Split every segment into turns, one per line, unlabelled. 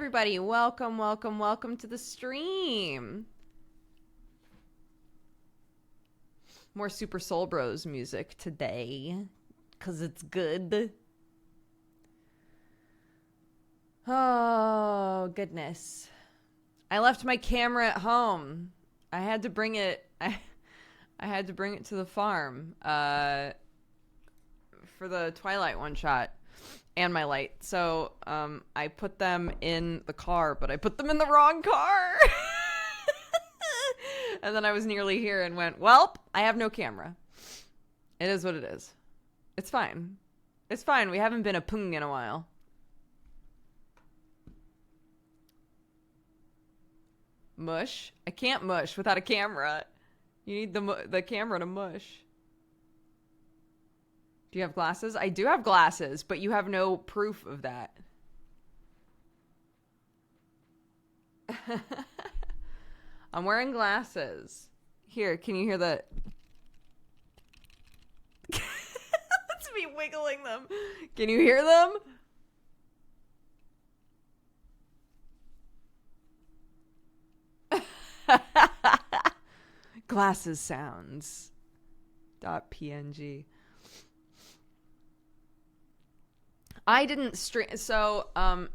everybody. Welcome, welcome, welcome to the stream. More Super Soul Bros music today, because it's good. Oh, goodness. I left my camera at home. I had to bring it. I had to bring it to the farm for the Twilight one shot. And my light. So, I put them in the car, but I put them in the wrong car. And then I was nearly here and went, well, I have no camera. It is what it is. It's fine. It's fine. We haven't been a pung in a while. Mush? I can't mush without a camera. You need the camera to mush. Do you have glasses? I do have glasses, but you have no proof of that. I'm wearing glasses. Here, can you hear the... That's me wiggling them. Can you hear them? Glasses sounds. .png. I didn't stream, so, I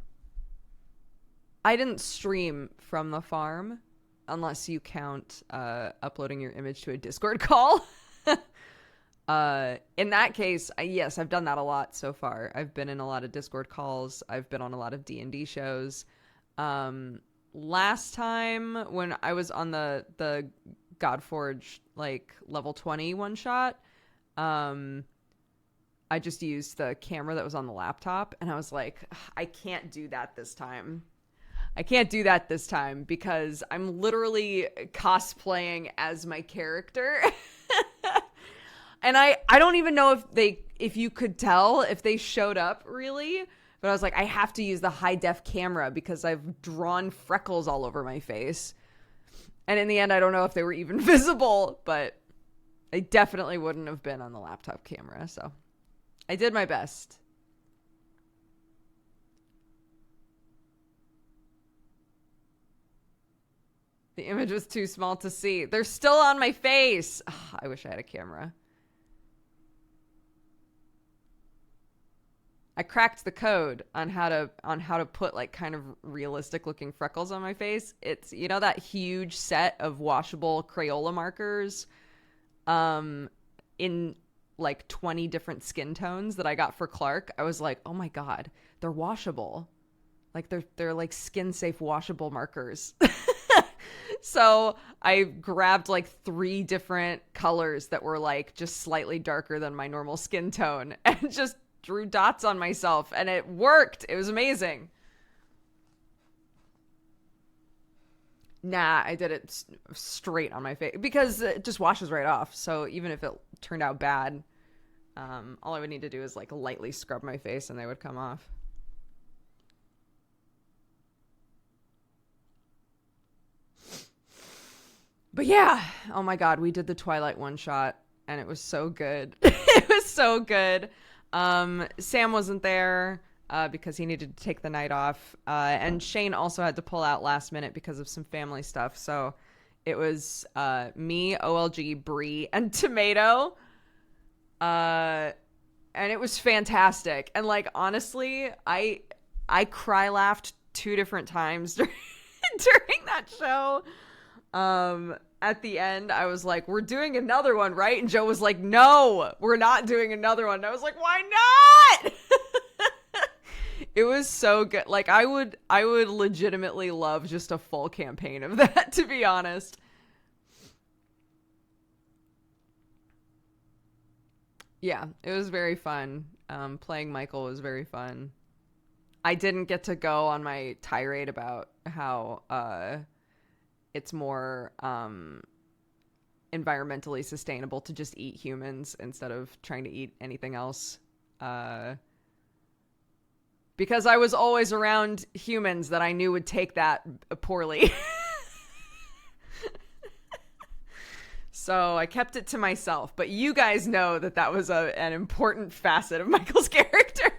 didn't stream from the farm, unless you count, uploading your image to a Discord call. In that case, yes, I've done that a lot so far. I've been in a lot of Discord calls. I've been on a lot of D&D shows. Last time, when I was on the Godforge, like, level 20 one-shot, I just used the camera that was on the laptop, and I was like, I can't do that this time. I can't do that this time because I'm literally cosplaying as my character. And I don't even know if you could tell if they showed up really, but I was like, I have to use the high def camera because I've drawn freckles all over my face. And in the end, I don't know if they were even visible, but they definitely wouldn't have been on the laptop camera, so I did my best. The image was too small to see. They're still on my face. Ugh, I wish I had a camera. I cracked the code on how to put like kind of realistic looking freckles on my face. It's, you know, that huge set of washable Crayola markers in like 20 different skin tones that I got for Clark. I was like, oh my god, they're washable. Like they're like skin safe washable markers. So I grabbed like 3 different colors that were like just slightly darker than my normal skin tone and just drew dots on myself, and it worked. It was amazing. Nah, I did it straight on my face because it just washes right off. So even if it turned out bad, all I would need to do is like lightly scrub my face and they would come off. But yeah, oh my god, we did the Twilight one shot and it was so good. It was so good. Sam wasn't there because he needed to take the night off, and Shane also had to pull out last minute because of some family stuff. So it was me, OLG, Bree, and Tomato, and it was fantastic. And like honestly, I cry laughed 2 different times during that show. At the end, I was like, we're doing another one, right? And Joe was like, no, we're not doing another one. And I was like, why not? It was so good. Like, I would legitimately love just a full campaign of that, to be honest. Yeah, it was very fun. Playing Michael was very fun. I didn't get to go on my tirade about how, it's more environmentally sustainable to just eat humans instead of trying to eat anything else. Because I was always around humans that I knew would take that poorly. So I kept it to myself. But you guys know that that was an important facet of Michael's character.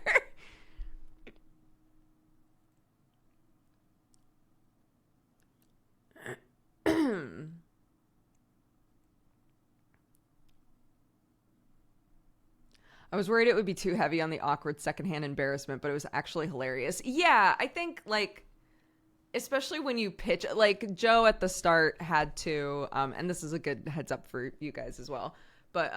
I was worried it would be too heavy on the awkward secondhand embarrassment, but it was actually hilarious. Yeah, I think like especially when you pitch, like Joe at the start had to and this is a good heads up for you guys as well, but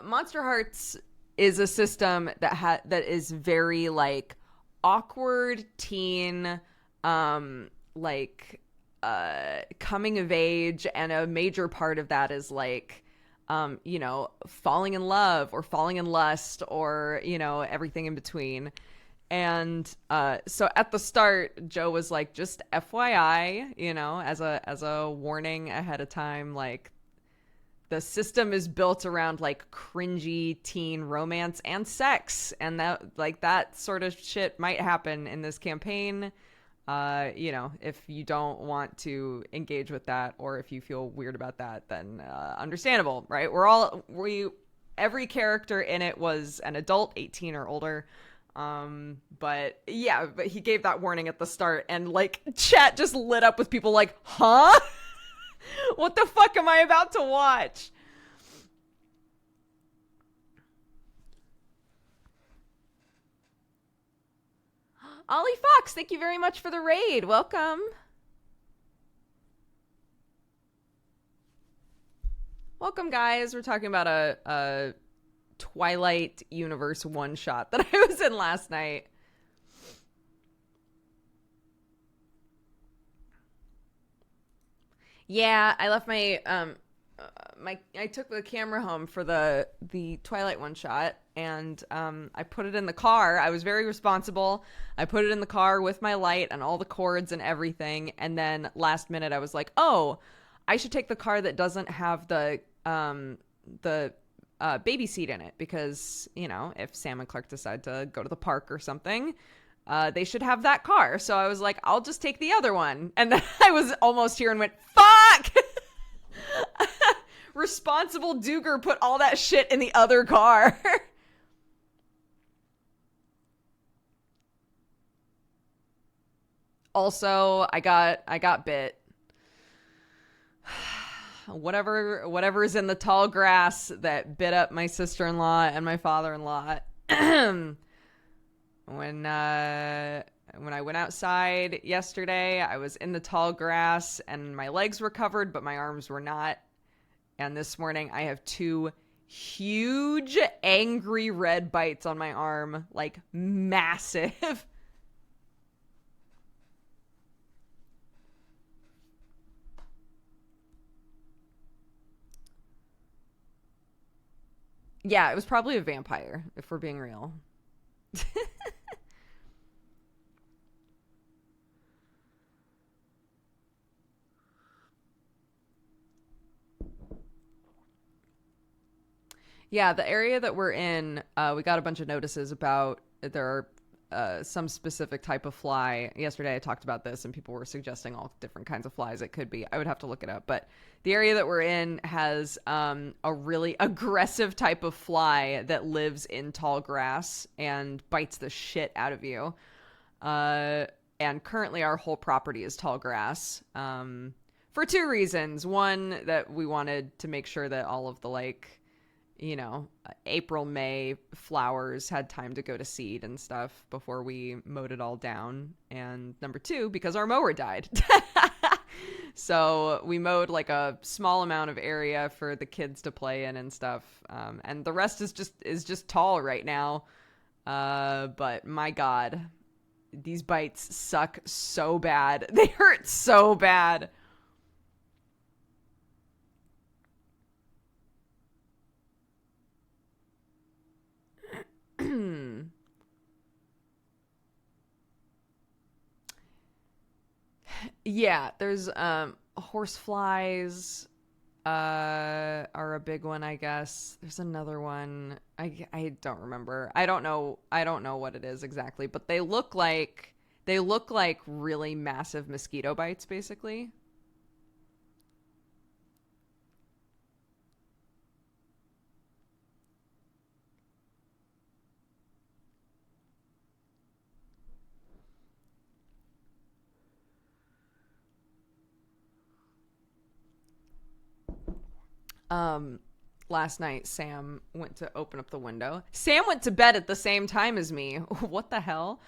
Monster Hearts is a system that is very like awkward teen, like coming of age, and a major part of that is like falling in love or falling in lust, or everything in between. And so at the start, Joe was like, just FYI, as a warning ahead of time, like the system is built around like cringy teen romance and sex, and that sort of shit might happen in this campaign. If you don't want to engage with that, or if you feel weird about that, then understandable, right? Every character in it was an adult, 18 or older. But he gave that warning at the start, and like chat just lit up with people like, huh? What the fuck am I about to watch? Ollie Fox, thank you very much for the raid. Welcome. Welcome, guys. We're talking about a Twilight universe one shot that I was in last night. Yeah, I left I took the camera home for the Twilight one shot, and I put it in the car. I was very responsible. I put it in the car with my light and all the cords and everything, and then last minute I was like, oh, I should take the car that doesn't have the baby seat in it, because if Sam and Clark decide to go to the park or something, they should have that car. So I was like, I'll just take the other one. And then I was almost here and went, fuck! Responsible Duger put all that shit in the other car. Also, I got bit. Whatever is in the tall grass that bit up my sister-in-law and my father-in-law. When I went outside yesterday, I was in the tall grass and my legs were covered, but my arms were not. And this morning I have 2 huge angry red bites on my arm, like massive. Yeah, it was probably a vampire, if we're being real. Yeah, the area that we're in, we got a bunch of notices about there are some specific type of fly. Yesterday I talked about this, and people were suggesting all different kinds of flies it could be. I would have to look it up. But the area that we're in has a really aggressive type of fly that lives in tall grass and bites the shit out of you. And currently our whole property is tall grass, for 2 reasons. One, that we wanted to make sure that all of the April, May flowers had time to go to seed and stuff before we mowed it all down. And number 2, because our mower died. So we mowed like a small amount of area for the kids to play in and stuff. And the rest is just tall right now. But my God, these bites suck so bad. They hurt so bad. Yeah, there's horse flies are a big one, I guess. There's another one. I don't remember. I don't know what it is exactly, but they look like really massive mosquito bites, basically. last night Sam went to open up the window. Sam went to bed at the same time as me. What the hell?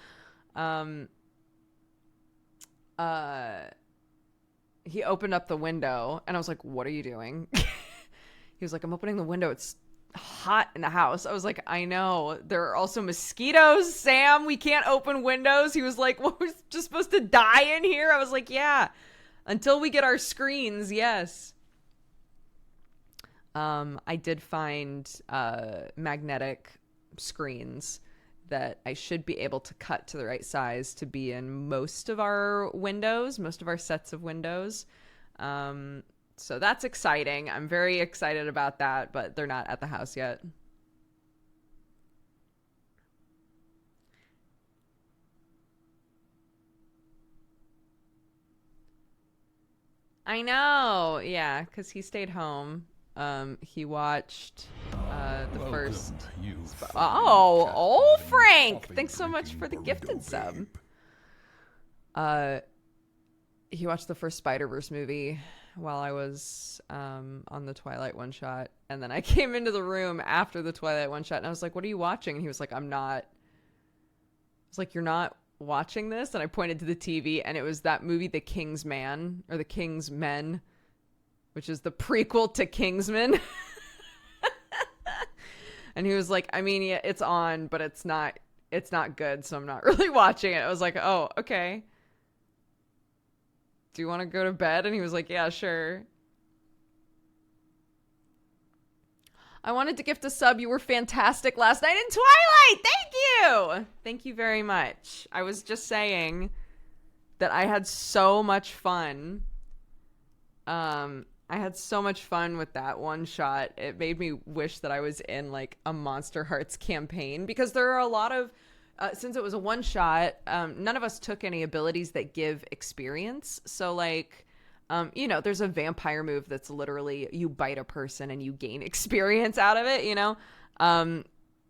He opened up the window and I was like, what are you doing? He was like, I'm opening the window. It's hot in the house. I was like, I know. There are also mosquitoes, Sam. We can't open windows. He was like, well, we're just supposed to die in here. I was like, yeah. Until we get our screens, yes. I did find magnetic screens that I should be able to cut to the right size to be in most of our windows, most of our sets of windows. So that's exciting. I'm very excited about that, but they're not at the house yet. I know. Yeah, because he stayed home. He watched the first. Oh, Frank! Thanks so much for the gifted sub. He watched the first Spider-Verse movie while I was on the Twilight one shot, and then I came into the room after the Twilight one shot, and I was like, "What are you watching?" And he was like, "I'm not." I was like, "You're not watching this?" And I pointed to the TV, and it was that movie, The King's Man, or The King's Men, which is the prequel to Kingsman. And he was like, I mean, yeah, it's on, but it's not good, so I'm not really watching it. I was like, oh, okay. Do you want to go to bed? And he was like, yeah, sure. I wanted to gift a sub. You were fantastic last night in Twilight. Thank you. Thank you very much. I was just saying that I had so much fun. I had so much fun with that one shot. It made me wish that I was in like a Monster Hearts campaign, because there are a lot of, since it was a one shot, none of us took any abilities that give experience. So like, there's a vampire move that's literally you bite a person and you gain experience out of it,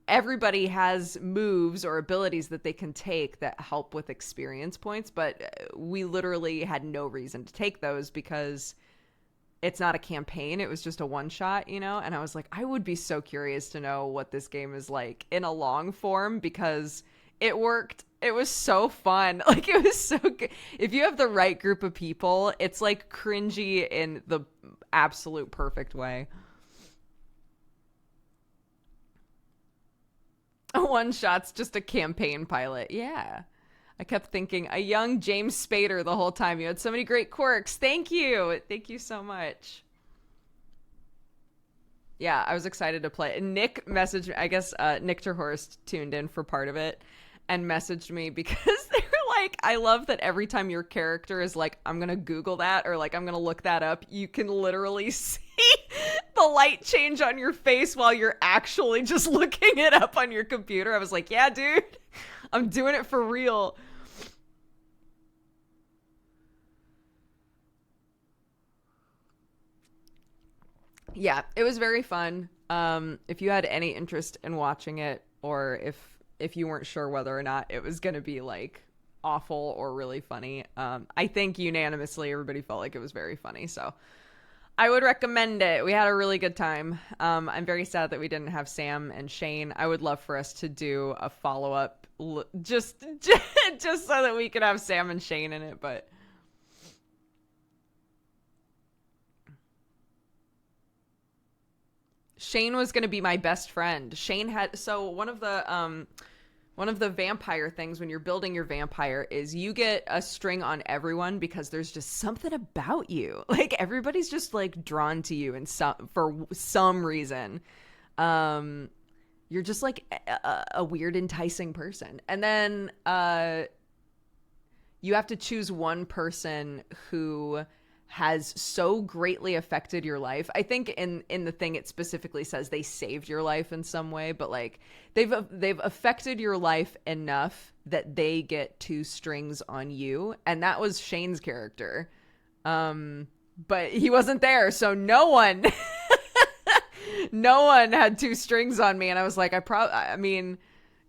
everybody has moves or abilities that they can take that help with experience points, but we literally had no reason to take those because it's not a campaign. It was just a one shot, and I was like, I would be so curious to know what this game is like in a long form, because it worked. It was so fun. Like, it was so good. If you have the right group of people, it's like cringy in the absolute perfect way. A one shot's just a campaign pilot. Yeah. I kept thinking a young James Spader the whole time. You had so many great quirks. Thank you. Thank you so much. Yeah, I was excited to play. Nick messaged me. I guess Nick Terhorst tuned in for part of it and messaged me because they were like, I love that every time your character is like, I'm going to Google that, or like, I'm going to look that up, you can literally see the light change on your face while you're actually just looking it up on your computer. I was like, yeah, dude. I'm doing it for real. Yeah, it was very fun. If you had any interest in watching it, or if you weren't sure whether or not it was going to be like awful or really funny, I think unanimously everybody felt like it was very funny. So I would recommend it. We had a really good time. I'm very sad that we didn't have Sam and Shane. I would love for us to do a follow-up just so that we could have Sam and Shane in it, but Shane was going to be my best friend. Shane had, so one of the vampire things when you're building your vampire is you get a string on everyone because there's just something about you. Like, everybody's just like drawn to you for some reason. You're just like a weird, enticing person. And then you have to choose one person who has so greatly affected your life. I think in the thing it specifically says they saved your life in some way, but like they've affected your life enough that they get two strings on you, and that was Shane's character. But he wasn't there, so no one no one had two strings on me, and I was like, I mean,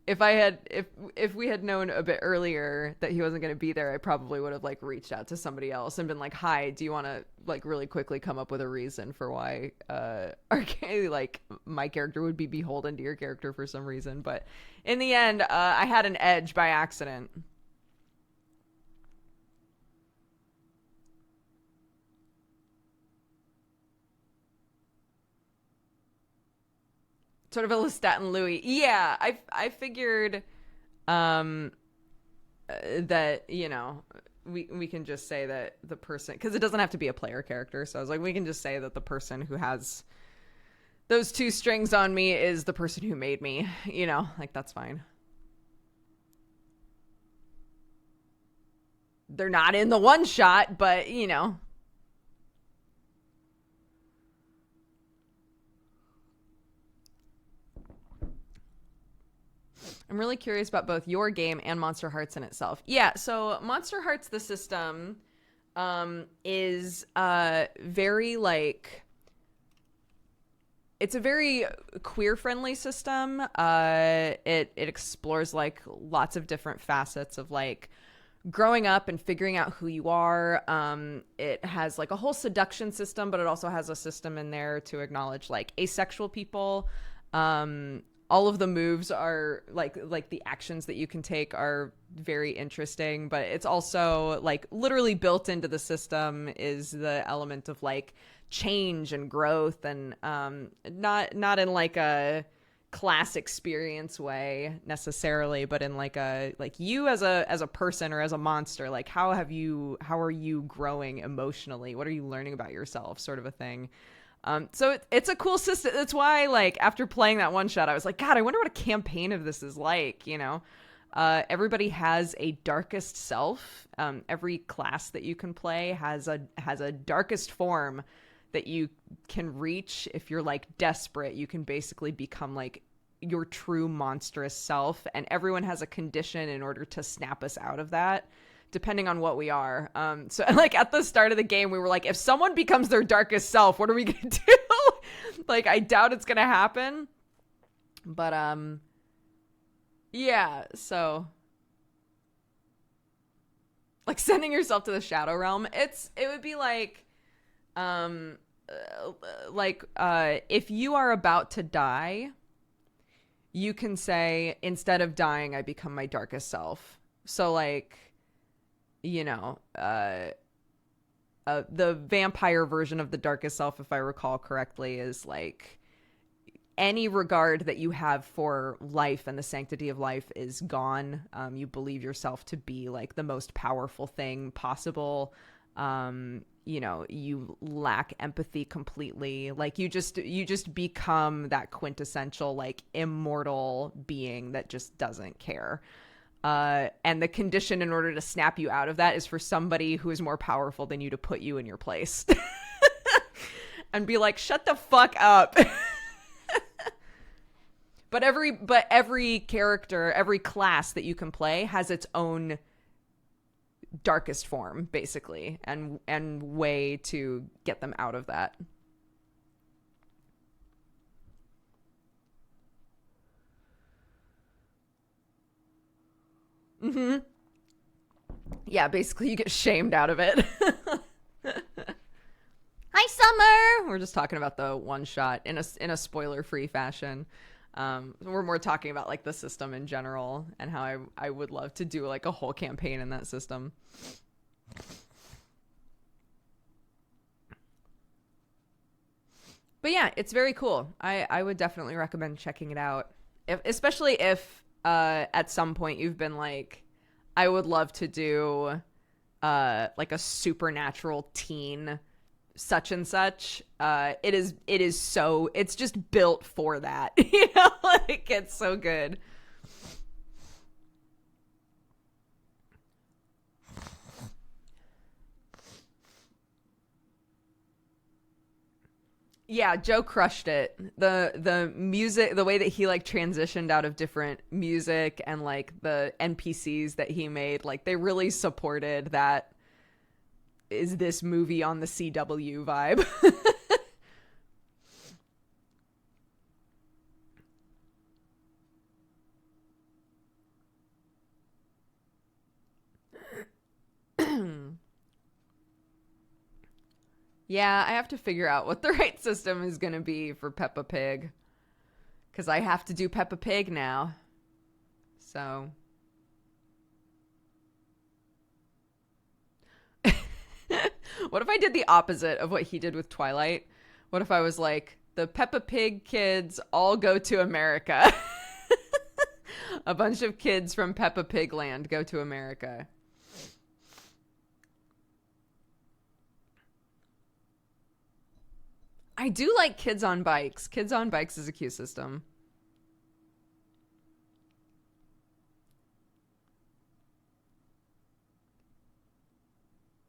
if we had known a bit earlier that he wasn't going to be there, I probably would have like reached out to somebody else and been like, "Hi, do you want to like really quickly come up with a reason for why like my character would be beholden to your character for some reason?" But in the end, I had an edge by accident. Sort of a Lestat and Louis. Yeah, I figured um that, you know, we can just say that the person, because it doesn't have to be a player character, so I was like, we can just say that the person who has those two strings on me is the person who made me, you know, like that's fine. They're not in the one shot, but you know. I'm really curious about both your game and Monster Hearts in itself. Yeah, so Monster Hearts, the system, is very like, it's a very queer friendly system. It explores like lots of different facets of like growing up and figuring out who you are. It has like a whole seduction system, but it also has a system in there to acknowledge like asexual people. All of the moves are like the actions that you can take are very interesting, but it's also like literally built into the system is the element of like change and growth, and not in like a class experience way necessarily, but in like a like you as a person or as a monster, like how are you growing emotionally, what are you learning about yourself, sort of a thing. So it's a cool system. That's why, like, after playing that one shot, I was like, God, I wonder what a campaign of this is like, you know? Everybody has a darkest self. Every class that you can play has a darkest form that you can reach. If you're, like, desperate, you can basically become, like, your true monstrous self. And everyone has a condition in order to snap us out of that, depending on what we are. So like at the start of the game, we were like, if someone becomes their darkest self, what are we gonna do? Like, I doubt it's gonna happen. But yeah, so like sending yourself to the shadow realm, it would be um if you are about to die, you can say, instead of dying, I become my darkest self. So like, you know, the vampire version of the darkest self, if I recall correctly, is like any regard that you have for life and the sanctity of life is gone. You believe yourself to be like the most powerful thing possible. You know, you lack empathy completely. Like you just become that quintessential like immortal being that just doesn't care. And the condition in order to snap you out of that is for somebody who is more powerful than you to put you in your place and be like, shut the fuck up. But every character, every class that you can play has its own darkest form, basically, and way to get them out of that. Mm-hmm. Yeah, basically you get shamed out of it. Hi, Summer. We're just talking about the one shot in a spoiler free fashion. We're more talking about like the system in general and how I would love to do like a whole campaign in that system. But yeah, it's very cool. I would definitely recommend checking it out, especially if at some point you've been like, I would love to do like a supernatural teen such and such. It is so, it's just built for that. You know, like it's so good. Yeah, Joe crushed it. The music, the way that he like transitioned out of different music and like the NPCs that he made, like they really supported that is this movie on the CW vibe. Yeah, I have to figure out what the right system is going to be for Peppa Pig. Because I have to do Peppa Pig now. So. What if I did the opposite of what he did with Twilight? What if I was like, the Peppa Pig kids all go to America? A bunch of kids from Peppa Pig land go to America. I do like Kids on Bikes. Kids on Bikes is a cute system.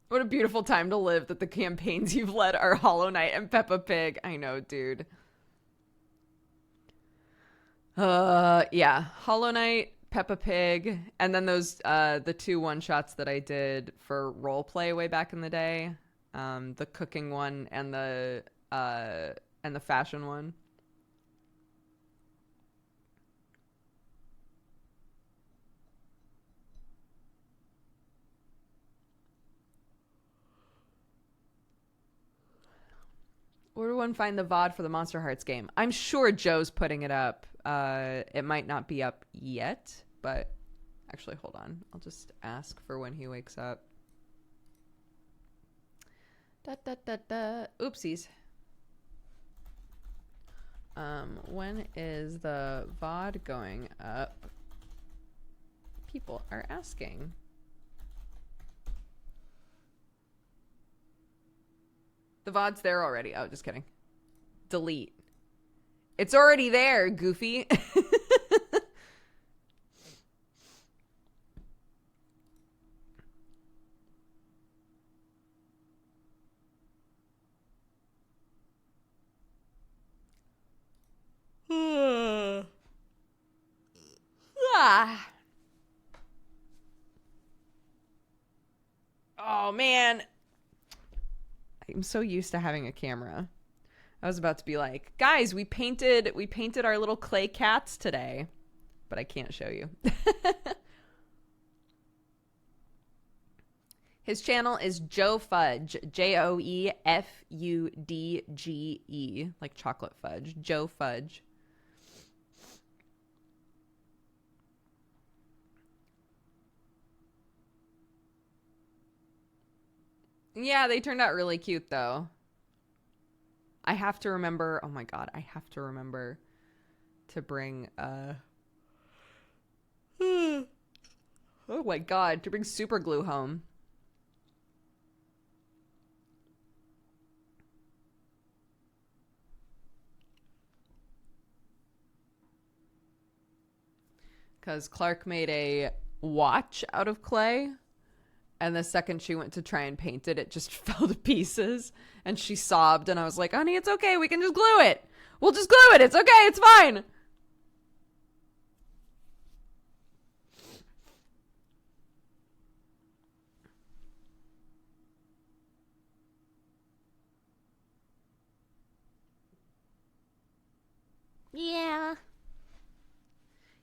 What a beautiful time to live that the campaigns you've led are Hollow Knight and Peppa Pig. I know, dude. Yeah. Hollow Knight, Peppa Pig, and then those the two one-shots that I did for roleplay way back in the day. The cooking one and the fashion one. Where do one find the VOD for the Monster Hearts game? I'm sure Joe's putting it up. It might not be up yet, but actually, hold on. I'll just ask for when he wakes up. Oopsies. When is the VOD going up? People are asking. The VOD's there already. Oh, just kidding. Delete. It's already there, Goofy. Ah. Oh, man. I'm so used to having a camera. I was about to be like, guys, we painted our little clay cats today, but I can't show you. His channel is Joe Fudge, Joefudge, like chocolate fudge, Joe Fudge. Yeah, they turned out really cute though. I have to remember, oh my god, I have to remember to bring oh my god, to bring super glue home. Because Clark made a watch out of clay, and the second she went to try and paint it, it just fell to pieces, and she sobbed, and I was like, honey, it's okay, we can just glue it. We'll just glue it, it's okay, it's fine. Yeah.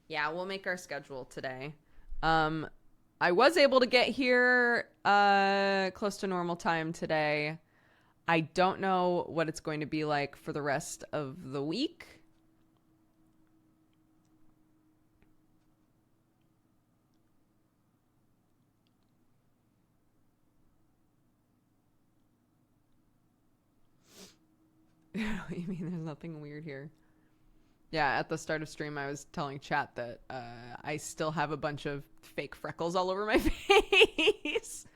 Yeah, we'll make our schedule today. I was able to get here close to normal time today. I don't know what it's going to be like for the rest of the week. You mean there's nothing weird here? Yeah, at the start of stream, I was telling chat that I still have a bunch of fake freckles all over my face.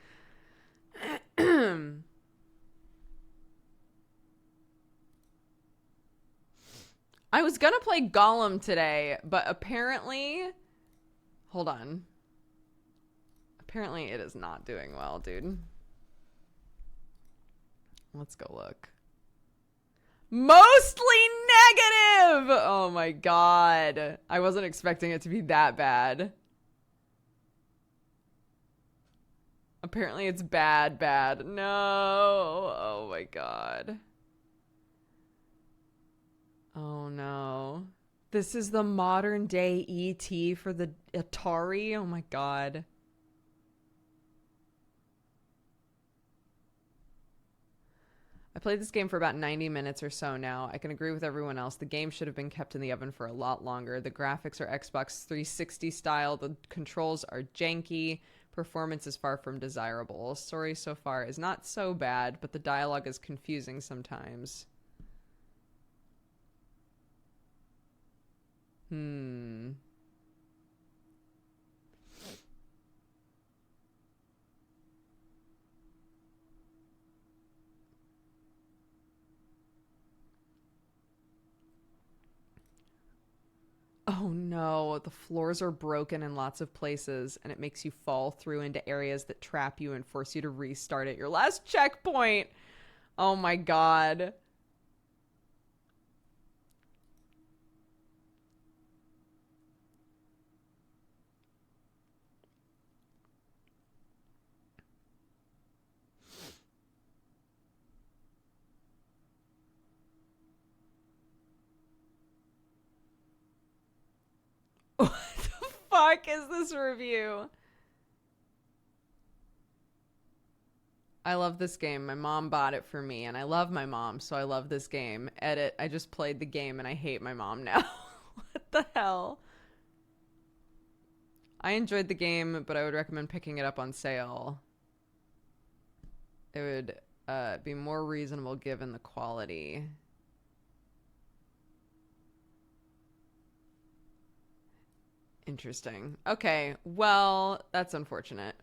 I was gonna play Gollum today, but apparently... Hold on. Apparently it is not doing well, dude. Let's go look. Mostly negative! Oh my god. I wasn't expecting it to be that bad. Apparently it's bad. No. Oh my god. Oh no. This is the modern day ET for the Atari? Oh my god. I played this game for about 90 minutes or so now. I can agree with everyone else. The game should have been kept in the oven for a lot longer. The graphics are Xbox 360 style. The controls are janky. Performance is far from desirable. Story so far is not so bad, but the dialogue is confusing sometimes. Oh no, the floors are broken in lots of places, and it makes you fall through into areas that trap you and force you to restart at your last checkpoint. Oh my god. What the fuck is this review? I love this game. My mom bought it for me, and I love my mom, so I love this game. Edit, I just played the game, and I hate my mom now. What the hell? I enjoyed the game, but I would recommend picking it up on sale. It would be more reasonable given the quality. Interesting. Okay, well, that's unfortunate.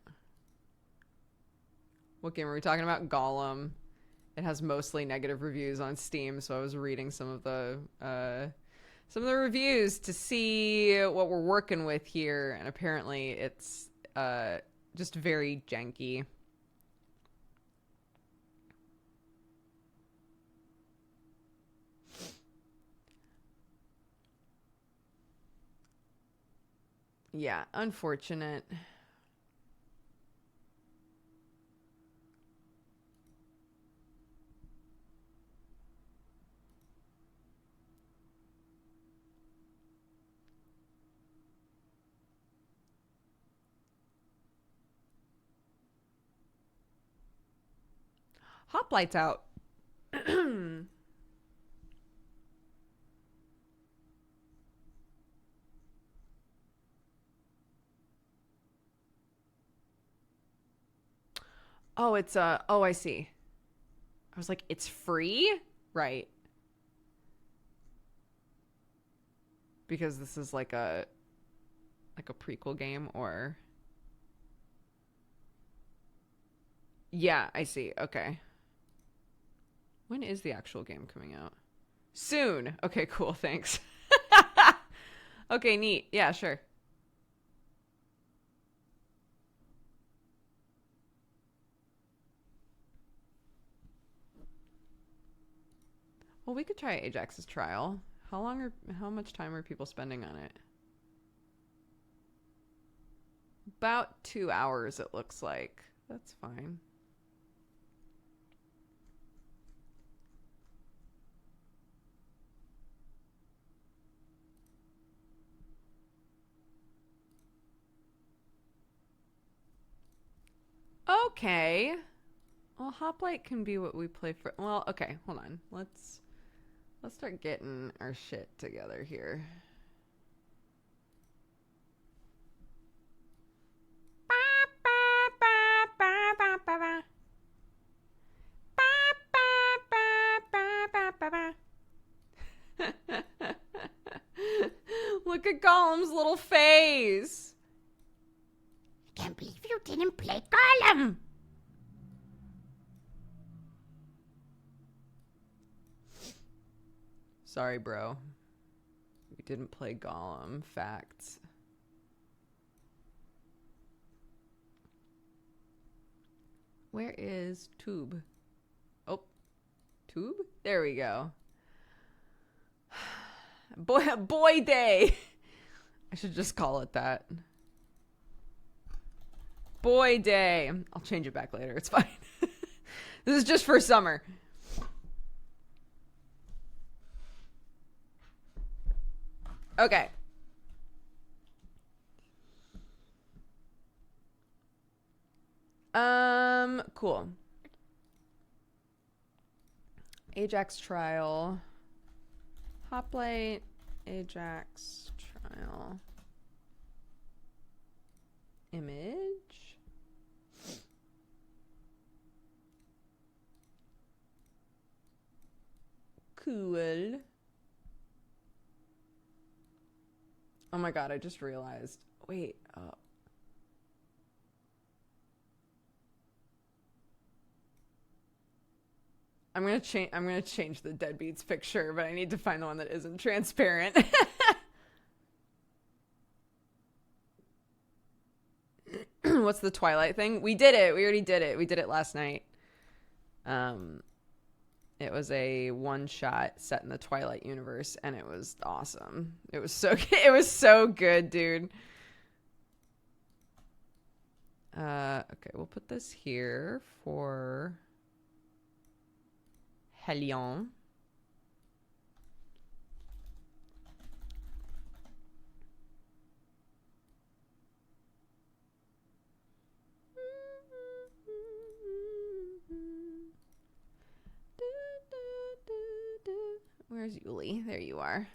What game are we talking about? Gollum. It has mostly negative reviews on Steam, so I was reading some of the reviews to see what we're working with here, and apparently it's just very janky. Yeah, unfortunate. Hoplite's out. Oh, it's oh, I see. I was like, it's free? Right. Because this is like a prequel game, or yeah, I see. Okay. When is the actual game coming out? Soon. Okay, cool. Thanks. Okay, neat. Yeah, sure. Well, we could try Ajax's trial. How much time are people spending on it? About 2 hours, it looks like. That's fine. Okay. Well, Hoplite can be what we play for. Well, okay, hold on. Let's start getting our shit together here. Look at Gollum's little face.
I can't believe you didn't play Gollum.
Sorry, bro. We didn't play Gollum. Facts. Where is Tube? Oh, Tube? There we go. Boy day. I should just call it that. Boy day. I'll change it back later. It's fine. This is just for summer. Okay. Cool. Ajax trial. Hoplite. Ajax trial. Image. Cool. Oh my god, I just realized. Wait. I'm gonna change the Deadbeats picture, but I need to find the one that isn't transparent. What's the Twilight thing? We did it. We already did it. We did it last night. It was a one shot set in the Twilight universe, and it was awesome. It was so it was so good, dude. Okay, we'll put this here for Helion. Where's Yuli? There you are.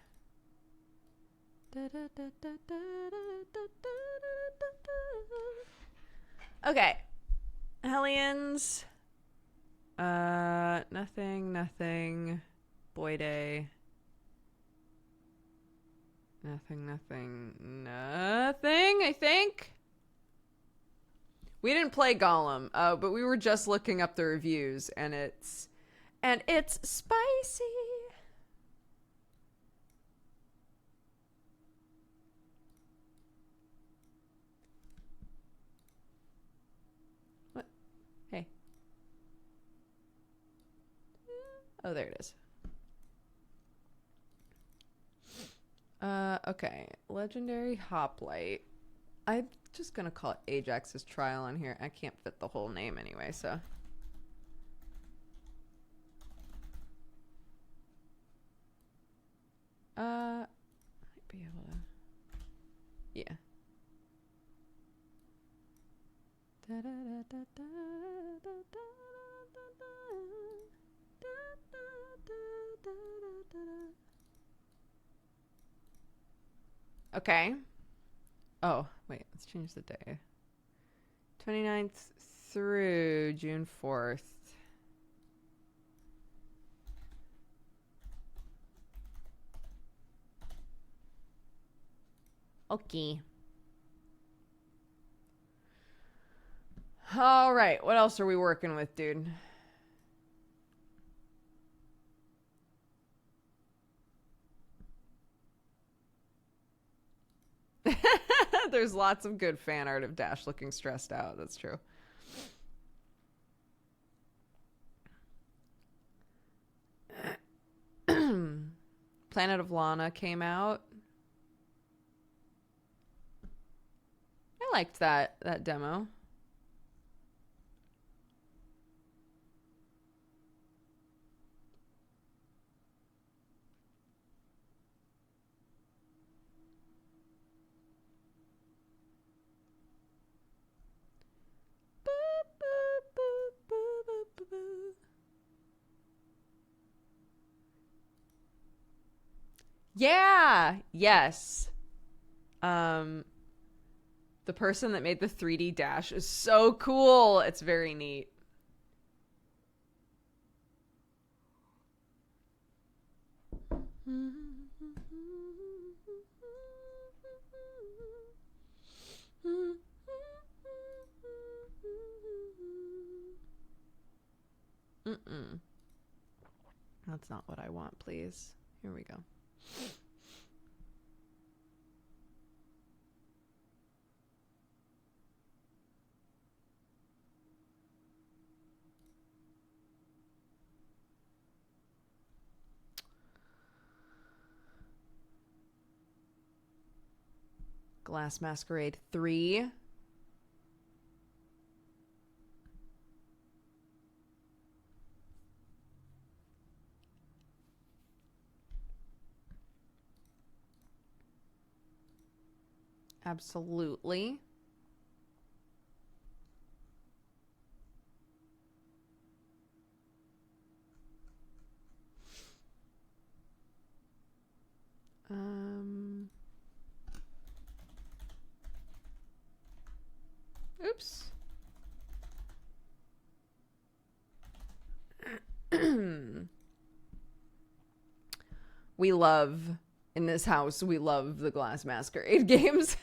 Okay. Hellions. Nothing. Boy Day. Nothing, I think. We didn't play Gollum, but we were just looking up the reviews, and it's spicy. What? Hey. Oh, there it is. Okay. Legendary Hoplite. I'm just gonna call it Ajax's Trial on here. I can't fit the whole name anyway, so. Might be able to. Yeah. Okay. Oh, wait, let's change the day. 29th through June 4th. Okay. All right, what else are we working with, dude? There's lots of good fan art of Dash looking stressed out. That's true. Planet of Lana came out. I liked that demo. Yeah. Yes. The person that made the 3D Dash is so cool. It's very neat. That's not what I want, please. Here we go. Glass Masquerade 3. Absolutely. We love, in this house, we love the Glass Masquerade games.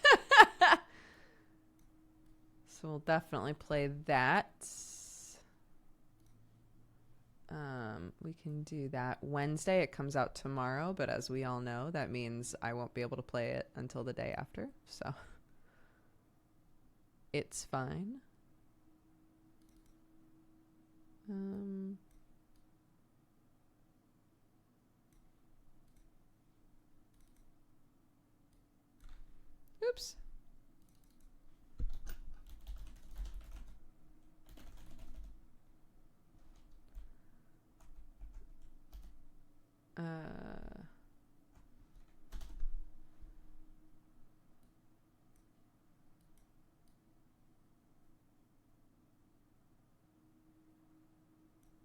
So we'll definitely play that. We can do that Wednesday. It comes out tomorrow, but as we all know, that means I won't be able to play it until the day after. So it's fine. Oops.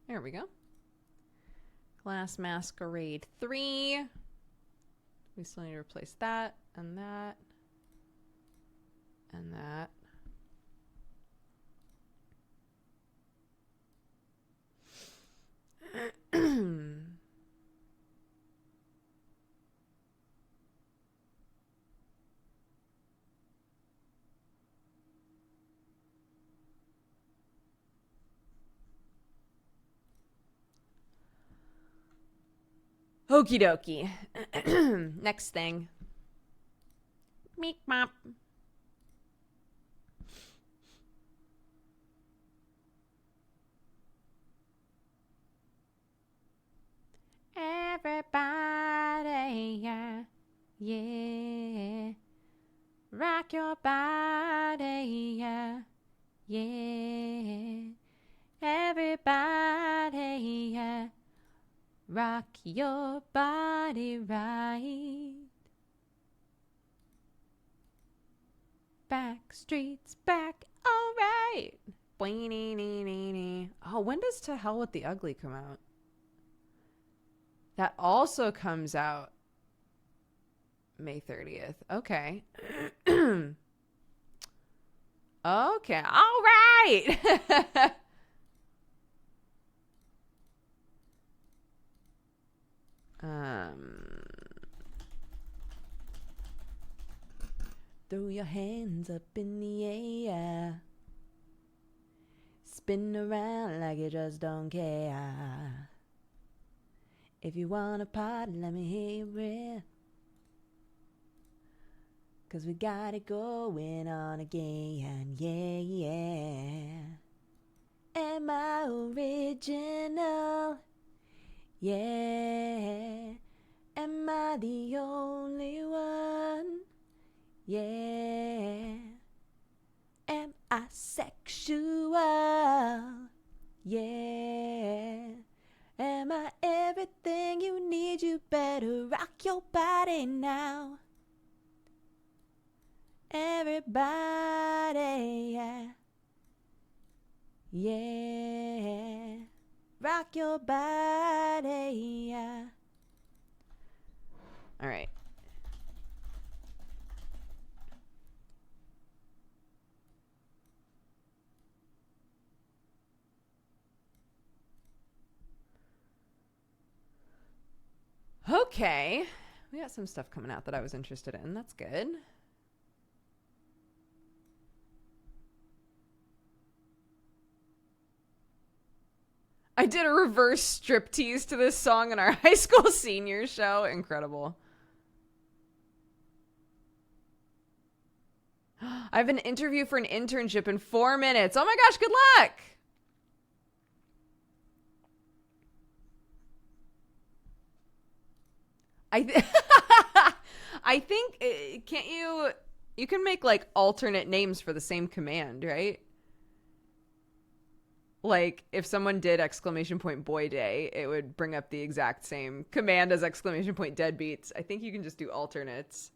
There we go. Glass Masquerade 3. We still need to replace that and that and that. Okie dokie. Next thing.
Meep mop. Everybody, yeah, yeah. Rock your body, yeah, yeah. Everybody, yeah. Rock your body right. Back streets back, alright.
Oh, when does To Hell with the Ugly come out? That also comes out May 30th. Okay. Okay. All right. Throw your hands up in the air. Spin around like you just don't care. If you wanna party, let me hear your breath. 'Cause we got it going on again, yeah, yeah. Am I original? Yeah. Am I the only one? Yeah. Am I sexual? Yeah. Am I everything you need? You better rock your body now. Everybody, yeah. Yeah. Rock your body, yeah. All right. Okay. We got some stuff coming out that I was interested in. That's good. I did a reverse striptease to this song in our high school senior show. Incredible. I have an interview for an internship in 4 minutes. Oh my gosh, good luck. I think, can't you can make like alternate names for the same command, right? Like if someone did exclamation point boy day, it would bring up the exact same command as exclamation point deadbeats. I think you can just do alternates.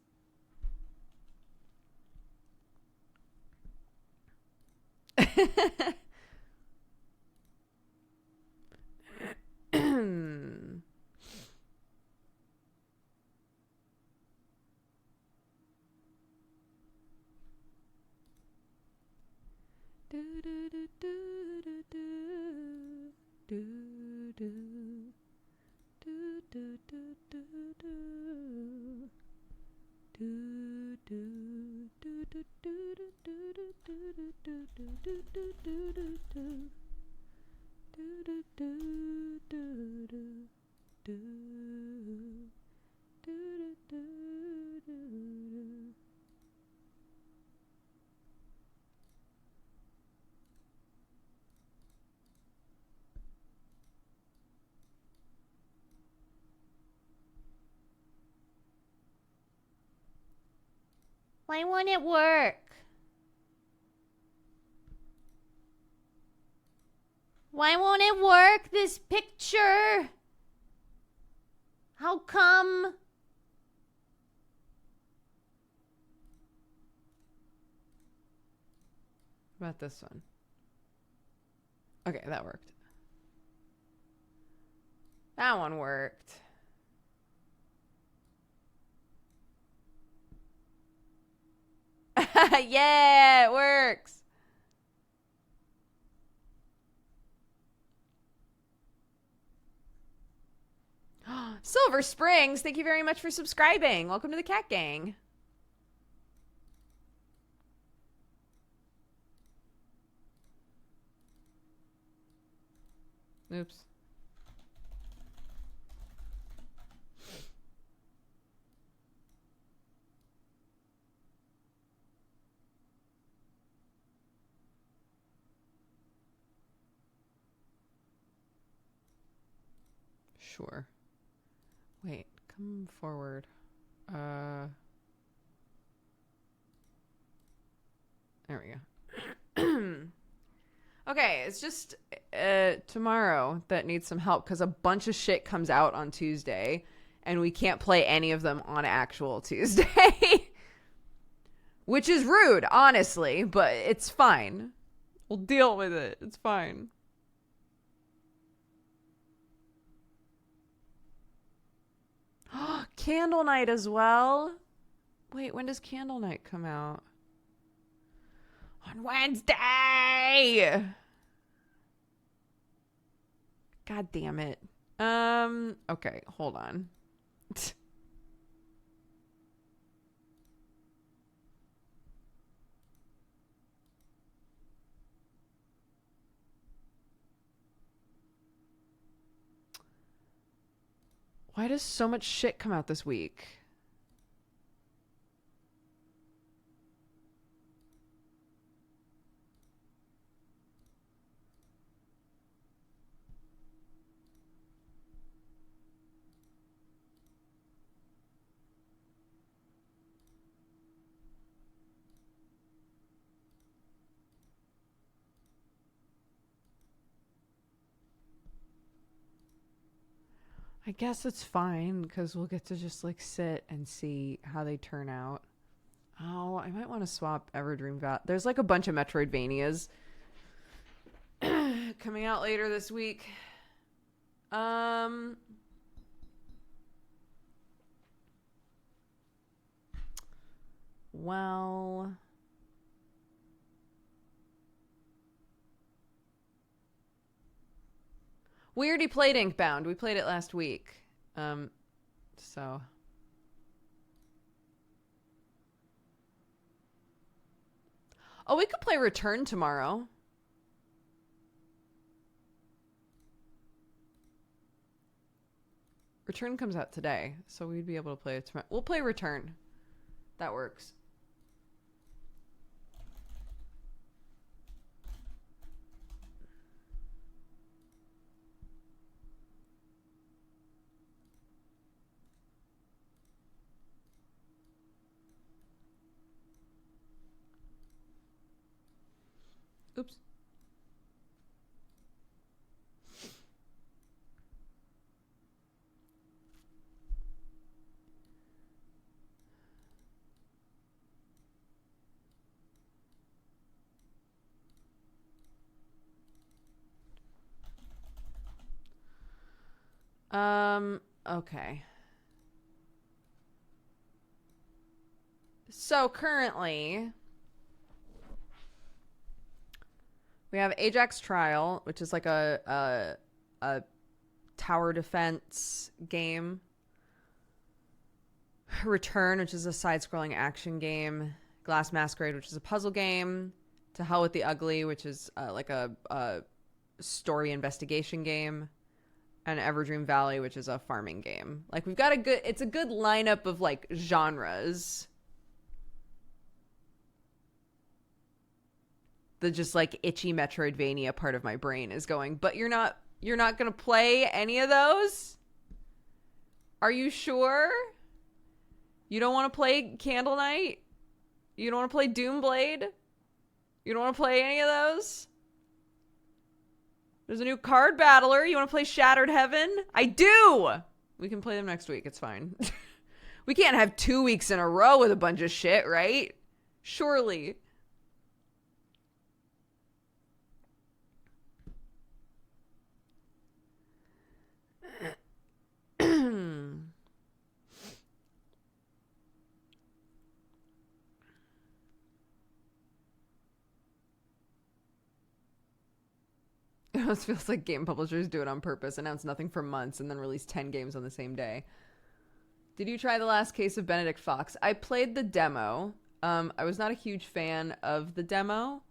Why won't it work? Why won't it work, this picture? How come?
What about this one? Okay, that worked. That one worked. Yeah, it works. Silver Springs, thank you very much for subscribing. Welcome to the Cat Gang. Oops. Sure. Wait, come forward. There we go. Okay, it's just tomorrow that needs some help because a bunch of shit comes out on Tuesday and we can't play any of them on actual Tuesday. Which is rude, honestly, but it's fine. We'll deal with it. It's fine. Candle Night as well. Wait, when does Candle Night come out? On Wednesday. God damn it. Okay, hold on. Why does so much shit come out this week? I guess it's fine because we'll get to just like sit and see how they turn out. Oh, I might want to swap Everdream Val. There's like a bunch of Metroidvanias coming out later this week. Well, we already played Inkbound. We played it last week. So. Oh, we could play Return tomorrow. Return comes out today, so we'd be able to play it tomorrow. We'll play Return. That works. Oops. Okay. So currently we have Ajax Trial, which is like a tower defense game. Return, which is a side-scrolling action game. Glass Masquerade, which is a puzzle game. To Hell with the Ugly, which is like a story investigation game. And Everdream Valley, which is a farming game. Like, we've got it's a good lineup of like genres. The just like itchy Metroidvania part of my brain is going, but you're not gonna play any of those? Are you sure? You don't want to play Candle Knight? You don't want to play Doomblade? You don't want to play any of those? There's a new card battler. You want to play Shattered Heaven? I do! We can play them next week. It's fine. We can't have 2 weeks in a row with a bunch of shit, right? Surely. It almost feels like game publishers do it on purpose, announce nothing for months, and then release 10 games on the same day. Did you try The Last Case of Benedict Fox? I played the demo. I was not a huge fan of the demo.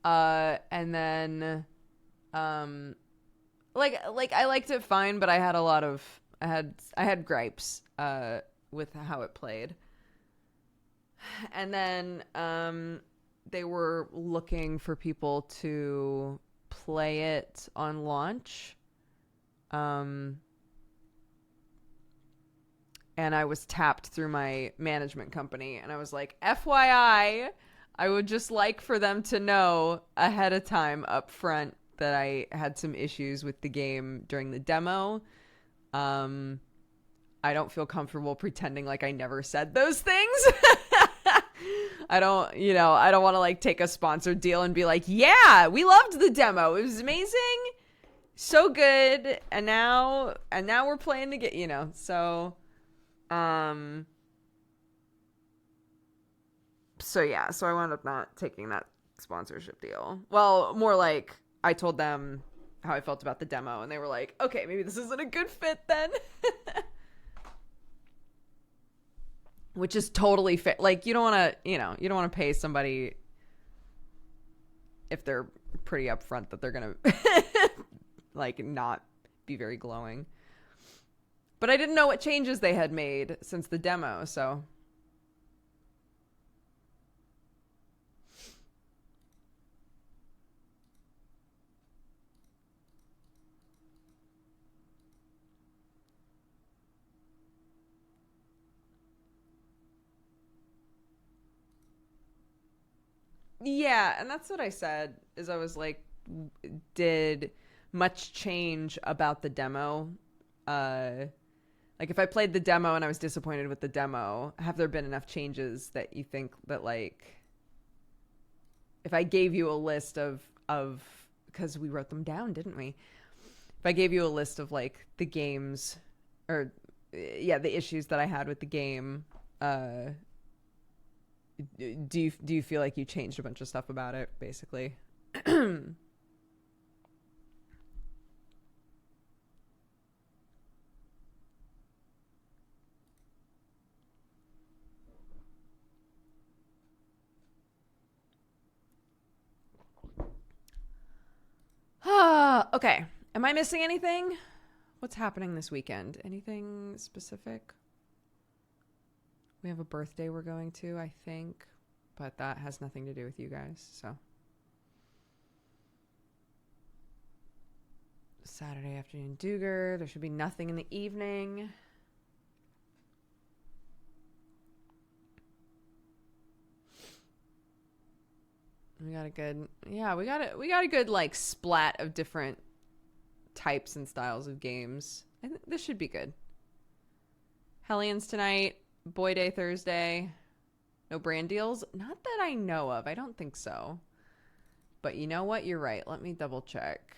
And then, like I liked it fine, but I had I had gripes, with how it played. And then, they were looking for people to play it on launch. And I was tapped through my management company, and I was like, FYI, I would just like for them to know ahead of time up front that I had some issues with the game during the demo. I don't feel comfortable pretending like I never said those things. I don't want to like take a sponsored deal and be like, yeah, we loved the demo. It was amazing. So good. And now we're playing the game, so, so I wound up not taking that sponsorship deal. Well, more like I told them how I felt about the demo, and they were like, okay, maybe this isn't a good fit then. Which is totally fair. Like, you don't want to pay somebody if they're pretty upfront that they're going to like not be very glowing. But I didn't know what changes they had made since the demo, so. Yeah, and that's what I said, is I was like, did much change about the demo? Like, if I played the demo and I was disappointed with the demo, have there been enough changes that you think that, like, if I gave you a list of because we wrote them down, didn't we? If I gave you a list of, like, the games, or, yeah, the issues that I had with the game, do you feel like you changed a bunch of stuff about it, basically? Okay. Am I missing anything? What's happening this weekend? Anything specific? We have a birthday we're going to, I think, but that has nothing to do with you guys, so. Saturday afternoon Duger. There should be nothing in the evening. We got a good like splat of different types and styles of games. I think this should be good. Hellions tonight, Boy Day Thursday. No brand deals? Not that I know of. I don't think so. But you know what? You're right. Let me double check.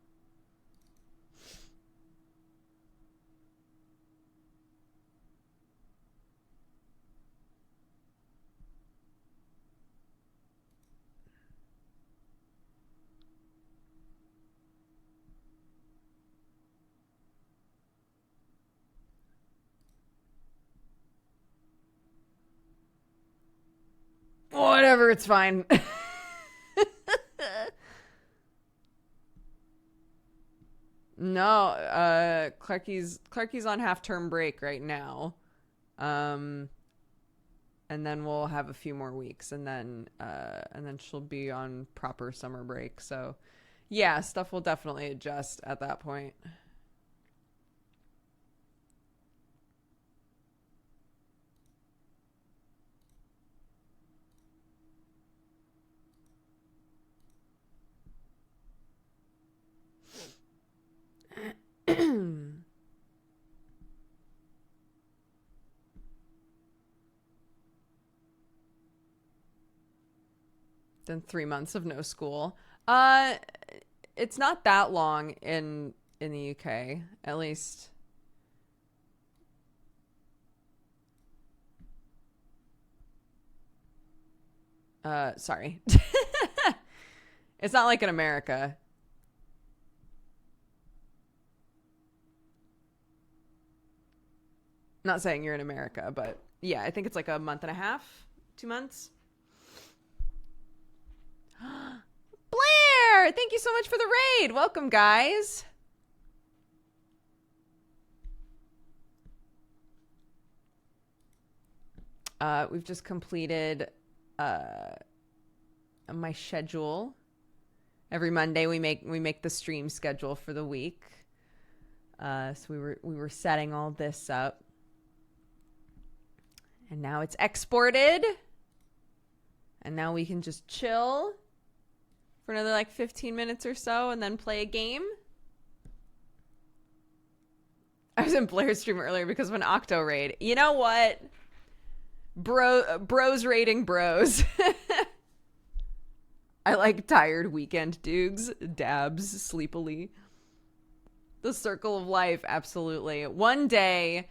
whatever, it's fine. No, Clarky's on half-term break right now. And then we'll have a few more weeks, and then she'll be on proper summer break. So yeah, stuff will definitely adjust at that point. Then 3 months of no school. It's not that long in the UK, at least. Sorry. It's not like in America. Not saying you're in America, but yeah, I think it's like a month and a half, 2 months. Blair, thank you so much for the raid. Welcome, guys. We've just completed my schedule. Every Monday we make the stream schedule for the week. So we were setting all this up. And now it's exported. And now we can just chill for another like 15 minutes or so and then play a game. I was in Blair's stream earlier because of an Octo raid. You know what? Bros raiding bros. I like tired weekend dukes, dabs, sleepily. The circle of life, absolutely. One day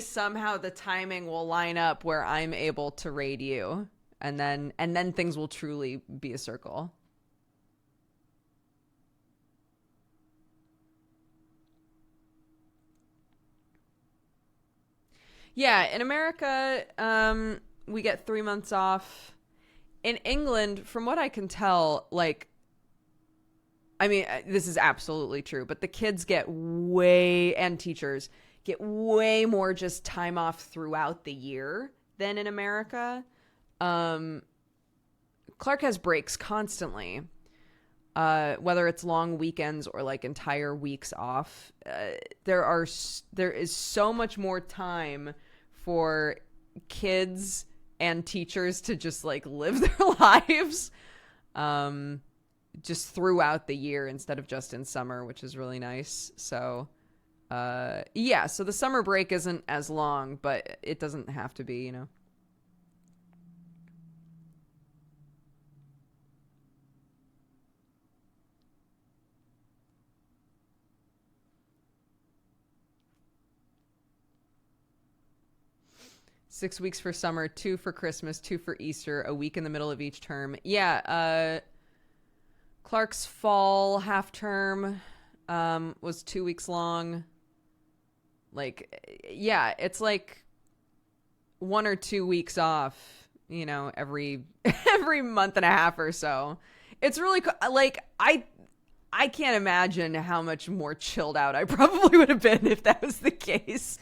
somehow the timing will line up where I'm able to raid you. And then things will truly be a circle. Yeah, in America, we get 3 months off. In England, from what I can tell, like, I mean, this is absolutely true, but the kids get and teachers get way more just time off throughout the year than in America. Clark has breaks constantly, whether it's long weekends or like entire weeks off. There is so much more time for kids and teachers to just like live their lives, just throughout the year instead of just in summer, which is really nice. So, yeah, so the summer break isn't as long, but it doesn't have to be, you know. Six weeks for summer, 2 for Christmas, 2 for Easter, a week in the middle of each term. Yeah, Clark's fall half term was 2 weeks long. Like, yeah, it's like 1 or 2 weeks off, you know, every month and a half or so. It's really like I can't imagine how much more chilled out I probably would have been if that was the case.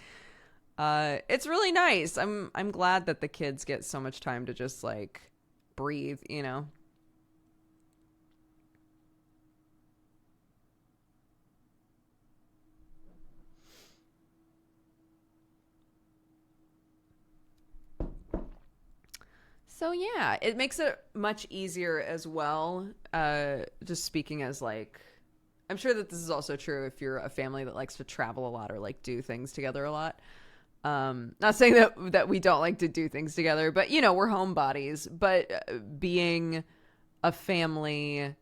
It's really nice. I'm glad that the kids get so much time to just like breathe, you know. So yeah, it makes it much easier as well. Just speaking as like, I'm sure that this is also true if you're a family that likes to travel a lot or like do things together a lot. Not saying that we don't like to do things together, but you know, we're homebodies. But being a family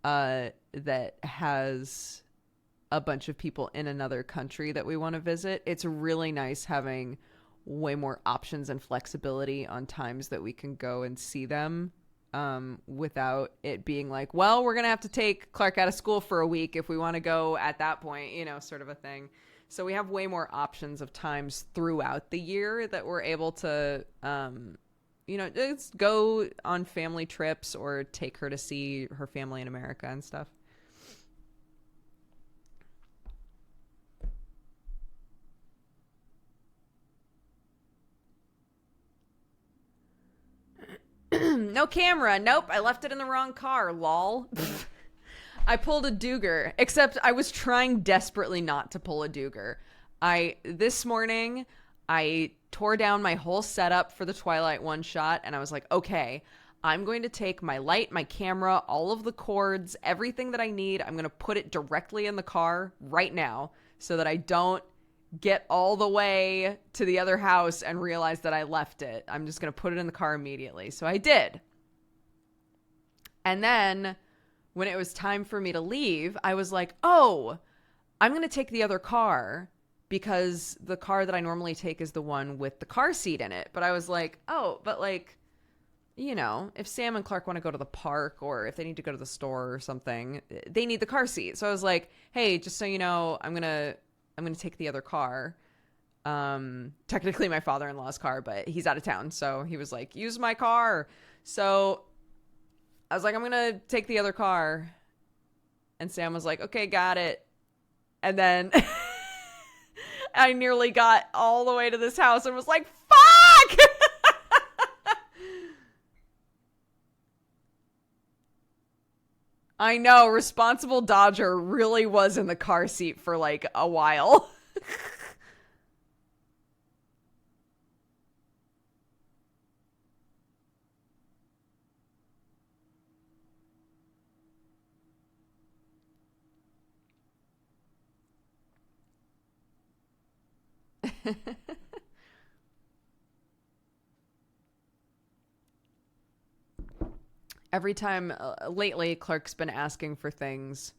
that has a bunch of people in another country that we want to visit, it's really nice having way more options and flexibility on times that we can go and see them, without it being like, well, we're gonna have to take Clark out of school for a week if we want to go at that point, you know, sort of a thing. So we have way more options of times throughout the year that we're able to just go on family trips or take her to see her family in America and stuff. No camera. Nope, I left it in the wrong car. Lol. I pulled a Duger, except I was trying desperately not to pull a Duger. This morning, I tore down my whole setup for the Twilight one shot, and I was like, okay, I'm going to take my light, my camera, all of the cords, everything that I need. I'm going to put it directly in the car right now so that I don't get all the way to the other house and realize that I left it. I'm just going to put it in the car immediately. So I did. And then when it was time for me to leave, I was like, oh, I'm going to take the other car because the car that I normally take is the one with the car seat in it. But I was like, oh, but like, if Sam and Clark want to go to the park or if they need to go to the store or something, they need the car seat. So I was like, hey, just so you know, I'm going to take the other car. Technically my father-in-law's car, but he's out of town. So he was like, use my car. So I was like, I'm going to take the other car. And Sam was like, okay, got it. And then I nearly got all the way to this house and was like, fuck! I know, responsible Dodger really was in the car seat for like a while. Every time lately, Clark's been asking for things.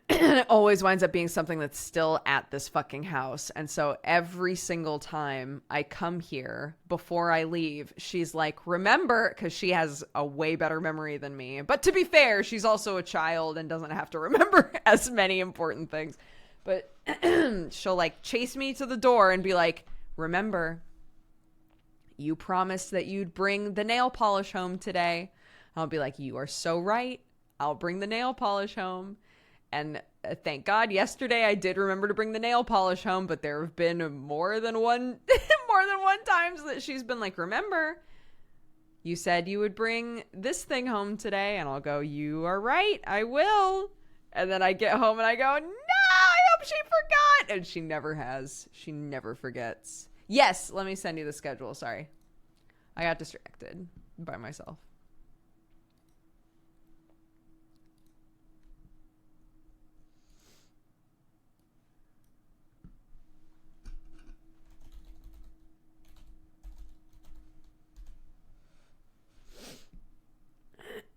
And it always winds up being something that's still at this fucking house. And so every single time I come here before I leave, she's like, remember, because she has a way better memory than me. But to be fair, she's also a child and doesn't have to remember as many important things. But she'll like chase me to the door and be like, remember, you promised that you'd bring the nail polish home today. I'll be like, you are so right. I'll bring the nail polish home. And thank God yesterday I did remember to bring the nail polish home, but there have been more than one times that she's been like, remember, you said you would bring this thing home today. And I'll go, you are right, I will. And then I get home and I go, no, I hope she forgot. And she never has. She never forgets. Yes, let me send you the schedule. Sorry. I got distracted by myself.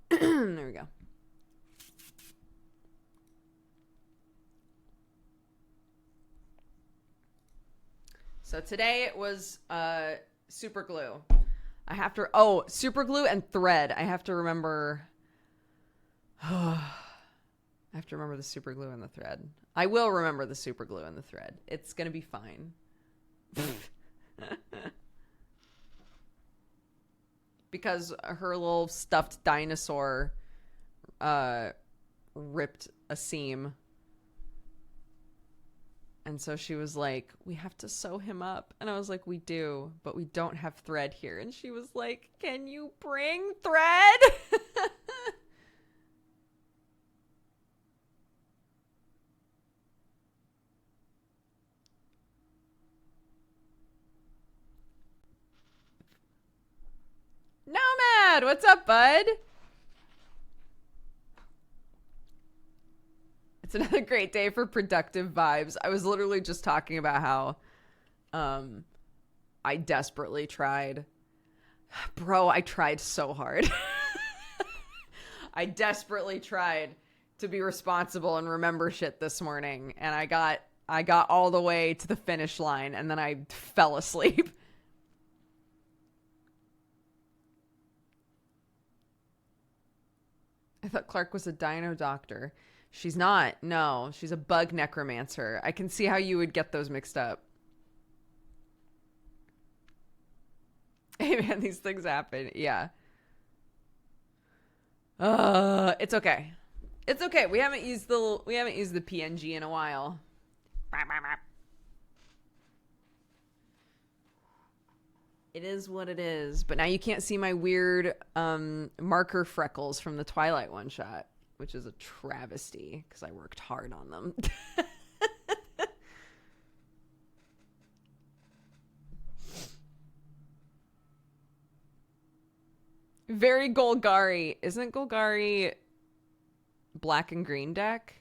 There we go. So today it was super glue. Super glue and thread. I have to remember. I have to remember the super glue and the thread. I will remember the super glue and the thread. It's going to be fine. Because her little stuffed dinosaur ripped a seam. And so she was like, we have to sew him up. And I was like, we do, but we don't have thread here. And she was like, can you bring thread? Nomad, what's up, bud? It's another great day for productive vibes. I was literally just talking about how I desperately tried. Bro, I tried so hard. I desperately tried to be responsible and remember shit this morning. And I got all the way to the finish line and then I fell asleep. I thought Clark was a dino doctor. She's not. No, she's a bug necromancer. I can see how you would get those mixed up. Hey man, these things happen. Yeah. It's okay. It's okay. We haven't used the PNG in a while. It is what it is. But now you can't see my weird marker freckles from the Twilight one shot, which is a travesty because I worked hard on them. Very Golgari. Isn't Golgari black and green deck?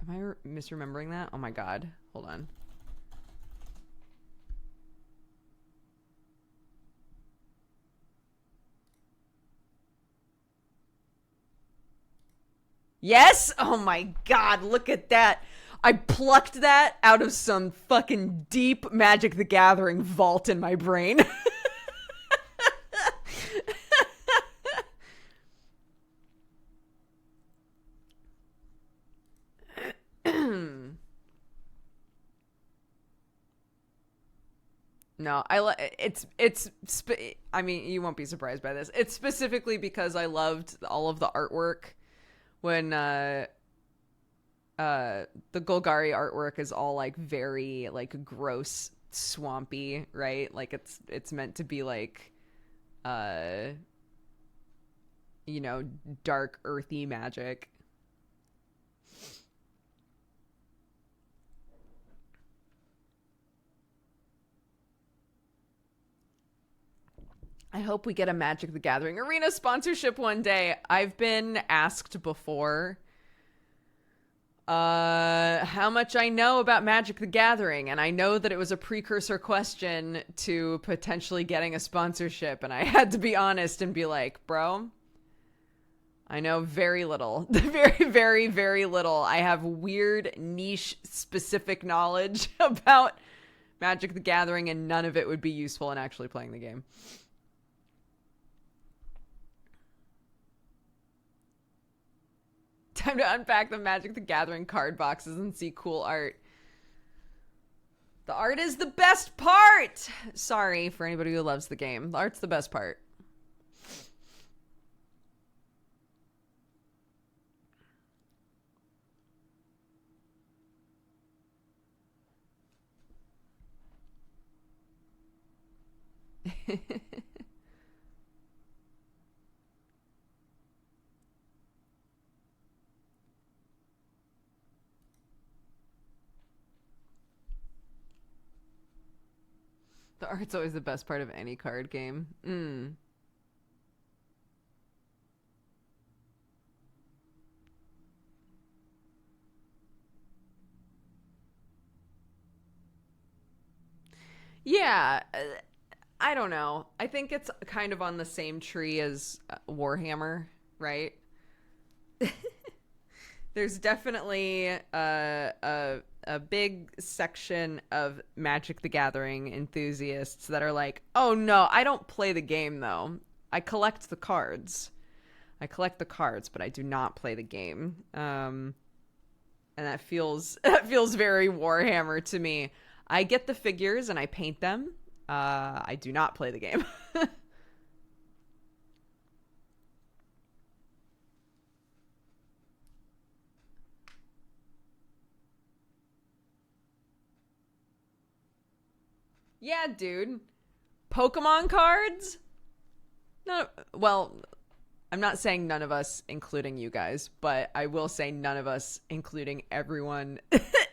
Am I misremembering that? Oh my god. Hold on. Yes? Oh my god, look at that. I plucked that out of some fucking deep Magic the Gathering vault in my brain. No, I mean, you won't be surprised by this. It's specifically because I loved all of the artwork when the Golgari artwork is all like very like gross, swampy, right? Like it's meant to be like uh you know, dark earthy magic. I hope we get a Magic the Gathering Arena sponsorship one day. I've been asked before how much I know about Magic the Gathering, and I know that it was a precursor question to potentially getting a sponsorship, and I had to be honest and be like, bro, I know very little. Very, very, very little. I have weird niche specific knowledge about Magic the Gathering, and none of it would be useful in actually playing the game. Time to unpack the Magic the Gathering card boxes and see cool art. The art is the best part! Sorry for anybody who loves the game. The art's the best part. The art's always the best part of any card game. Yeah, I don't know. I think it's kind of on the same tree as Warhammer, right? There's definitely a big section of Magic the Gathering enthusiasts that are like, oh no, I don't play the game though. I collect the cards. I collect the cards, but I do not play the game. And that feels very Warhammer to me. I get the figures and I paint them. I do not play the game. Yeah, dude. Pokemon cards? No, well, I'm not saying none of us, including you guys, but I will say none of us, including everyone,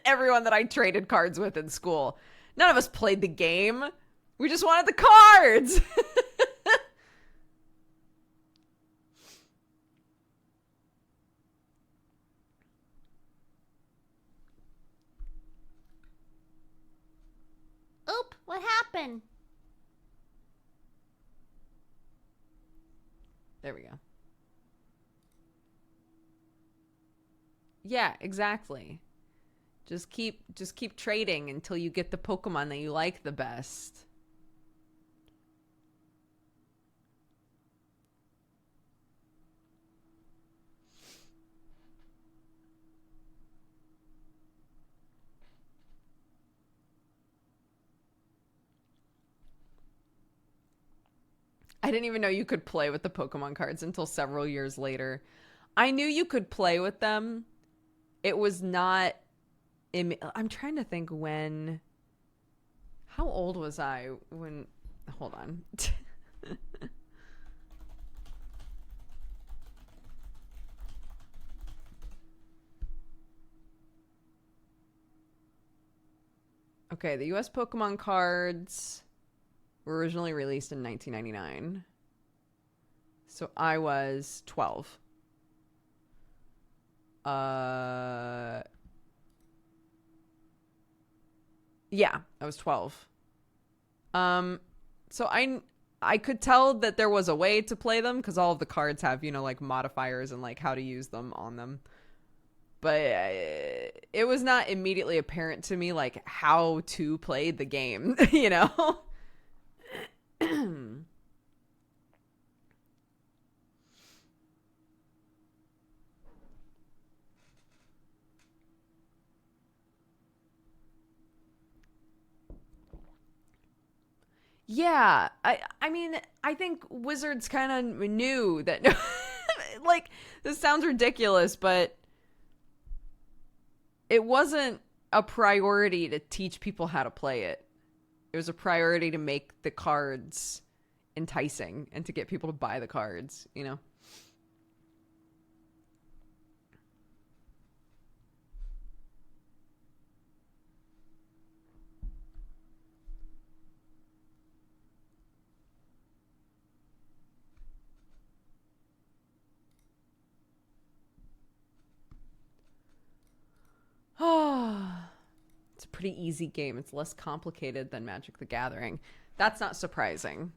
everyone that I traded cards with in school. None of us played the game. We just wanted the cards.
Oop, what happened?
There we go. Yeah, exactly. Just keep trading until you get the Pokemon that you like the best. I didn't even know you could play with the Pokemon cards until several years later. I knew you could play with them. It was not. I'm trying to think when. How old was I when. Hold on. Okay, the US Pokemon cards were originally released in 1999. So I was 12. Yeah, I was 12. So I could tell that there was a way to play them because all of the cards have, like modifiers and like how to use them on them. But it was not immediately apparent to me like how to play the game, Yeah, I mean, I think Wizards kind of knew that like this sounds ridiculous, but it wasn't a priority to teach people how to play it. It was a priority to make the cards enticing and to get people to buy the cards. It's a pretty easy game. It's less complicated than Magic the Gathering. That's not surprising.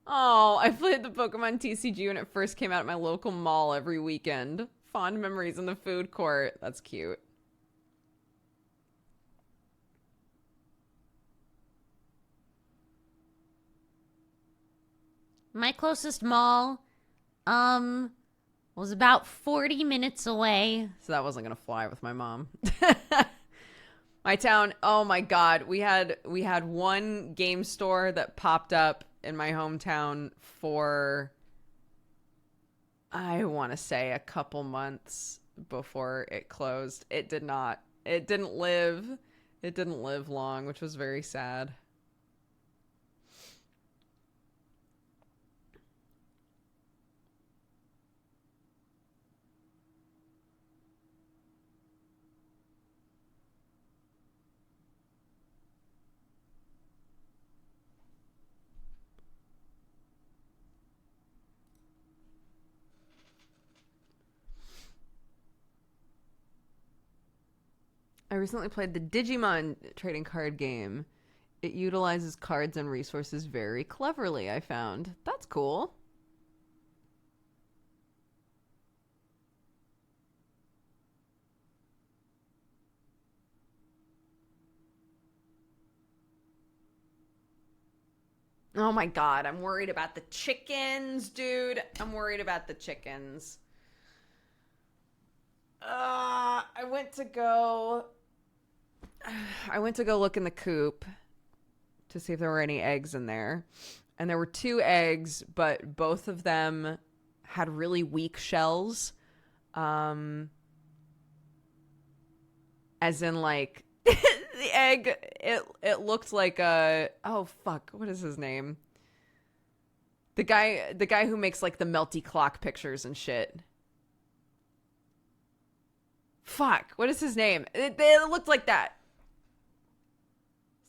Oh, I played the Pokemon TCG when it first came out at my local mall every weekend. Fond memories in the food court. That's cute.
My closest mall, was about 40 minutes away.
So that wasn't gonna fly with my mom. My town, oh my god, we had one game store that popped up in my hometown for I want to say a couple months before it closed. It didn't live long, which was very sad. I recently played the Digimon trading card game. It utilizes cards and resources very cleverly, I found. That's cool. Oh my god, I'm worried about the chickens, dude. I'm worried about the chickens. I went to go look in the coop to see if there were any eggs in there. And there were 2 eggs, but both of them had really weak shells. As in like the egg it looked like oh fuck, what is his name? The guy who makes like the melty clock pictures and shit. Fuck, what is his name? It looked like that.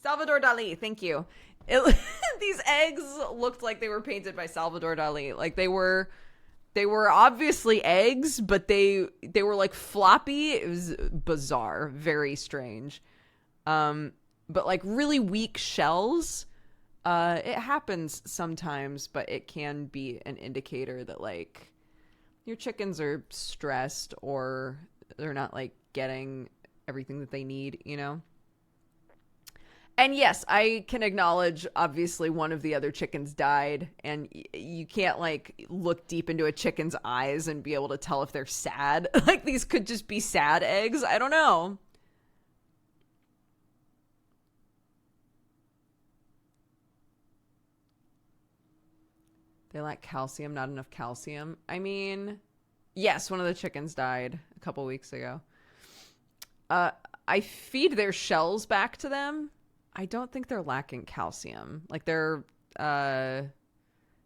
Salvador Dali, thank you. These eggs looked like they were painted by Salvador Dali. Like they were obviously eggs, but they were like floppy. It was bizarre, very strange. But like really weak shells. It happens sometimes, but it can be an indicator that like your chickens are stressed or they're not like getting everything that they need. And yes, I can acknowledge, obviously, one of the other chickens died, and you can't, like, look deep into a chicken's eyes and be able to tell if they're sad. Like, these could just be sad eggs. I don't know. They lack calcium, not enough calcium. I mean, yes, one of the chickens died a couple weeks ago. I feed their shells back to them. I don't think they're lacking calcium. Like their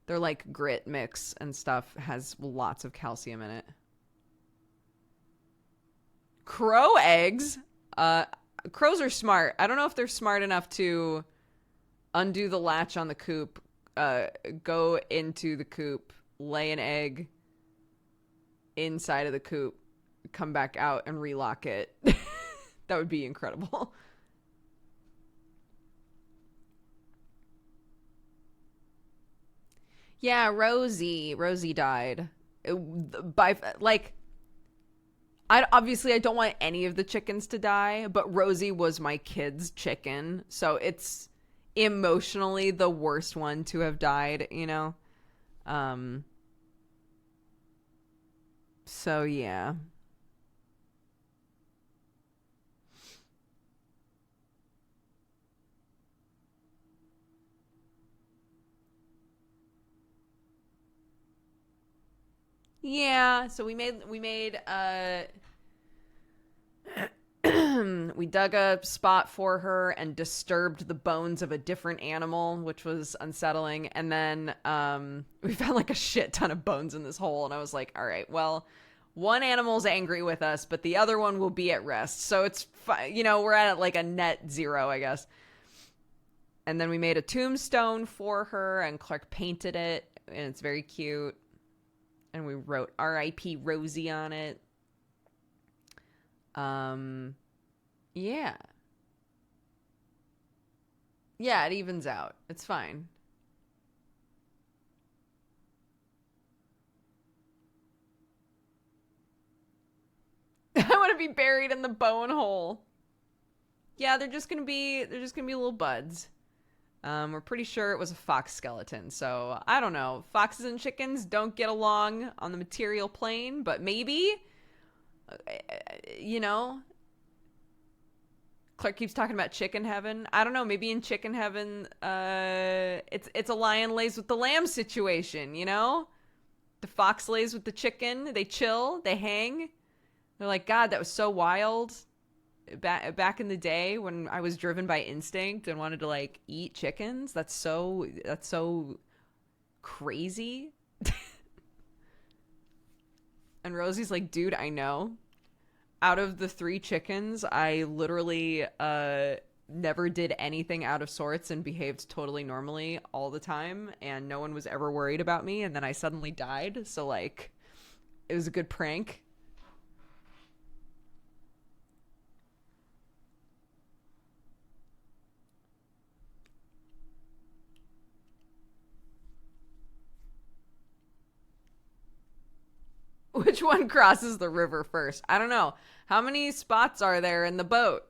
like grit mix and stuff has lots of calcium in it. Crow eggs. Crows are smart. I don't know if they're smart enough to undo the latch on the coop, go into the coop, lay an egg inside of the coop, come back out and relock it. That would be incredible. Yeah, Rosie died. By like I don't want any of the chickens to die, but Rosie was my kid's chicken, so it's emotionally the worst one to have died, you know? Um so yeah. Yeah, so we made we dug a spot for her and disturbed the bones of a different animal, which was unsettling. And then we found like a shit ton of bones in this hole. And I was like, all right, well, one animal's angry with us, but the other one will be at rest. So it's fine. You know, we're at like a net zero, I guess. And then we made a tombstone for her, and Clark painted it. And it's very cute. And we wrote R.I.P. Rosie on it. Yeah. Yeah, it evens out. It's fine. I want to be buried in the bone hole. Yeah, they're just gonna be little buds. We're pretty sure it was a fox skeleton, so I don't know. Foxes and chickens don't get along on the material plane, but maybe, you know, Clark keeps talking about chicken heaven. I don't know. Maybe in chicken heaven, it's a lion lays with the lamb situation. You know, the fox lays with the chicken. They chill. They hang. They're like, God, that was so wild. Back in the day when I was driven by instinct and wanted to like eat chickens. That's so crazy. And Rosie's like, dude, I know. Out of the three chickens, I literally never did anything out of sorts and behaved totally normally all the time, and no one was ever worried about me, and then I suddenly died, so like it was a good prank. Which one crosses the river first? I don't know. How many spots are there in the boat?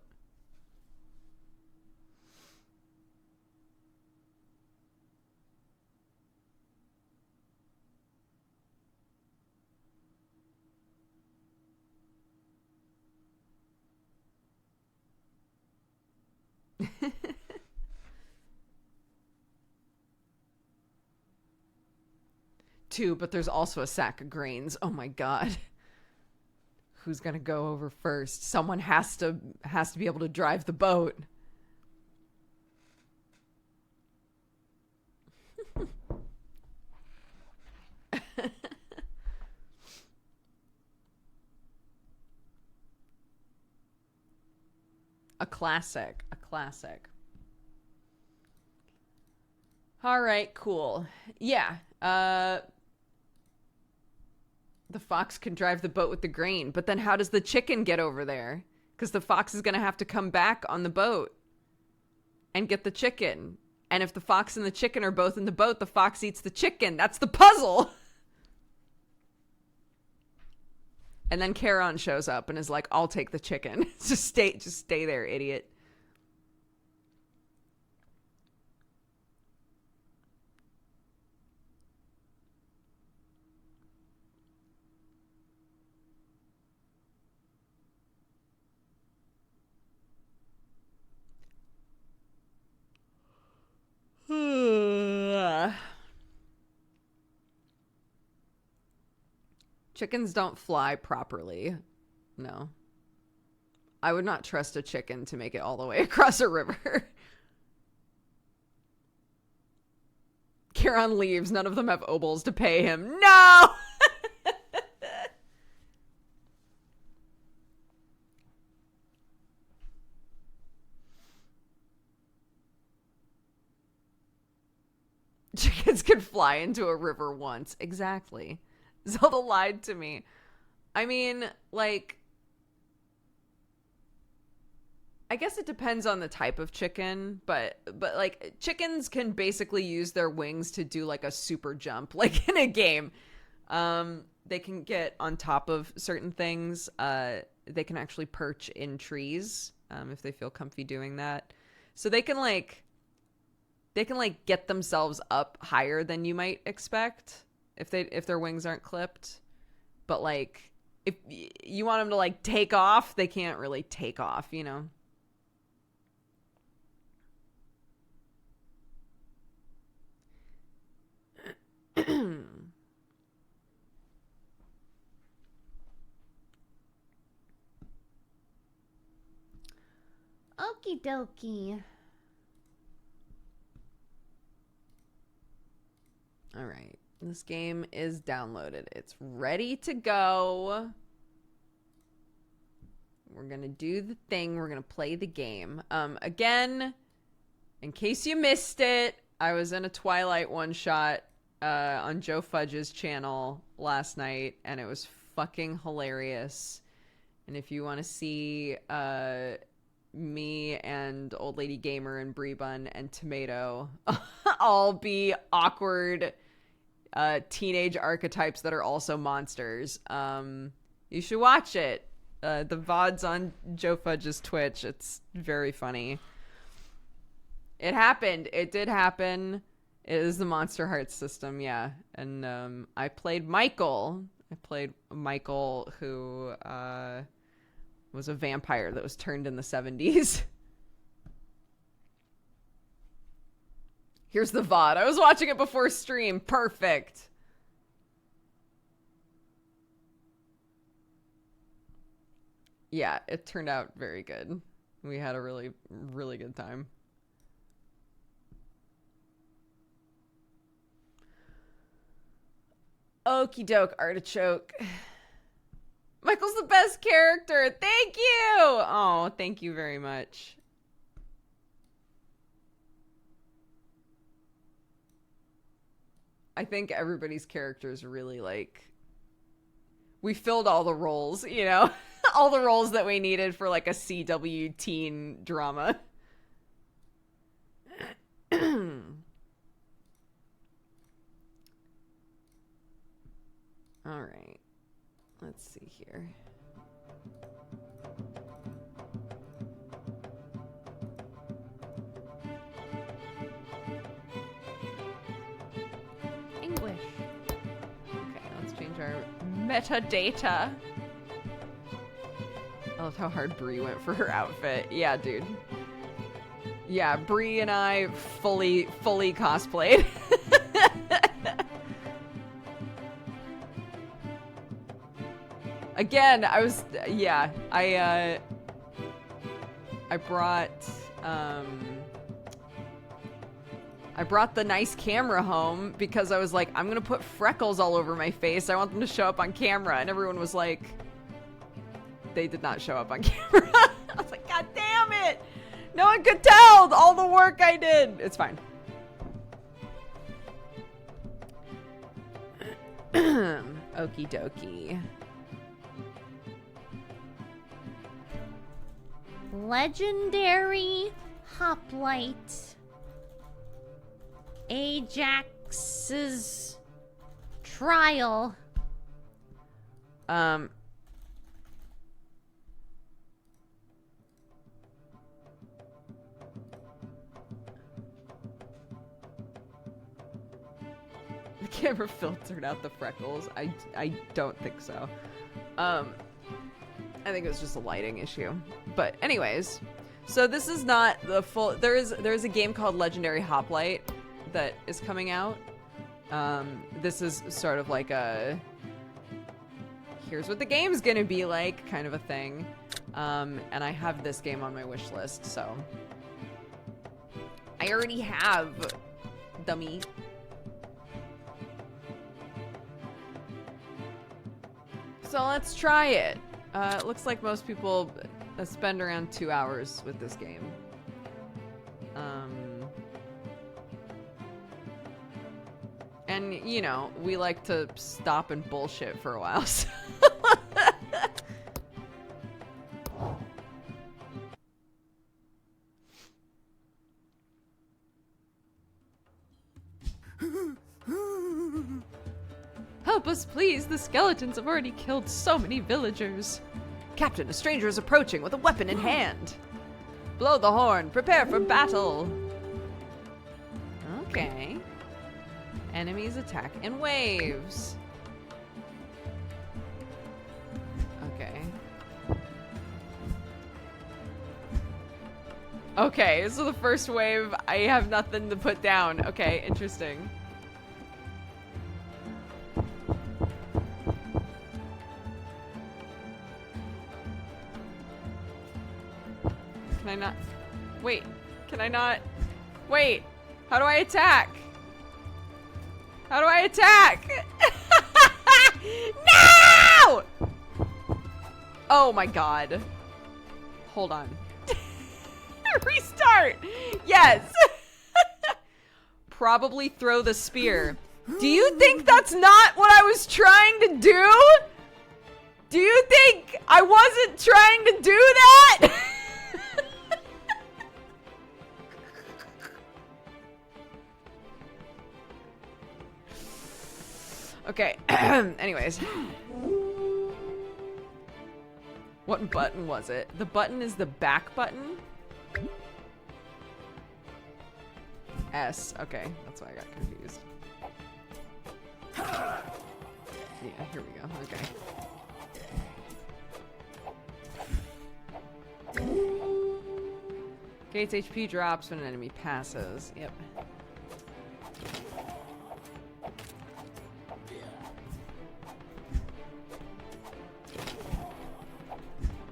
Two, but there's also a sack of grains. Oh my god. Who's gonna go over first? Someone has to be able to drive the boat. A classic. A classic. All right, cool. Yeah. The fox can drive the boat with the grain, but then how does the chicken get over there? Because the fox is going to have to come back on the boat and get the chicken. And if the fox and the chicken are both in the boat, the fox eats the chicken. That's the puzzle. And then Charon shows up and is like, I'll take the chicken. Just stay there, idiot. Chickens don't fly properly. No. I would not trust a chicken to make it all the way across a river. Charon leaves. None of them have obols to pay him. No! Chickens could fly into a river once. Exactly. Zelda lied to me. I mean, like, I guess it depends on the type of chicken, but like chickens can basically use their wings to do like a super jump, like in a game. They can get on top of certain things. They can actually perch in trees if they feel comfy doing that. So they can get themselves up higher than you might expect if their wings aren't clipped. But like if you want them to like take off, they can't really take off, you know.
Okie dokie.
All right. This game is downloaded. It's ready to go. We're going to do the thing. We're going to play the game. Again, in case you missed it, I was in a Twilight one-shot on Joe Fudge's channel last night, and it was fucking hilarious. And if you want to see me and Old Lady Gamer and Brie Bun and Tomato all be awkward teenage archetypes that are also monsters, you should watch it. The VOD's on Joe Fudge's Twitch. It's very funny. It happened. It did happen. It is the Monster Hearts system, yeah. And I played Michael. Who was a vampire that was turned in the 70s. Here's the VOD. I was watching it before stream. Perfect. Yeah, it turned out very good. We had a really, really good time. Okie doke, artichoke. Michael's the best character. Thank you. Oh, thank you very much. I think everybody's characters really like, we filled all the roles, you know, all the roles that we needed for like a CW teen drama. All right. Let's see here. English. Okay, let's change our metadata. I love how hard Brie went for her outfit. Yeah, dude. Yeah, Brie and I fully cosplayed. Again, I brought the nice camera home because I was like, I'm gonna put freckles all over my face. I want them to show up on camera. And everyone was like, they did not show up on camera. I was like, God damn it. No one could tell all the work I did. It's fine. Okie dokie.
Legendary Hoplite. Ajax's trial.
The camera filtered out the freckles. I don't think so. I think it was just a lighting issue. But anyways, so this is not the full. There's a game called Legendary Hoplite that is coming out. This is sort of like a here's what the game's gonna be like, kind of a thing. And I have this game on my wish list, so. I already have, dummy. So let's try it. It looks like most people spend around 2 hours with this game. And, you know, we like to stop and bullshit for a while, so. Help us, please. The skeletons have already killed so many villagers. Captain, a stranger is approaching with a weapon in hand. Blow the horn. Prepare for battle. Okay. Enemies attack in waves. Okay. Okay, so the first wave, I have nothing to put down. Okay, interesting. Can I not? Wait, can I not? Wait, how do I attack? How do I attack? No! Oh my god. Hold on. Restart! Yes! Probably throw the spear. Do you think that's not what I was trying to do? Do you think I wasn't trying to do that? Okay, anyways. What button was it? The button is the back button? S, okay, that's why I got confused. Yeah, here we go, okay. Gate's HP drops when an enemy passes, yep.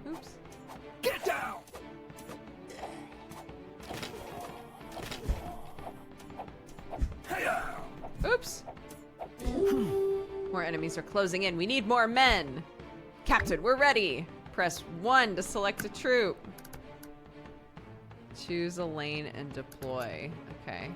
Oops.
Get down!
Oops. More enemies are closing in. We need more men. Captain, we're ready. Press 1 to select a troop. Choose a lane and deploy. Okay.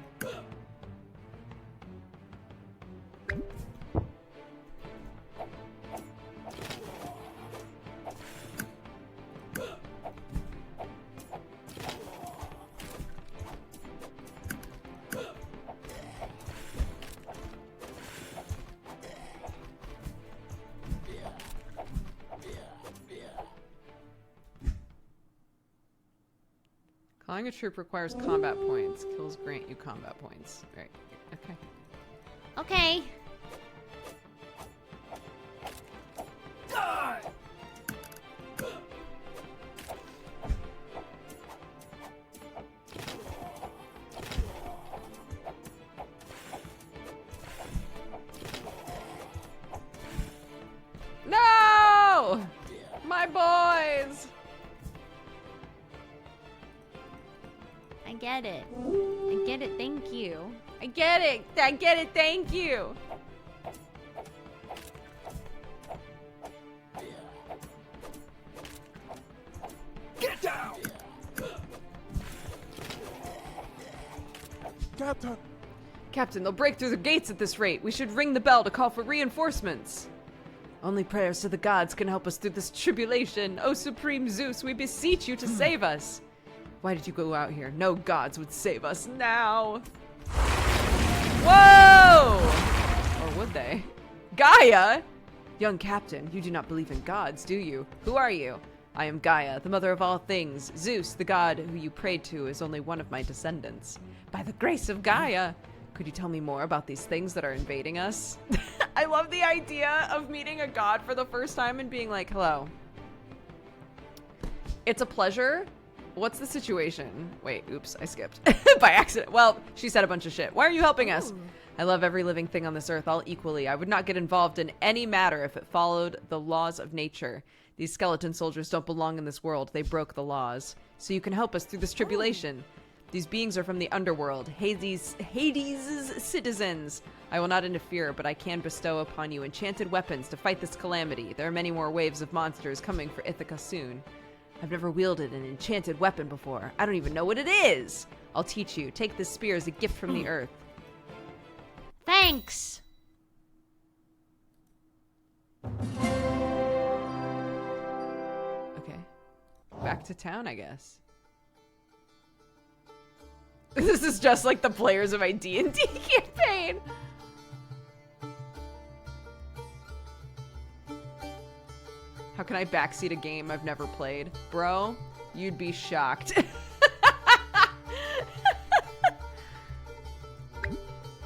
Calling a troop requires combat points. Kills grant you combat points. Right. Okay.
Okay.
Die!
No! My boys!
I get it. I get it, thank you.
I get it! I get it, thank you!
Get down! Captain!
Captain, they'll break through the gates at this rate. We should ring the bell to call for reinforcements. Only prayers to the gods can help us through this tribulation. O Supreme Zeus, we beseech you to save us. Why did you go out here? No gods would save us now. Whoa! Or would they? Gaia? Young captain, you do not believe in gods, do you? Who are you? I am Gaia, the mother of all things. Zeus, the god who you prayed to, is only one of my descendants. By the grace of Gaia, could you tell me more about these things that are invading us? I love the idea of meeting a god for the first time and being like, hello. It's a pleasure. What's the situation? Wait, oops, I skipped. By accident. Well, she said a bunch of shit. Why are you helping us? I love every living thing on this earth all equally. I would not get involved in any matter if it followed the laws of nature. These skeleton soldiers don't belong in this world. They broke the laws. So you can help us through this tribulation. These beings are from the underworld, Hades' citizens. I will not interfere, but I can bestow upon you enchanted weapons to fight this calamity. There are many more waves of monsters coming for Ithaca soon. I've never wielded an enchanted weapon before. I don't even know what it is. I'll teach you. Take this spear as a gift from the earth.
Thanks.
Okay. Back to town, I guess. This is just like the players of my D&D campaign. How can I backseat a game I've never played? Bro, you'd be shocked.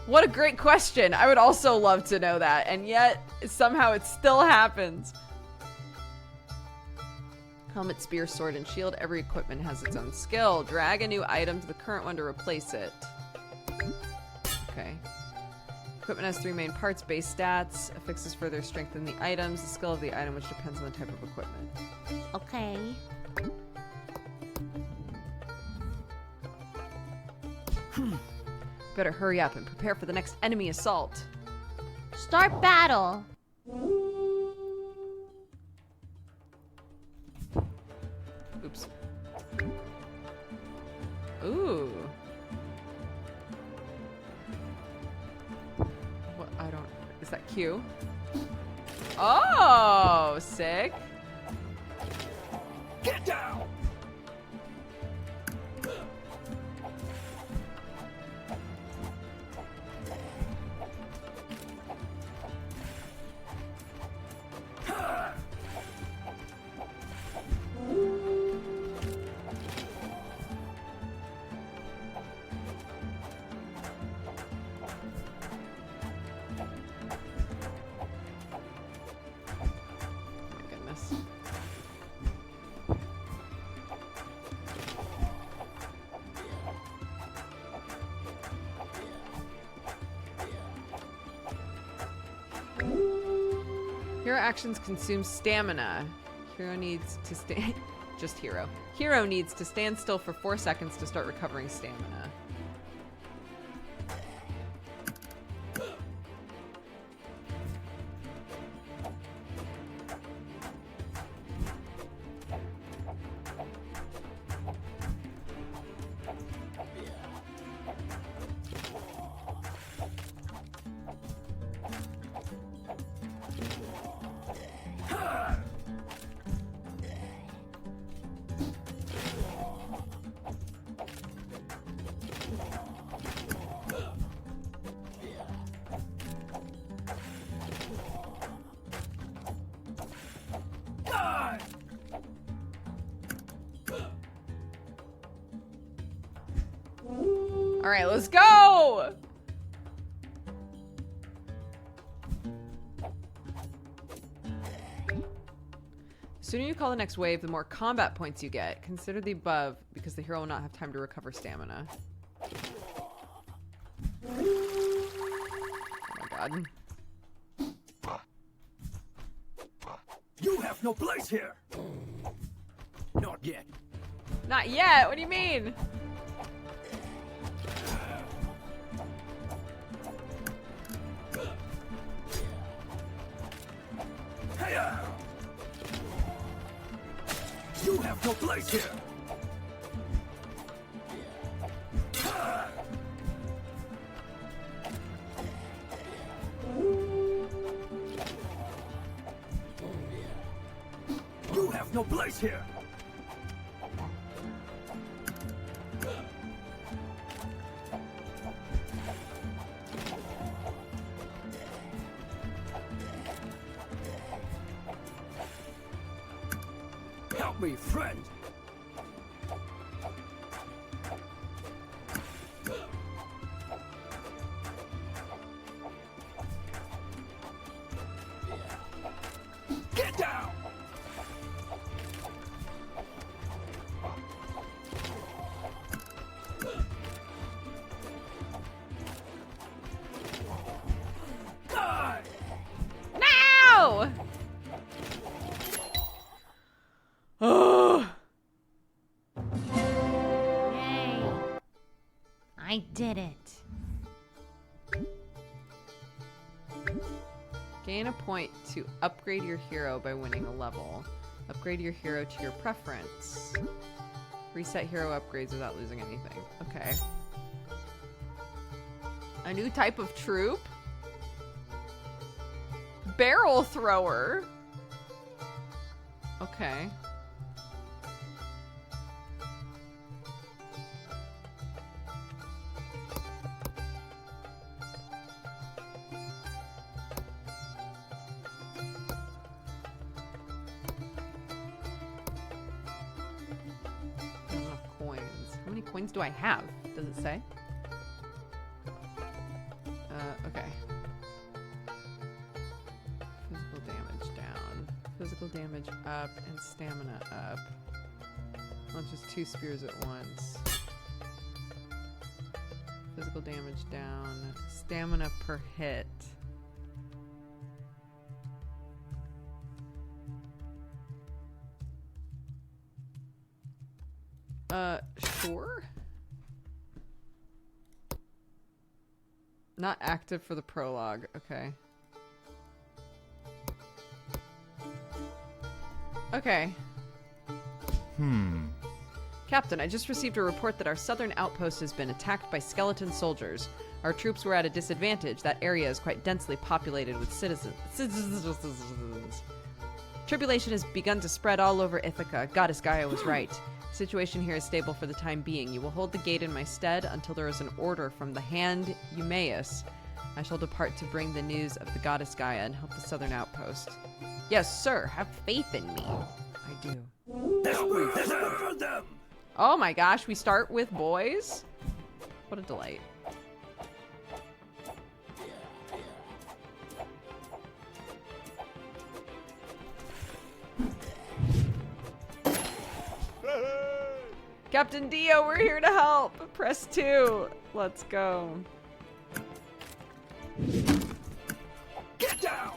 What a great question. I would also love to know that, and yet somehow it still happens. Helmet, spear, sword, and shield. Every equipment has its own skill. Drag a new item to the current one to replace it. Okay. Equipment has 3 main parts. Base stats. Affixes further strengthen the items. The skill of the item, which depends on the type of equipment.
Okay.
Better hurry up and prepare for the next enemy assault.
Start battle.
Oops. Ooh. What? I don't... Is that Q? Oh, sick.
Get down!
Hero actions consume stamina. Hero needs to stand... Just hero. Hero needs to stand still for 4 seconds to start recovering stamina. All right, let's go! The sooner you call the next wave, the more combat points you get. Consider the above, because the hero will not have time to recover stamina. Oh my god.
You have no place here! Not yet.
Not yet? What do you mean?
You have no place here! You have no place here! Help me, friend! Get down!
I did it.
Gain a point to upgrade your hero by winning a level. Upgrade your hero to your preference. Reset hero upgrades without losing anything. Okay. A new type of troop? Barrel thrower? Okay. Coins do I have? Does it say? Okay. Physical damage down. Physical damage up and stamina up. Launches 2 spears at once. Physical damage down. Stamina per hit. Sure. Not active for the prologue. Okay. Okay. Captain, I just received a report that our southern outpost has been attacked by skeleton soldiers. Our troops were at a disadvantage. That area is quite densely populated with citizens. Tribulation has begun to spread all over Ithaca. Goddess Gaia was right. Situation here is stable for the time being. You will hold the gate in my stead until there is an order from the Hand Eumaeus. I shall depart to bring the news of the Goddess Gaia and help the southern outpost. Yes, sir. Have faith in me. I do.
Destroy them!
Oh my gosh, we start with boys? What a delight. Captain Dio, we're here to help. Press 2. Let's go.
Get down!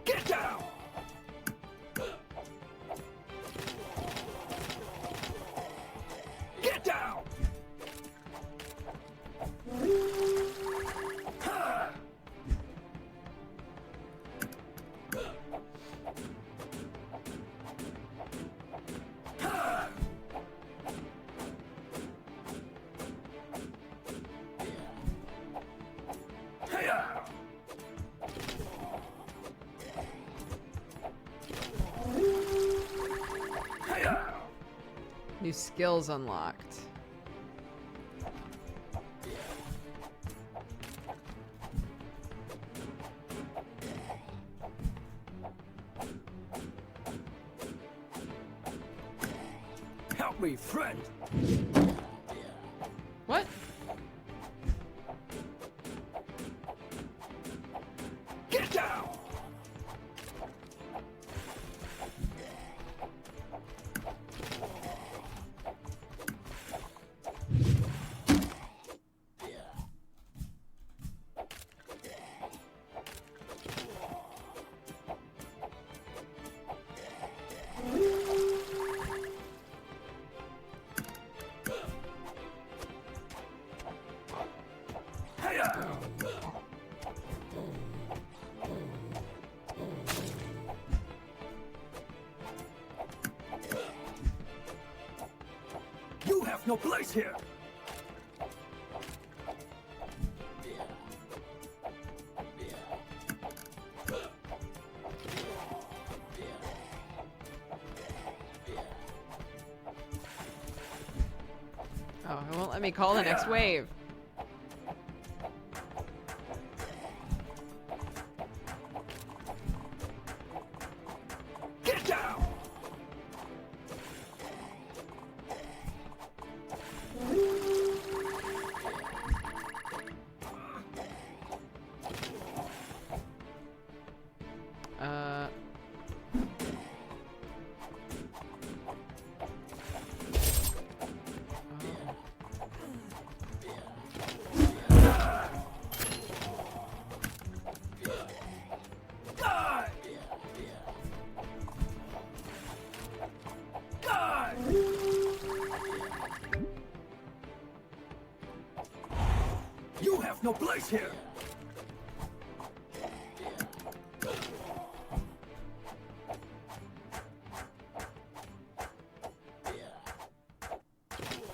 Get down! Get down!
New skills unlocked.
Help me, friend!
What?
Get down! You have no place here!
Oh, it won't let me call the next wave.
Get down! have no place here.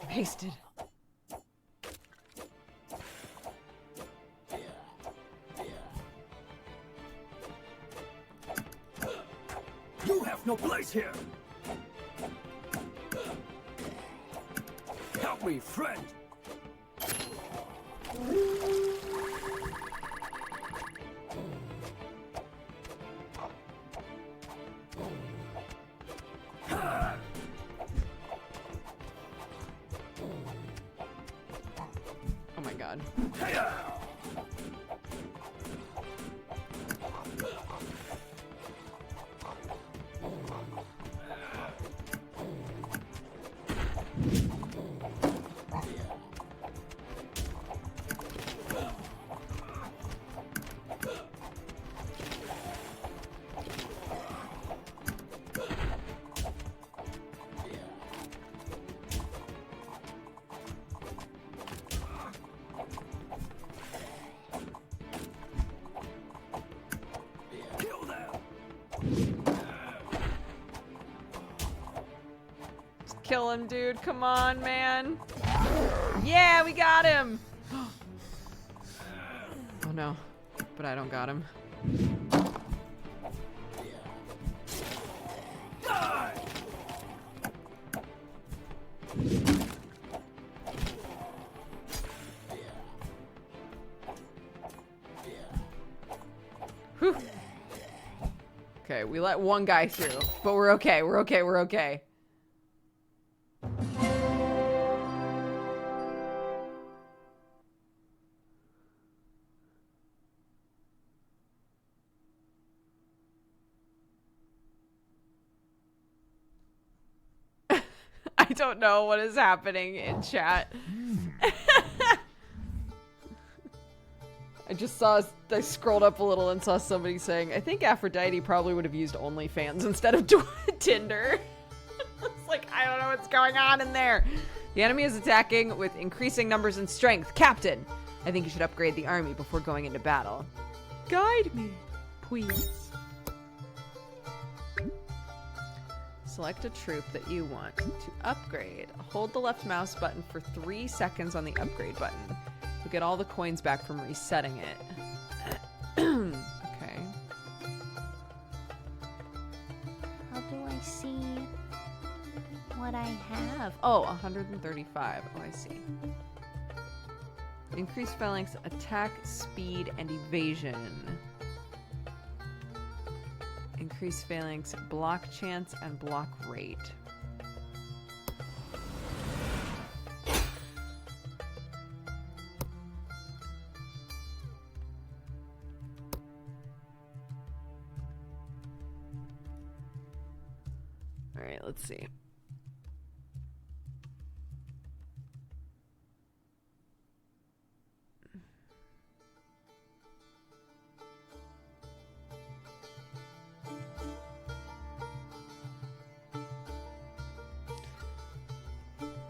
Hasted.
You have no place here. Help me, friend.
Oh my god.
Kill them.
Just kill him, dude. Come on, man. Yeah, we got him. Oh no. But I don't got him.
Die.
Whew. Okay, we let one guy through, but we're okay. We're okay. We're okay. I don't know what is happening in chat. I just saw, I scrolled up a little and saw somebody saying, I think Aphrodite probably would have used OnlyFans instead of Tinder. It's like, I don't know what's going on in there. The enemy is attacking with increasing numbers and strength. Captain, I think you should upgrade the army before going into battle. Guide me, please. Select a troop that you want to upgrade. Hold the left mouse button for 3 seconds on the upgrade button. You'll get all the coins back from resetting it. Okay.
How do I see what I have?
Oh, 135. Oh, I see. Increase phalanx attack, speed, and evasion. Increase phalanx block chance and block rate. All right, let's see.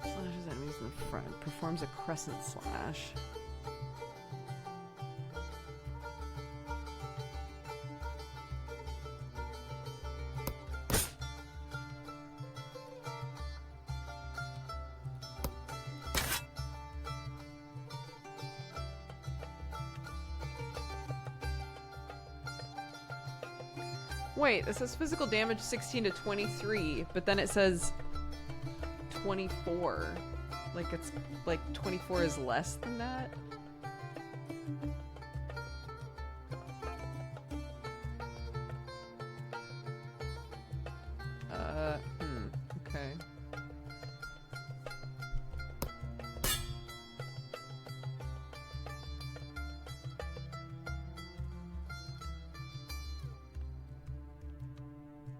Slashes enemies in the front. Performs a crescent slash. Wait, this says physical damage 16 to 23, but then it says 24. Like it's like 24 is less than that? Okay.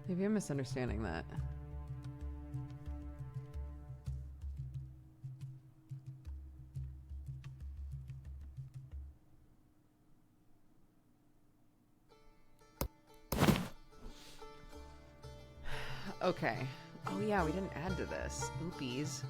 Maybe I'm misunderstanding that. Okay. Oh yeah, we didn't add to this. Oopies.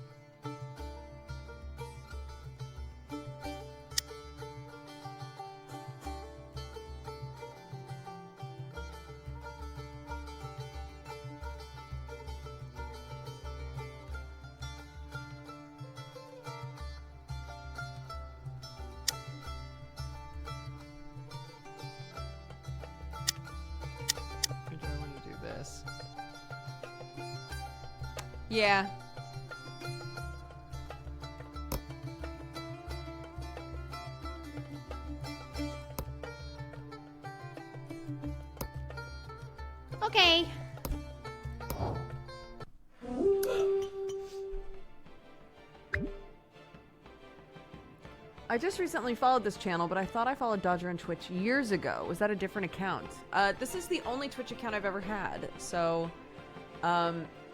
Yeah.
Okay.
I just recently followed this channel, but I thought I followed Dodger on Twitch years ago. Was that a different account? This is the only Twitch account I've ever had. So,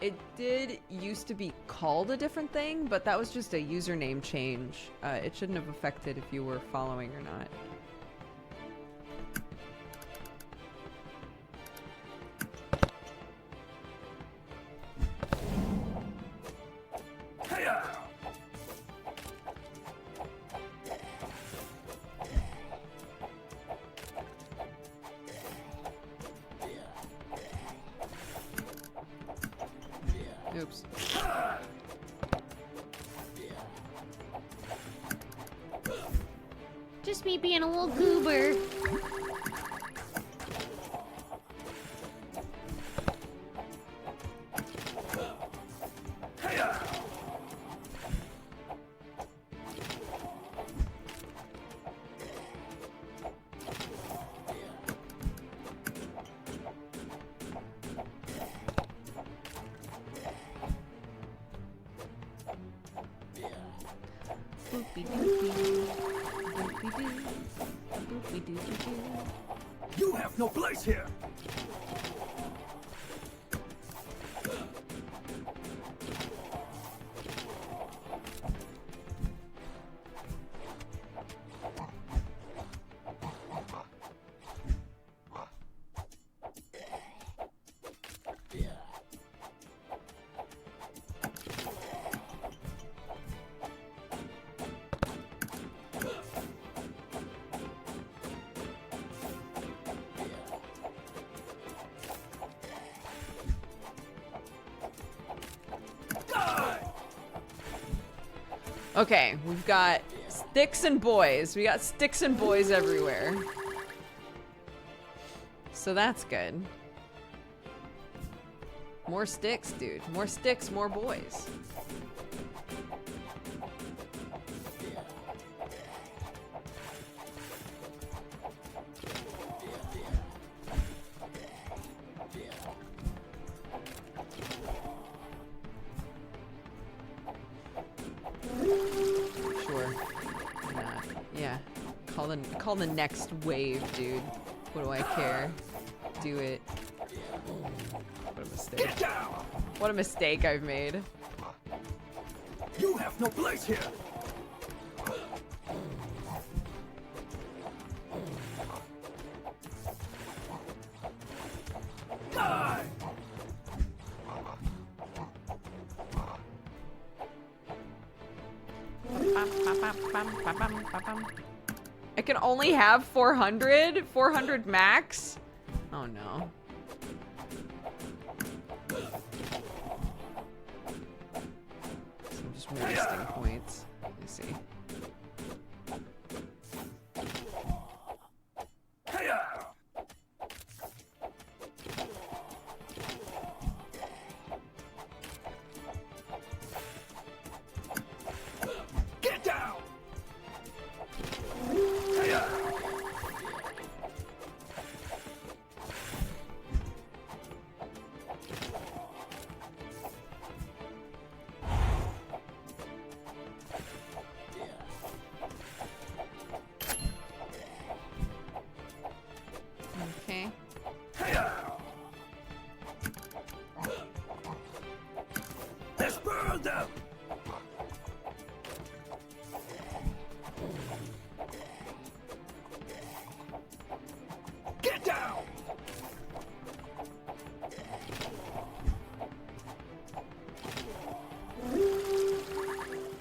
it did used to be called a different thing, but that was just a username change. It shouldn't have affected if you were following or not. Oops.
Just me being a little goober.
You have no place here.
Okay, we've got sticks and boys. We got sticks and boys everywhere. So that's good. More sticks, dude. More sticks, more boys. Call the next wave, dude. What do I care? Do it. What a mistake.
Get down!
What a mistake I've made.
You have no place here. Die!
I can only have 400? 400 max? Oh no. So I'm just wasting points. Let me see.
Get down!
Okay.
Let's burn them! Get down!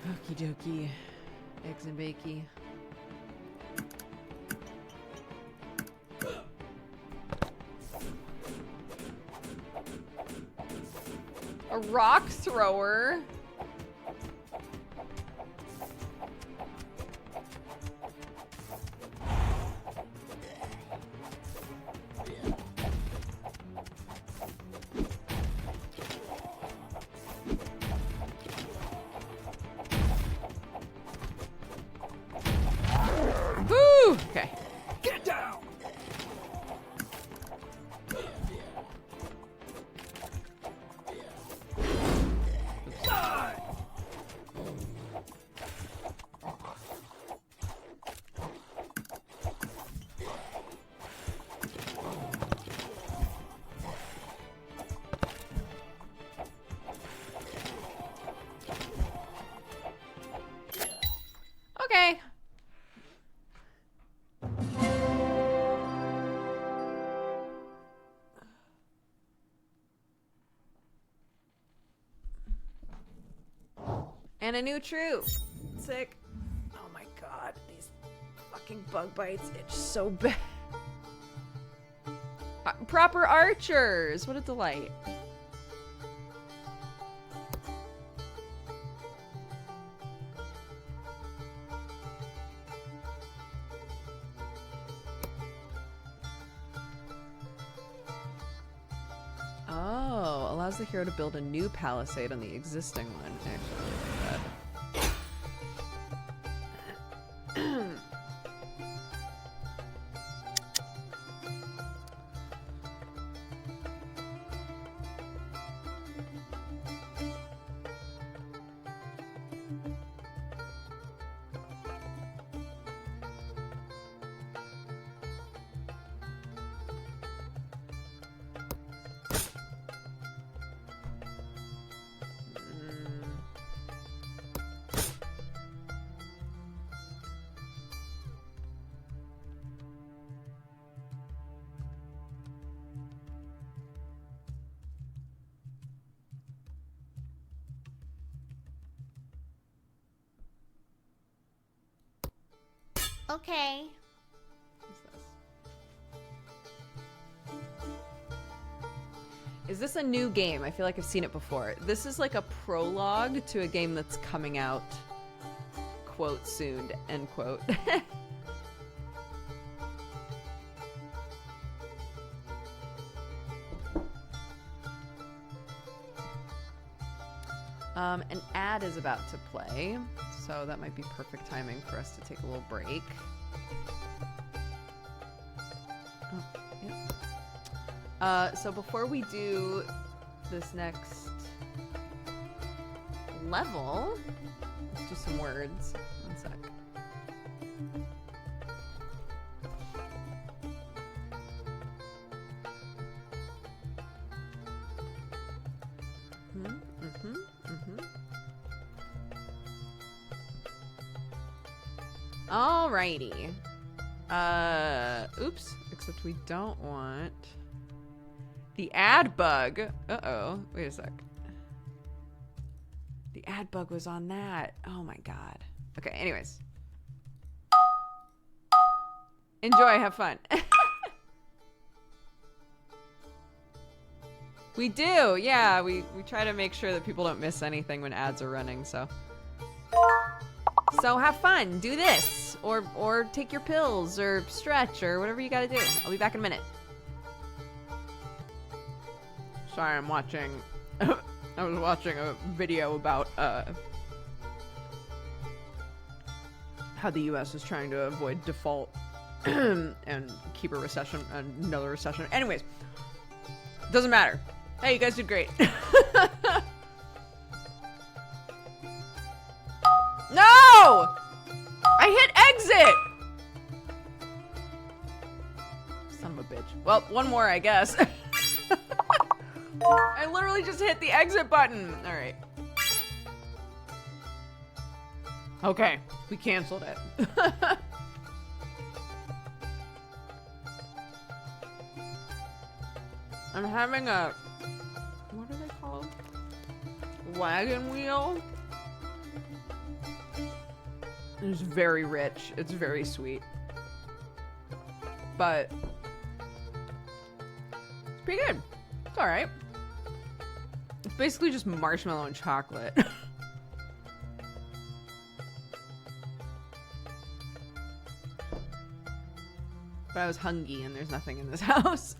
Okie dokie. Eggs and bakey. A rock thrower? And a new troop. Sick. Oh my god, these fucking bug bites itch so bad. Proper archers! What a delight. Oh, allows the hero to build a new palisade on the existing one. I actually really like that.
Okay.
What's this? Is this a new game? I feel like I've seen it before. This is like a prologue to a game that's coming out, quote, soon, end quote. An ad is about to play, so that might be perfect timing for us to take a little break. Oh, yep. So before we do this next level, let's do some words. One sec. Alrighty. Oops. Except we don't want the ad bug. Uh-oh. Wait a sec. The ad bug was on that. Oh my god. Okay, anyways. Enjoy, have fun. We do, yeah. We try to make sure that people don't miss anything when ads are running, so. So have fun, do this, or take your pills, or stretch, or whatever you gotta do. I'll be back in a minute. Sorry, I'm watching, I was watching a video about, how the US is trying to avoid default, and keep a recession, another recession. Anyways, doesn't matter. Hey, you guys did great. No! I hit exit! Son of a bitch. Well, one more, I guess. I literally just hit the exit button. All right. Okay, we canceled it. I'm having a... what are they called? Wagon wheel? It's very rich. It's very sweet. But it's pretty good. It's alright. It's basically just marshmallow and chocolate. But I was hungry and there's nothing in this house.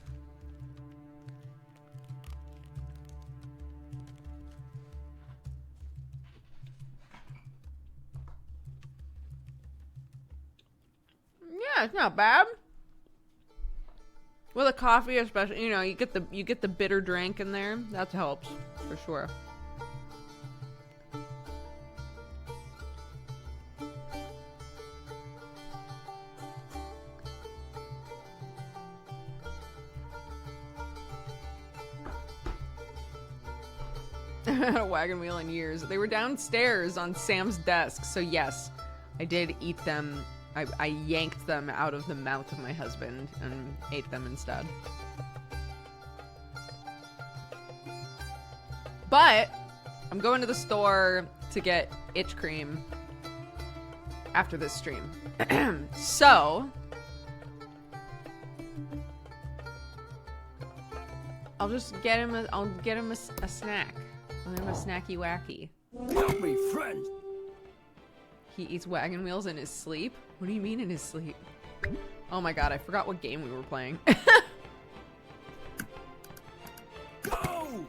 Yeah, it's not bad. With a coffee, especially, you know, you get the bitter drink in there. That helps for sure. I haven't had a wagon wheel in years. They were downstairs on Sam's desk, so yes, I did eat them. I yanked them out of the mouth of my husband and ate them instead. But I'm going to the store to get itch cream after this stream. So I'll just get him I'll get him a snack. I'll give him a snacky wacky.
Help me, friend.
He eats wagon wheels in his sleep? What do you mean in his sleep? Oh my god, I forgot what game we were playing.
Go!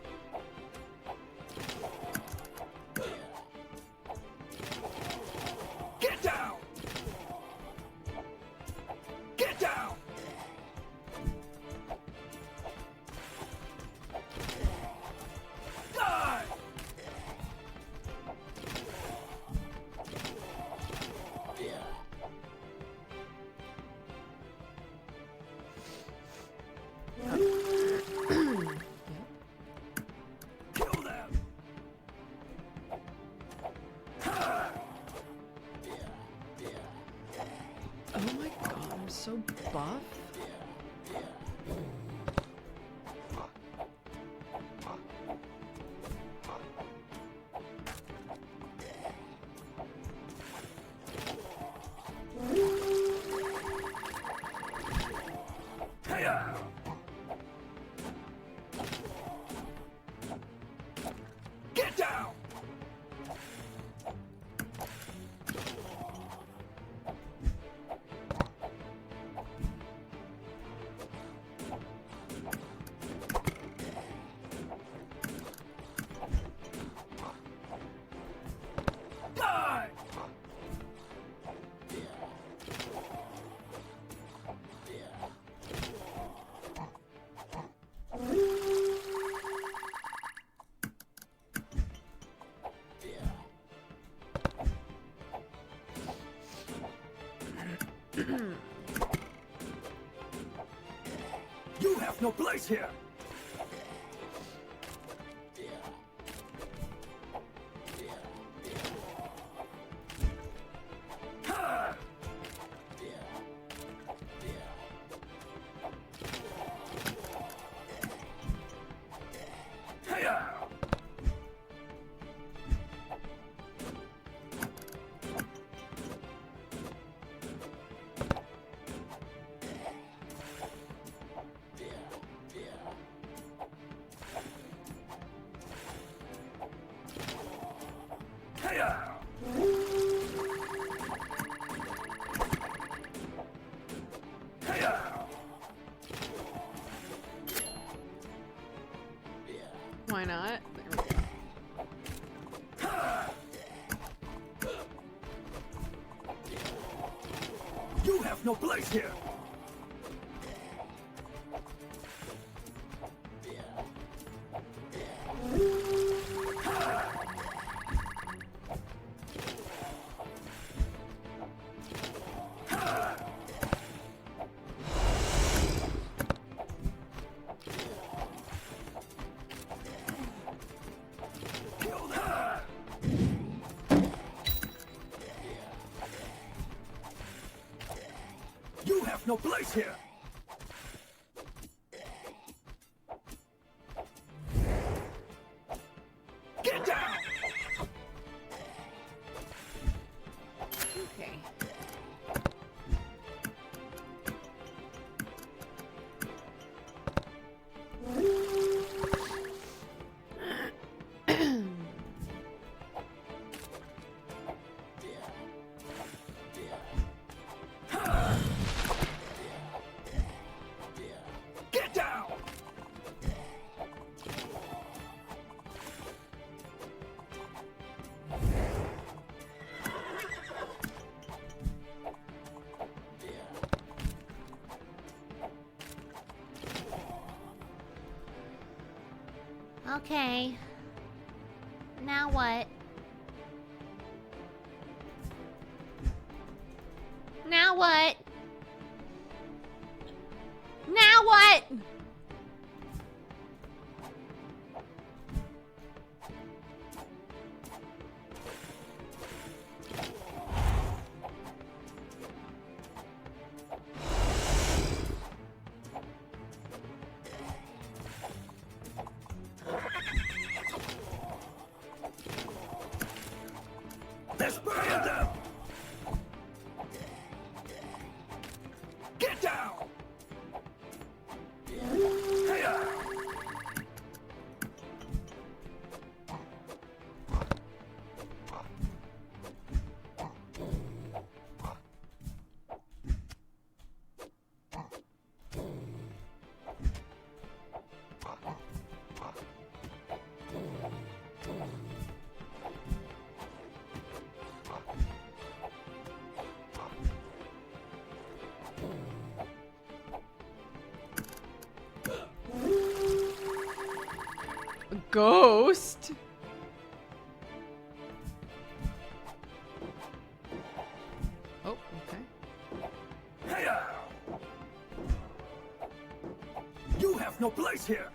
Get down! Get down! Die! Kill them! Ha!
Oh my god, I'm so buff.
Hiya! Get down! Die! You have no place here! Ha! Hiya! Hiya! Hiya!
Why not? There we go.
Ha! You have no place here! Kill them! You have no place here! Get down!
Okay.
Get down!
Okay. Now what? Now what? Now what?
ghost. Oh, okay.
Hiya! You have no place here.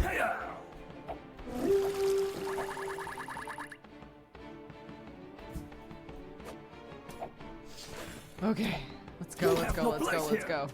Hiya!
Okay. Let's go,
You
let's
have
go,
no
let's go,
place
let's
here.
go.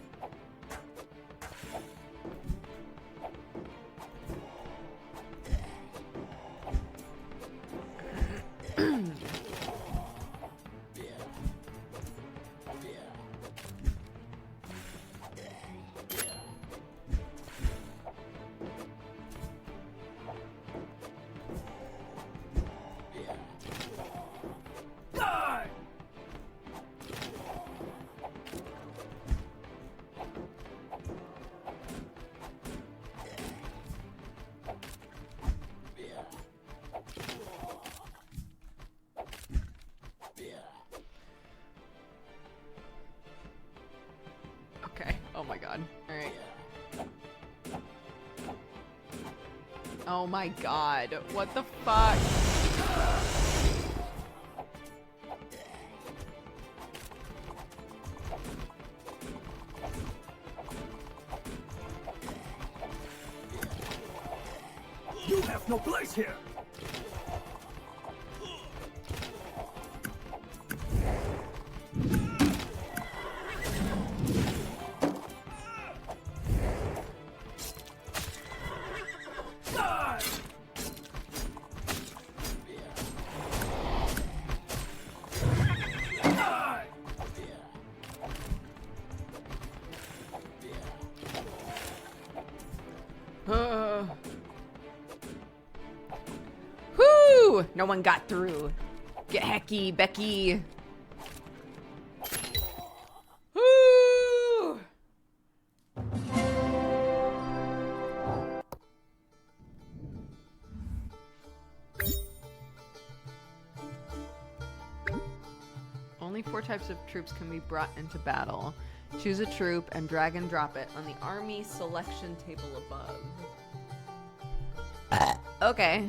Die!
Okay. Oh my god. Alright. Oh my god. What the fuck?
You have no place here. Die! Die!
Whoo! No one got through. Get hecky, Becky. Whoo! Only 4 types of troops can be brought into battle. Choose a troop and drag and drop it on the army selection table above. Okay.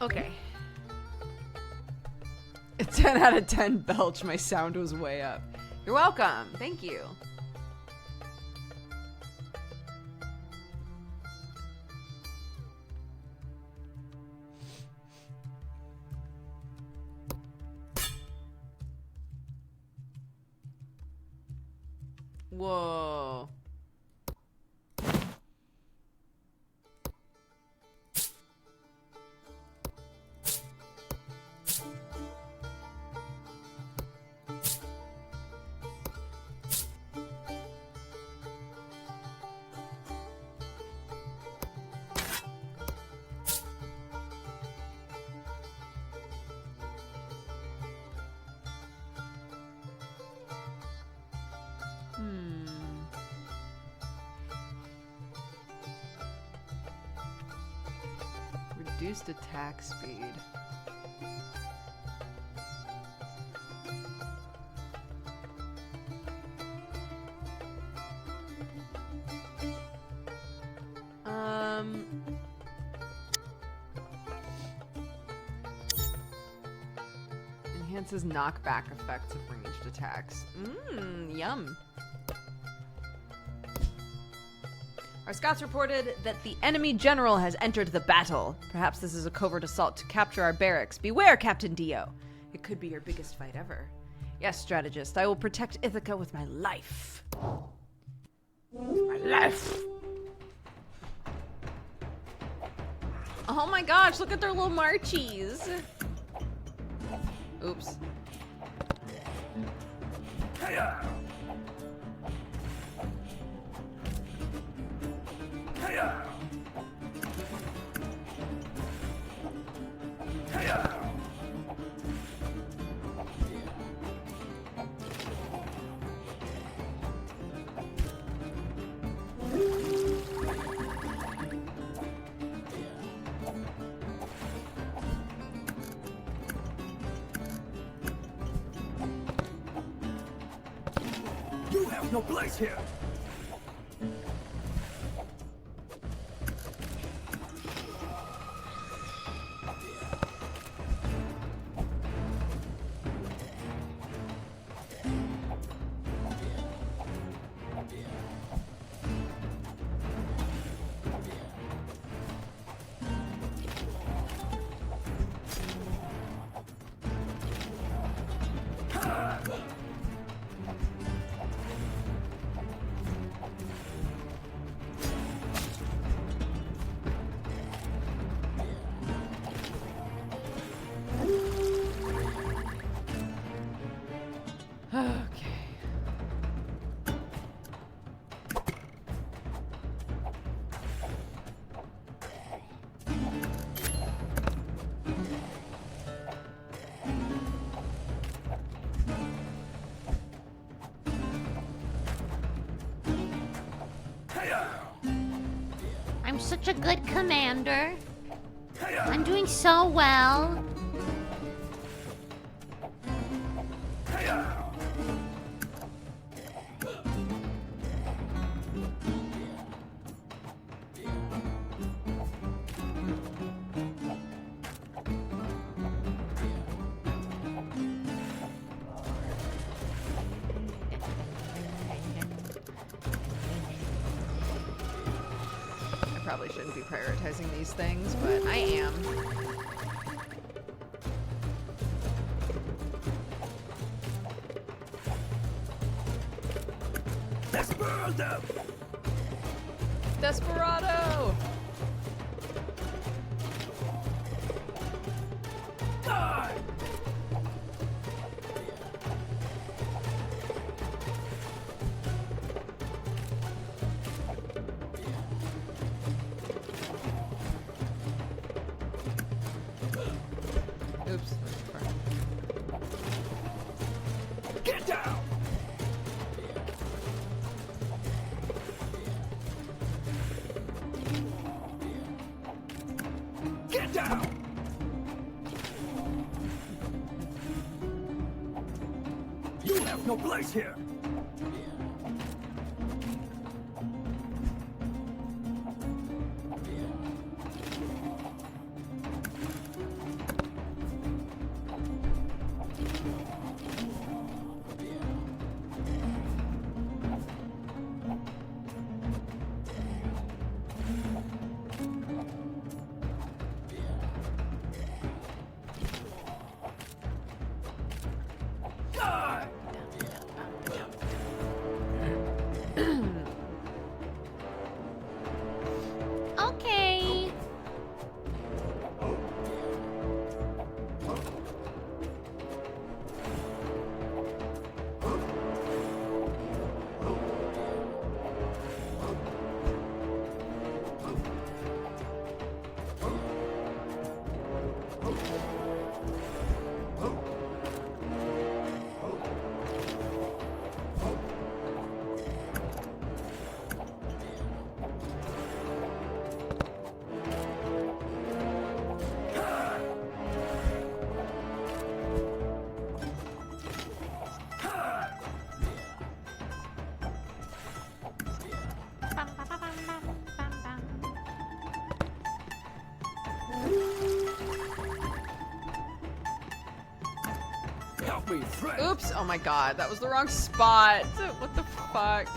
Okay. A 10 out of 10 belch. My sound was way up. You're welcome. Thank you. Whoa. Reduced attack speed. Enhances knockback effects of ranged attacks. Yum. Our scouts reported that the enemy general has entered the battle. Perhaps this is a covert assault to capture our barracks. Beware, Captain Dio. It could be your biggest fight ever. Yes, strategist, I will protect Ithaca with my life. My life. Oh my gosh, look at their little marchies. Oops.
Hiya! Hiya! Hiya! You have no place here!
Okay.
Hiya!
I'm such a good commander.
Hiya!
I'm doing so well.
Hiya!
I probably shouldn't be prioritizing these things, but I am.
Let's burn them!
Desperado!
Die!
Oops.
Get down! Get down! You have no place here! Die!
Okay. Bum, ba, ba, bum, bum, bum, bum.
Help me, friend!
Oops! Oh my god, that was the wrong spot! What the fuck?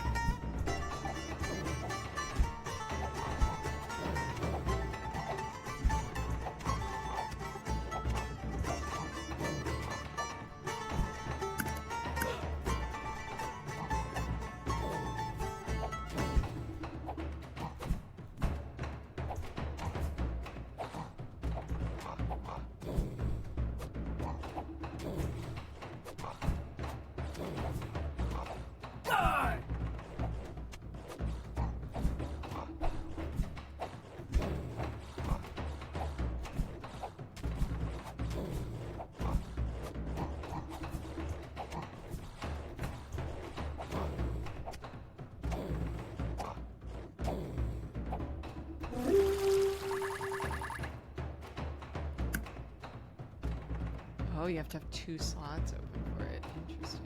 Oh, you have to have 2 slots open for it. Interesting.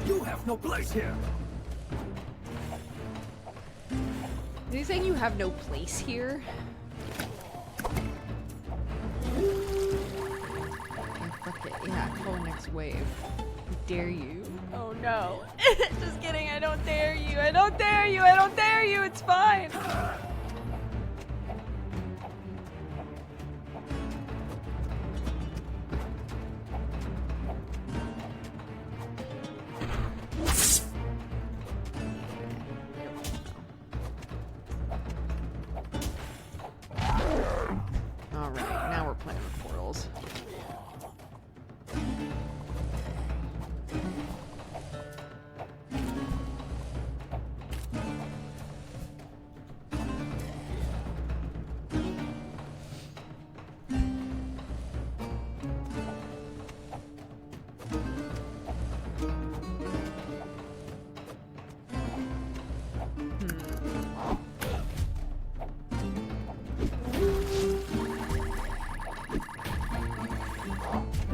You have no place here.
Is he saying you have no place here? Okay, fuck it. Yeah, call next wave. Dare you? Oh no. Just kidding, I don't dare you. I don't dare you. I don't dare you. It's fine. Alright, now we're playing with portals.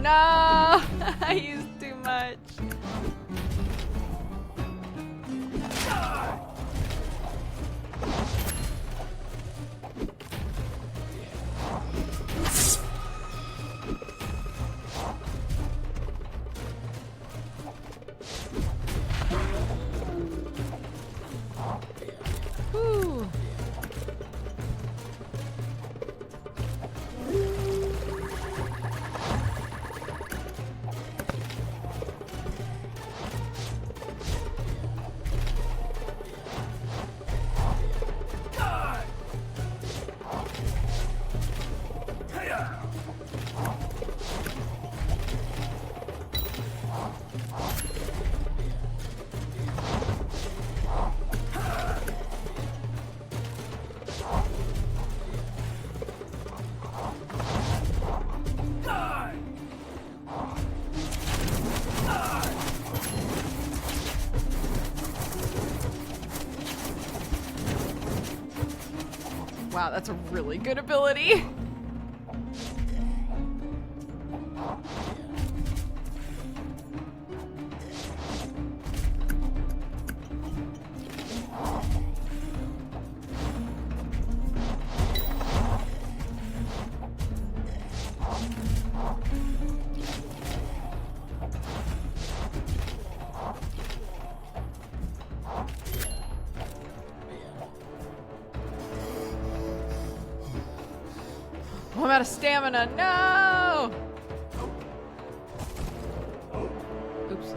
No! I used too much. Whew. Wow, that's a really good ability. Oh, I'm out of stamina. No! Oops.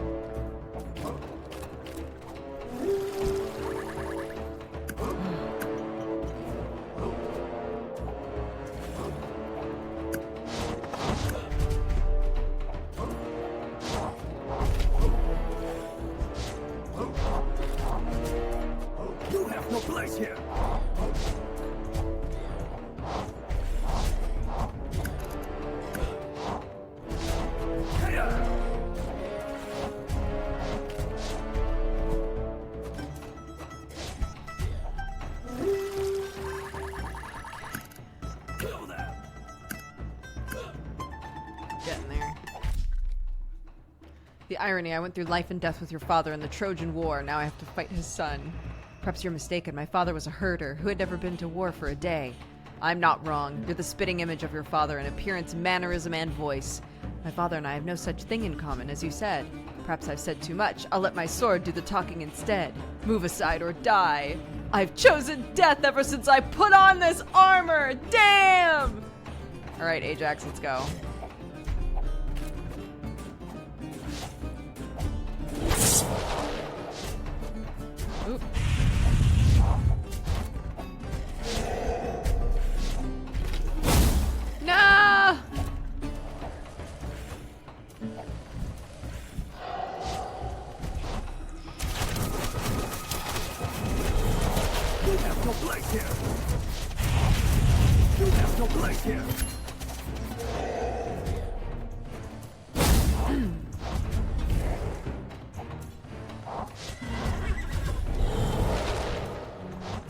You have no place here.
The irony, I went through life and death with your father in the Trojan War. Now I have to fight his son. Perhaps you're mistaken. My father was a herder who had never been to war for a day. I'm not wrong. You're the spitting image of your father in appearance, mannerism, and voice. My father and I have no such thing in common, as you said. Perhaps I've said too much. I'll let my sword do the talking instead. Move aside or die. I've chosen death ever since I put on this armor! Damn! Alright, Ajax, let's go. Oop. No!
You have no place here. You have no place here.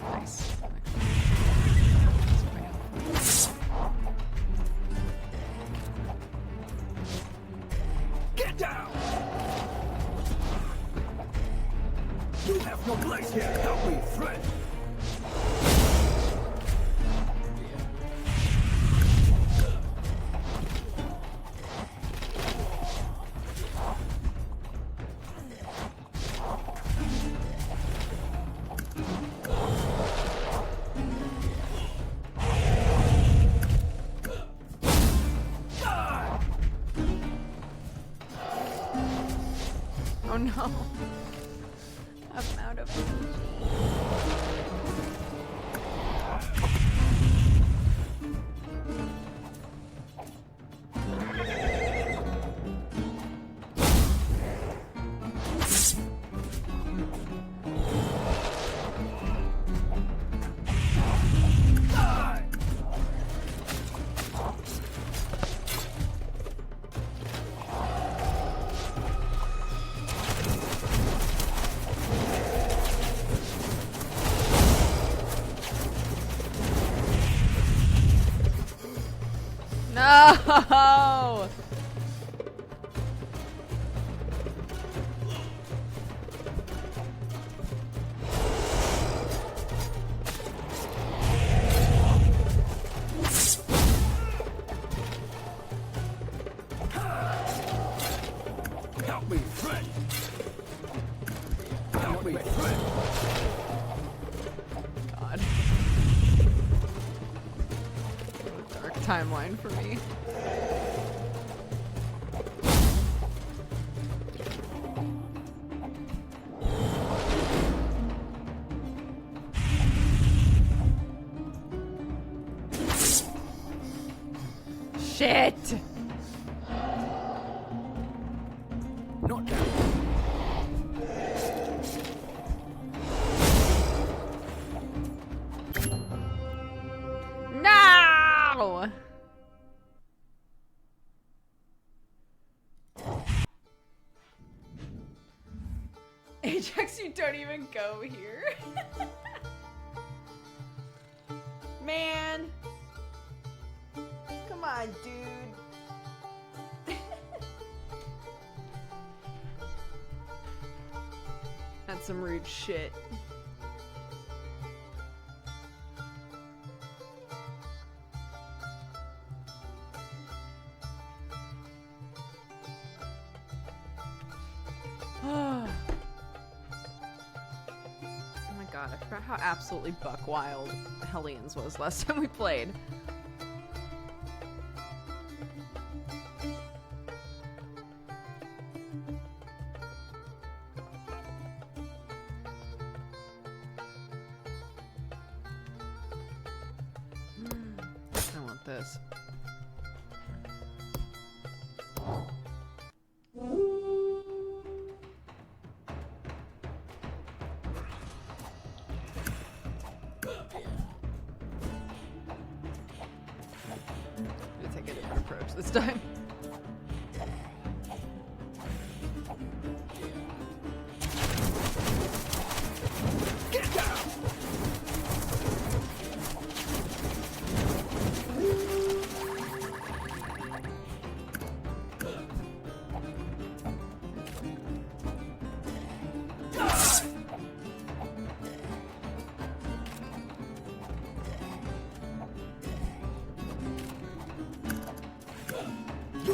Nice.
Get down. You have no place here. Help me, friend.
Oh no. I'm out of energy. No!
Help me, friend. Help me, friend.
God. What a dark timeline for me. Shit!
Not down.
No! Ajax, you don't even go here. Man. Come on, dude. That's some rude shit. Oh my god, I forgot how absolutely buck wild Hellions was last time we played. I want this. I'm gonna take a different approach this time.
Get down.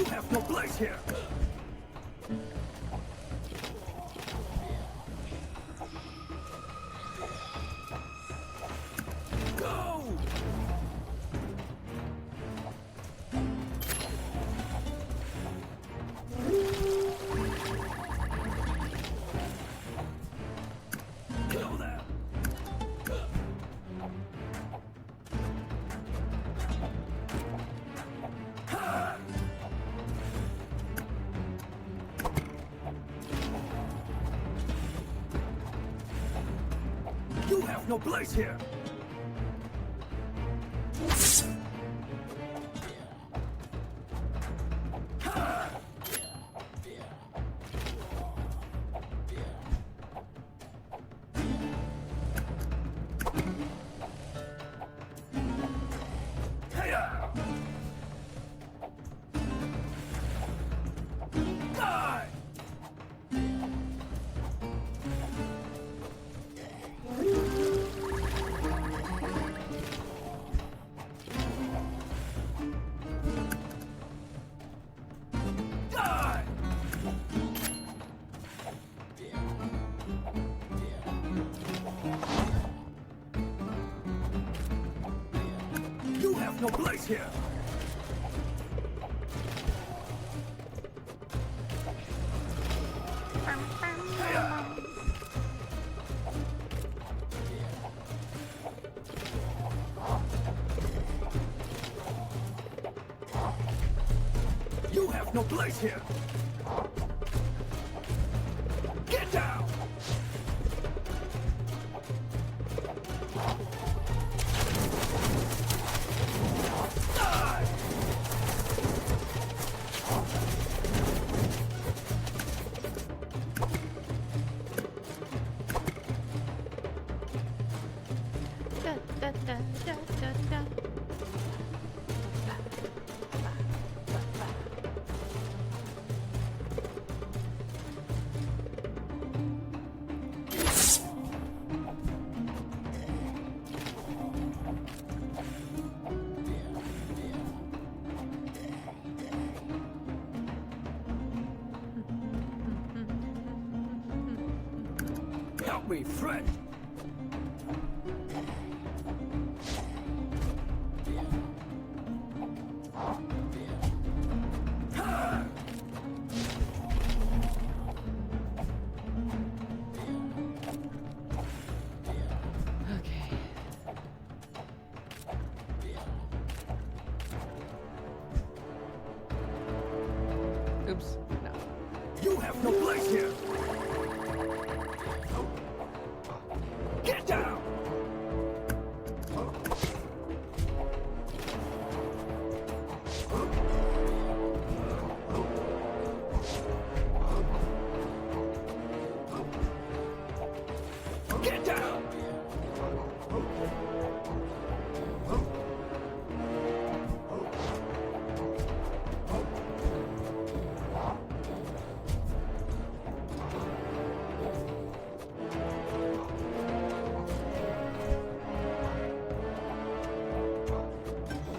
have no place here. Go! Kill them. You have no place here. Hiya! Die! Die! You have no place here. Hiya! You have no place here. Get down. Die.
Da, da, da, da, da, da.
Help me, friend.
Okay. Oops. No.
You have no place here. Get down. Get down.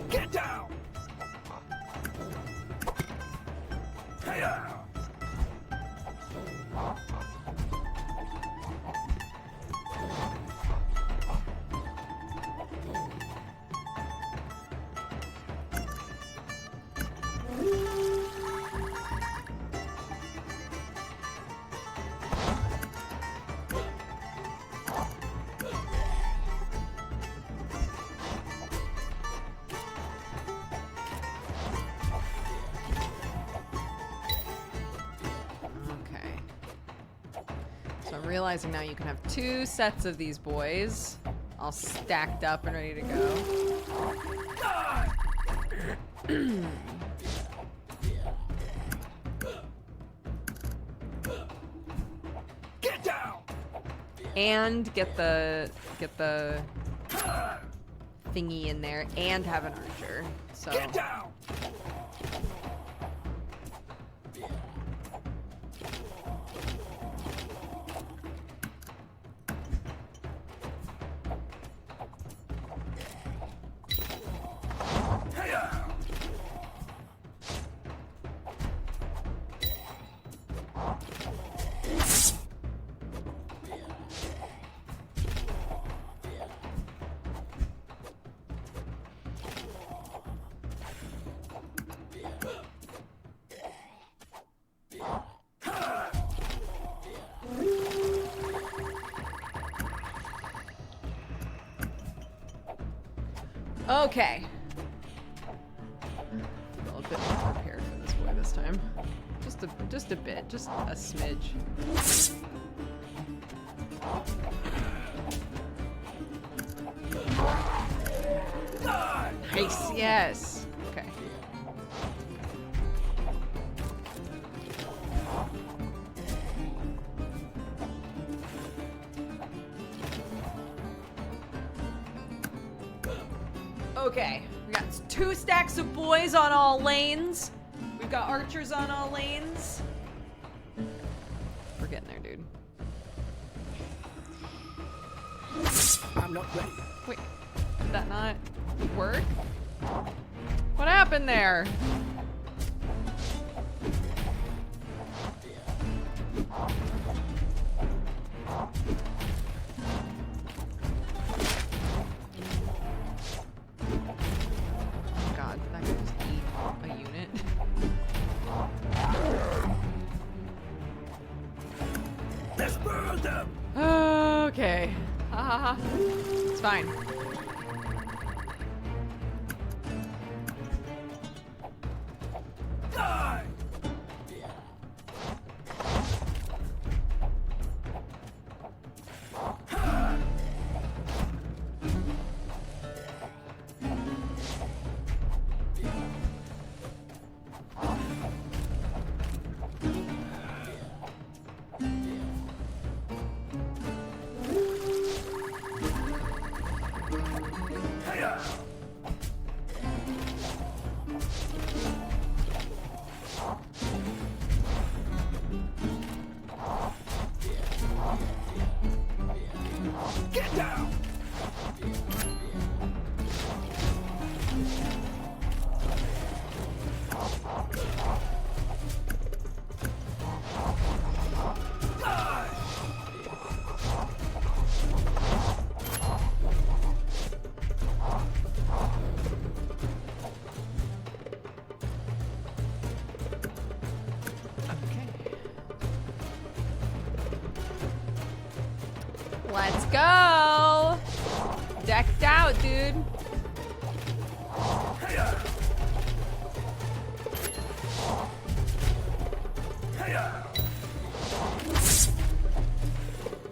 Get down. Hiya.
Okay. So I'm realizing now you can have 2 sets of these boys, all stacked up and ready to go.
Die. Get down.
And get the thingy in there and have an archer. So
Get down. Hiya.
Okay. A little bit more prepared for this boy this time. Just a bit, just a smidge. Nice, yes. Okay. Okay, we got 2 stacks of boys on all lanes. We've got archers on all lanes. We're getting there, dude.
I'm not ready.
Wait, did that not work? What happened there? God, did that guy just eat a unit?
Let's burn them.
Okay. Ha ha ha. It's fine.
Die. Get down.
Let's go! Decked out, dude.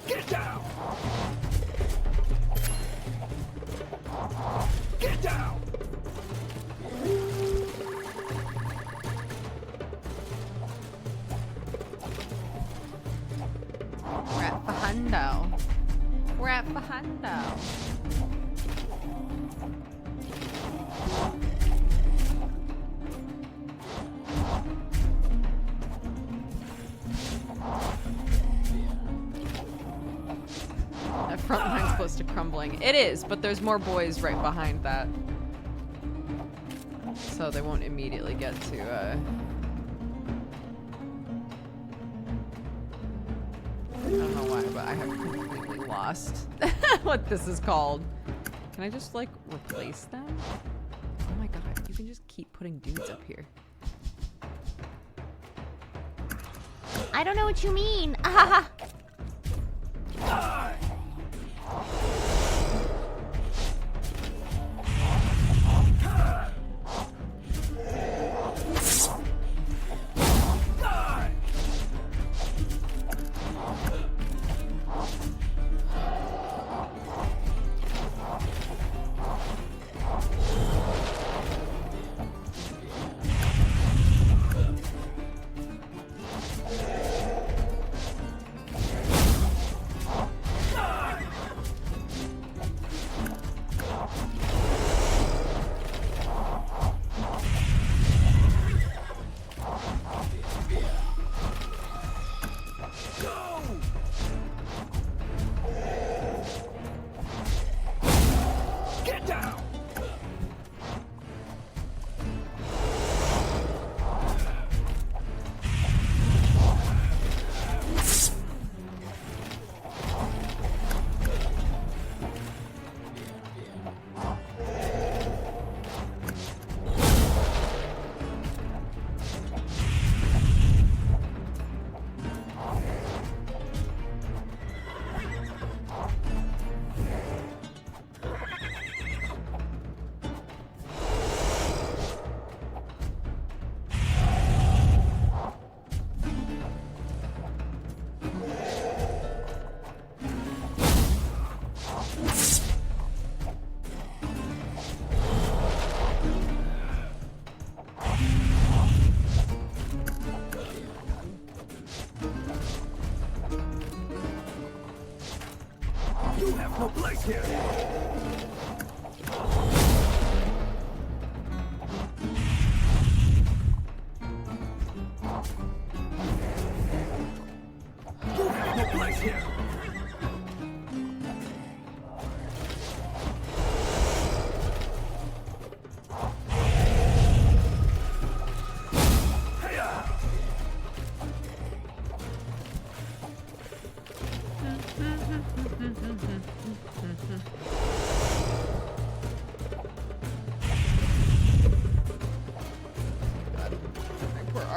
Get down. Get down.
We're at Fajundo. We're at Fajundo. That front line's close to crumbling. It is, but there's more boys right behind that. So they won't immediately get to, I don't know why, but I have completely lost what this is called. Can I just, like, replace them? Oh my god, you can just keep putting dudes up here.
I don't know what you mean. Ah,
Die. Die.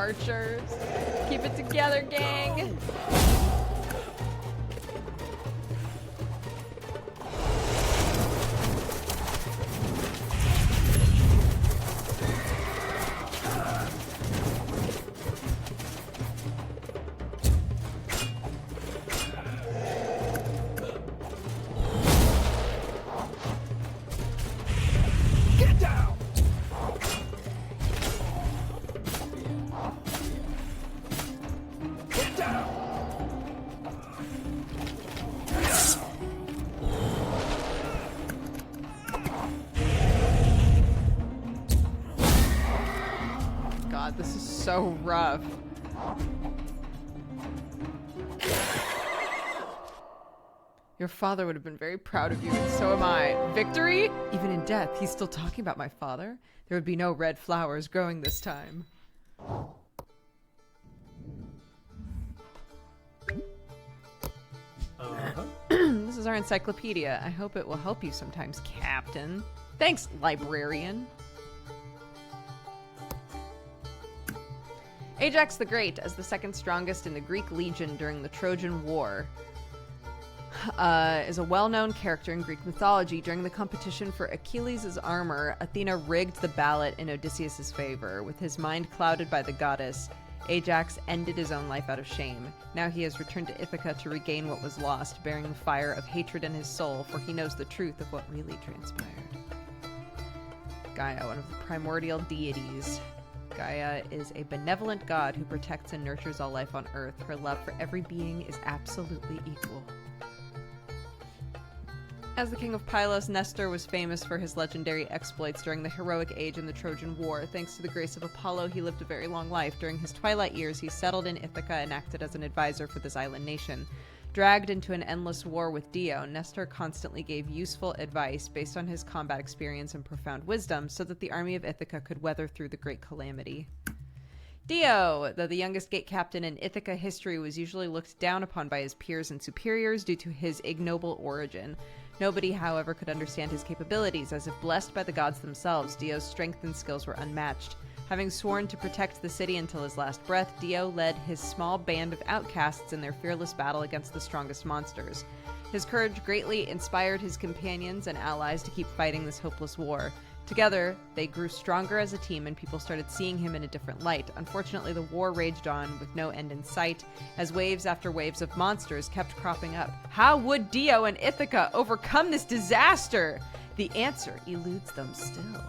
archers. Keep it together, gang. God, this is so rough. Your father would have been very proud of you, and so am I. Victory? Even in death, he's still talking about my father. There would be no red flowers growing this time. This is our encyclopedia. I hope it will help you sometimes, Captain. Thanks, librarian. Ajax the Great, as the second strongest in the Greek legion during the Trojan War, is a well-known character in Greek mythology. During the competition for Achilles' armor, Athena rigged the ballot in Odysseus' favor. With his mind clouded by the goddess, Ajax ended his own life out of shame. Now he has returned to Ithaca to regain what was lost, bearing the fire of hatred in his soul, for he knows the truth of what really transpired. Gaia, one of the primordial deities. Gaia is a benevolent god who protects and nurtures all life on Earth. Her love for every being is absolutely equal. As the king of Pylos, Nestor was famous for his legendary exploits during the heroic age in the Trojan War. Thanks to the grace of Apollo, he lived a very long life. During his twilight years, he settled in Ithaca and acted as an advisor for this island nation. Dragged into an endless war with Dio, Nestor constantly gave useful advice based on his combat experience and profound wisdom so that the army of Ithaca could weather through the great calamity. Dio, though the youngest gate captain in Ithaca history, was usually looked down upon by his peers and superiors due to his ignoble origin. Nobody, however, could understand his capabilities. As if blessed by the gods themselves, Dio's strength and skills were unmatched. Having sworn to protect the city until his last breath, Dio led his small band of outcasts in their fearless battle against the strongest monsters. His courage greatly inspired his companions and allies to keep fighting this hopeless war. Together, they grew stronger as a team and people started seeing him in a different light. Unfortunately, the war raged on with no end in sight, as waves after waves of monsters kept cropping up. How would Dio and Ithaca overcome this disaster? The answer eludes them still.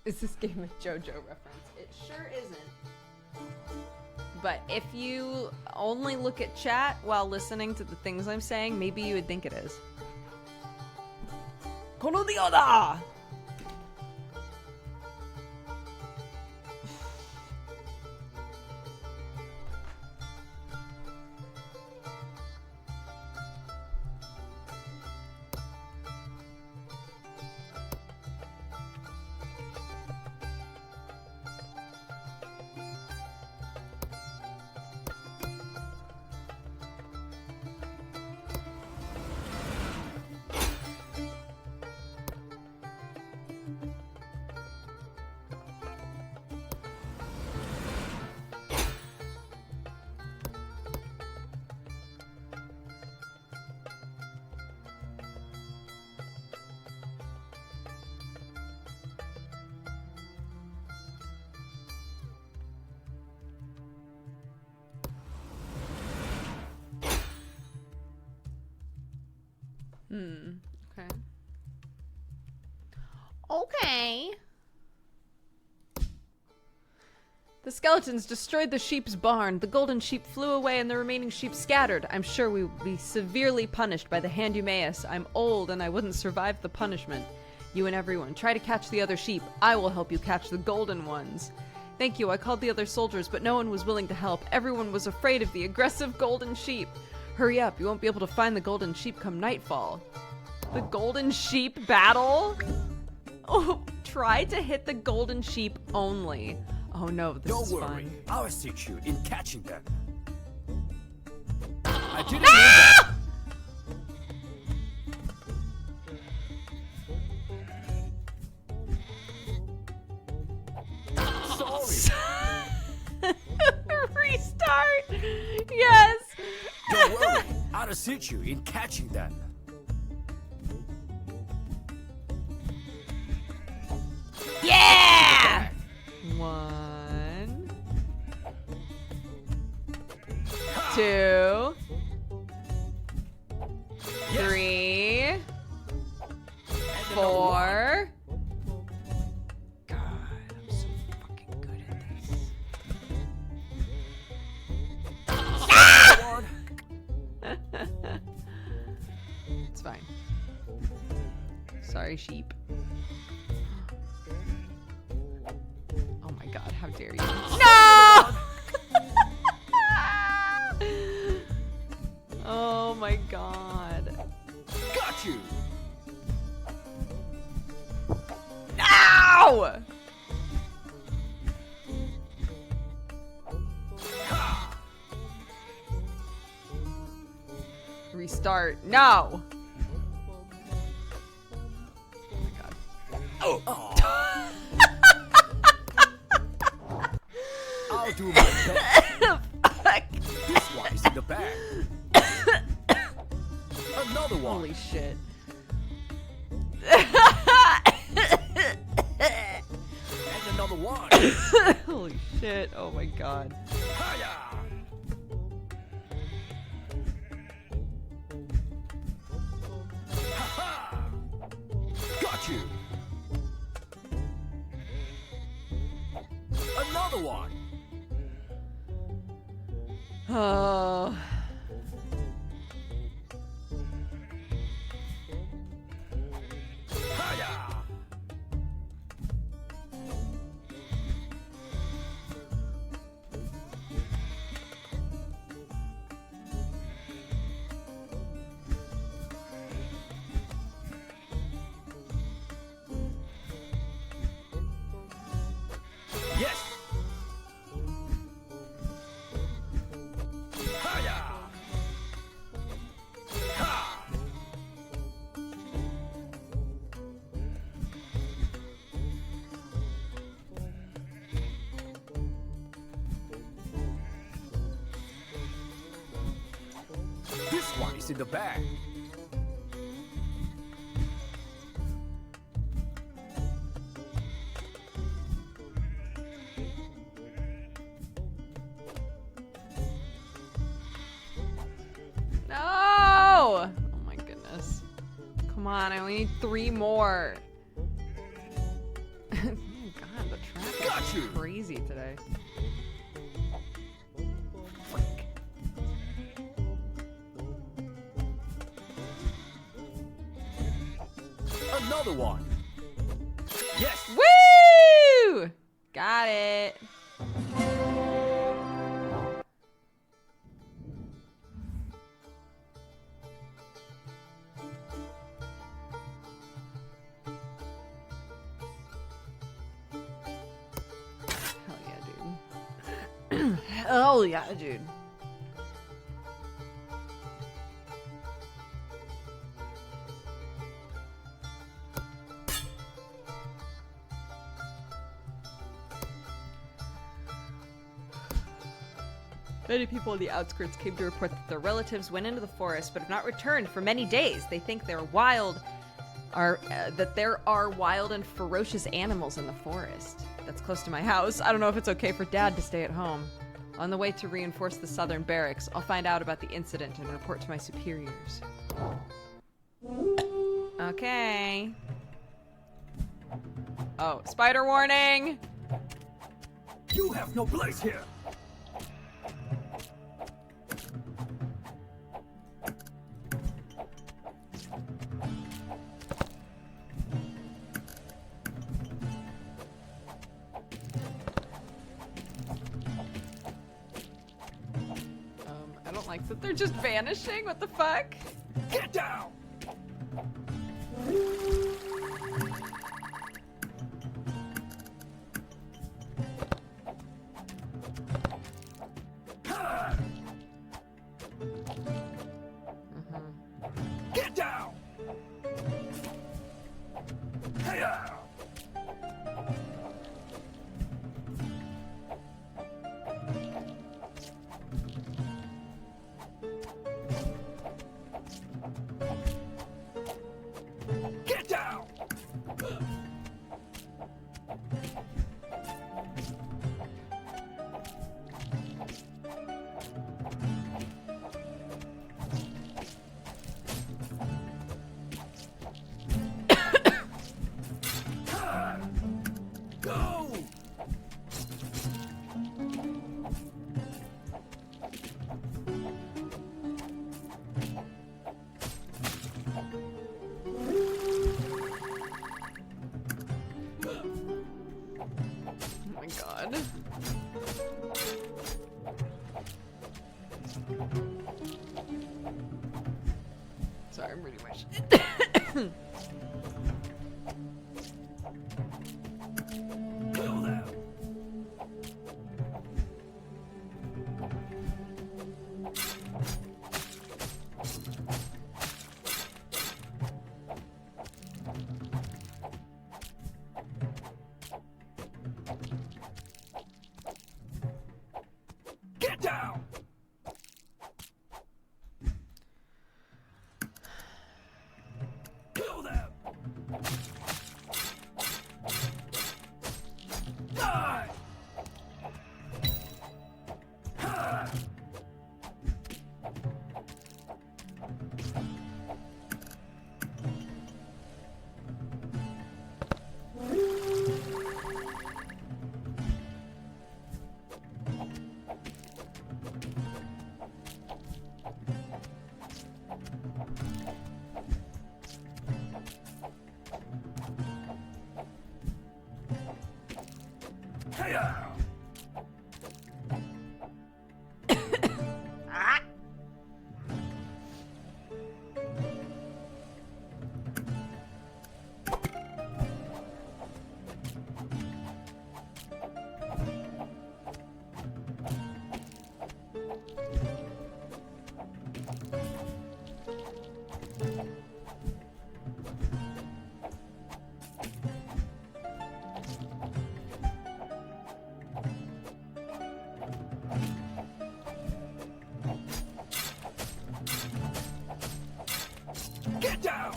Is this game a JoJo reference? It sure isn't. But if you only look at chat while listening to the things I'm saying, maybe you would think it is. Kono dio da! Okay. Okay. The skeletons destroyed the sheep's barn. The golden sheep flew away and the remaining sheep scattered. I'm sure we will be severely punished by the Hand Eumaeus. I'm old and I wouldn't survive the punishment. You and everyone, try to catch the other sheep. I will help you catch the golden ones. Thank you, I called the other soldiers, but no one was willing to help. Everyone was afraid of the aggressive golden sheep. Hurry up, you won't be able to find the golden sheep come nightfall. The golden sheep battle? Oh, try to hit the golden sheep only. Oh no, this
Don't
is
worry,
fun.
I'll assist you in catching them. I didn't mean that. Sorry.
Restart! Yes!
Don't worry, I'll assist you in catching them.
Yeah!
1, 2, 3, 4. God, I'm so fucking good at this. It's fine. Sorry, sheep. Oh my god, how dare you. No! Oh my god.
Got you!
Ow! Restart. No! Oh my god.
Oh. I'll do my best.
Fuck.
This one is in the bag. Another one.
Holy shit.
And another one.
Holy shit. Oh my god.
Hiya! Ha-ha! Got you. Another one.
Oh.
Hiya! Yes. Hiya! Ha! This one is in the bag.
No! Oh my goodness. Come on, I only need 3 more. Oh god, the traffic
Got
is
you.
crazy today.
Another one. Yes.
Woo! Got it. Hell yeah, dude. Hell yeah, dude. Many people on the outskirts came to report that their relatives went into the forest but have not returned for many days. They think that there are wild and ferocious animals in the forest. That's close to my house. I don't know if it's okay for Dad to stay at home. On the way to reinforce the southern barracks, I'll find out about the incident and report to my superiors. Okay. Oh, spider warning!
You have no place here.
I don't like that they're just vanishing. What the fuck?
Get down. Get down. Hiya. Get down. Go.
Oh my god. Sorry, I'm reading my shit.
Kill them. Get down. Kill them. Die. Ha. Hiya. Get down.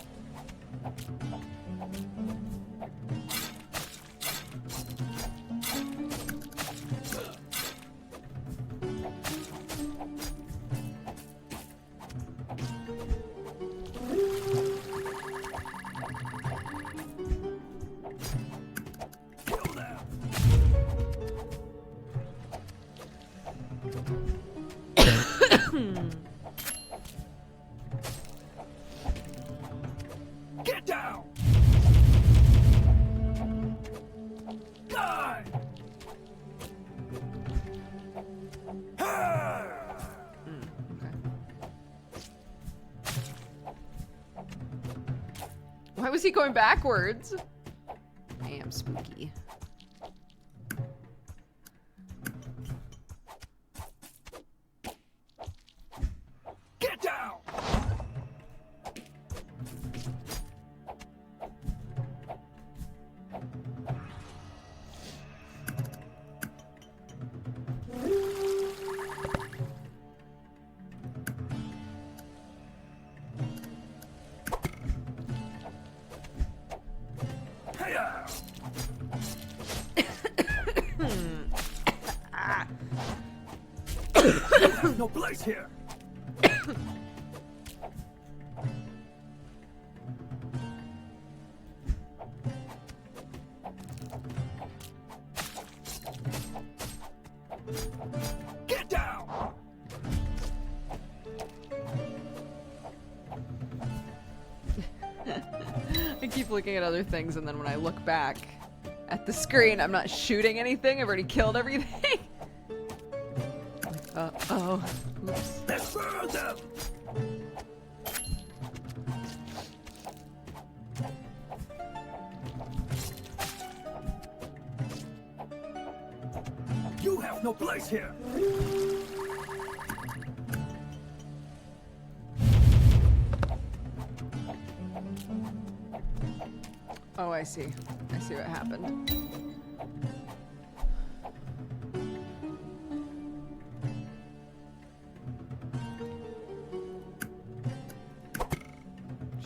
Kill them. Get down. Die. Ha!
Why was he going backwards? Damn, spooky.
Get down. Hiya. You have no place here. Get down!
I keep looking at other things, and then when I look back at the screen, I'm not shooting anything. I've already killed everything. Oh. Oops.
Let's burn them! You have no place here!
Oh, I see. I see what happened.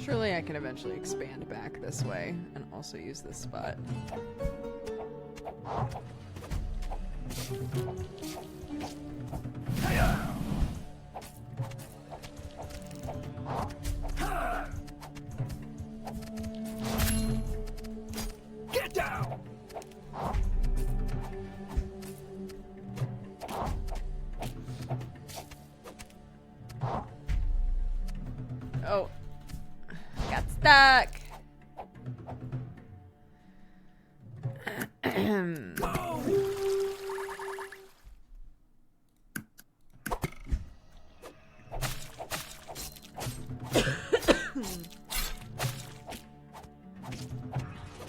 Surely I can eventually expand back this way and also use this spot.
Get down!
Oh. Got stuck.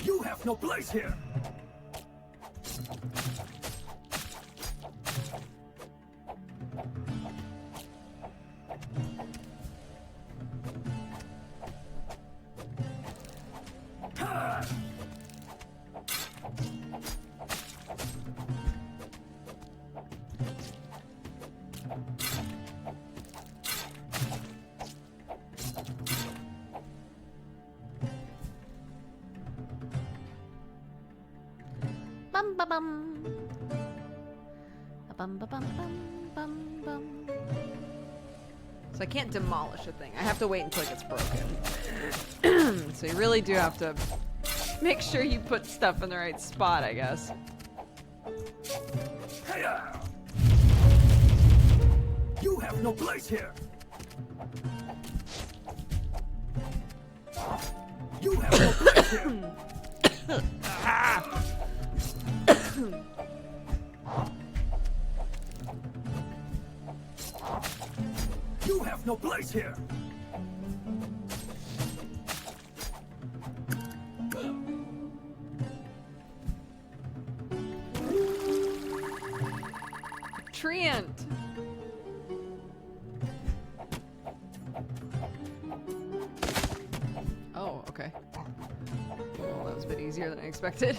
You have no place here!
Bum ba bum. Bum ba bum bum bum bum.
So I can't demolish a thing. I have to wait until it gets broken. So you really do have to make sure you put stuff in the right spot, I guess.
You have no place here! You have no place here! You have no place here!
Treant! Oh, okay. Well, that was a bit easier than I expected.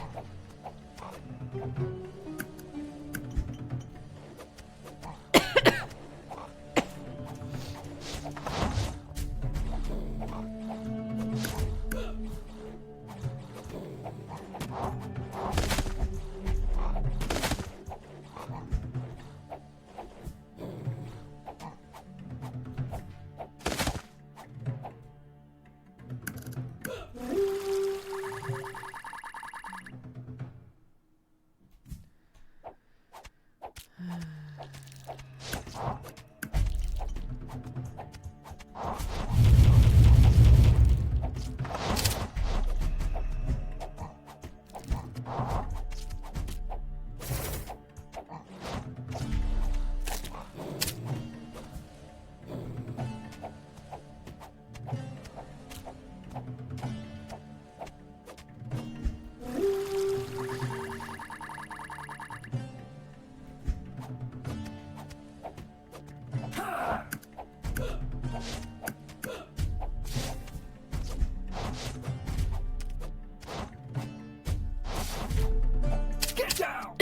Get down!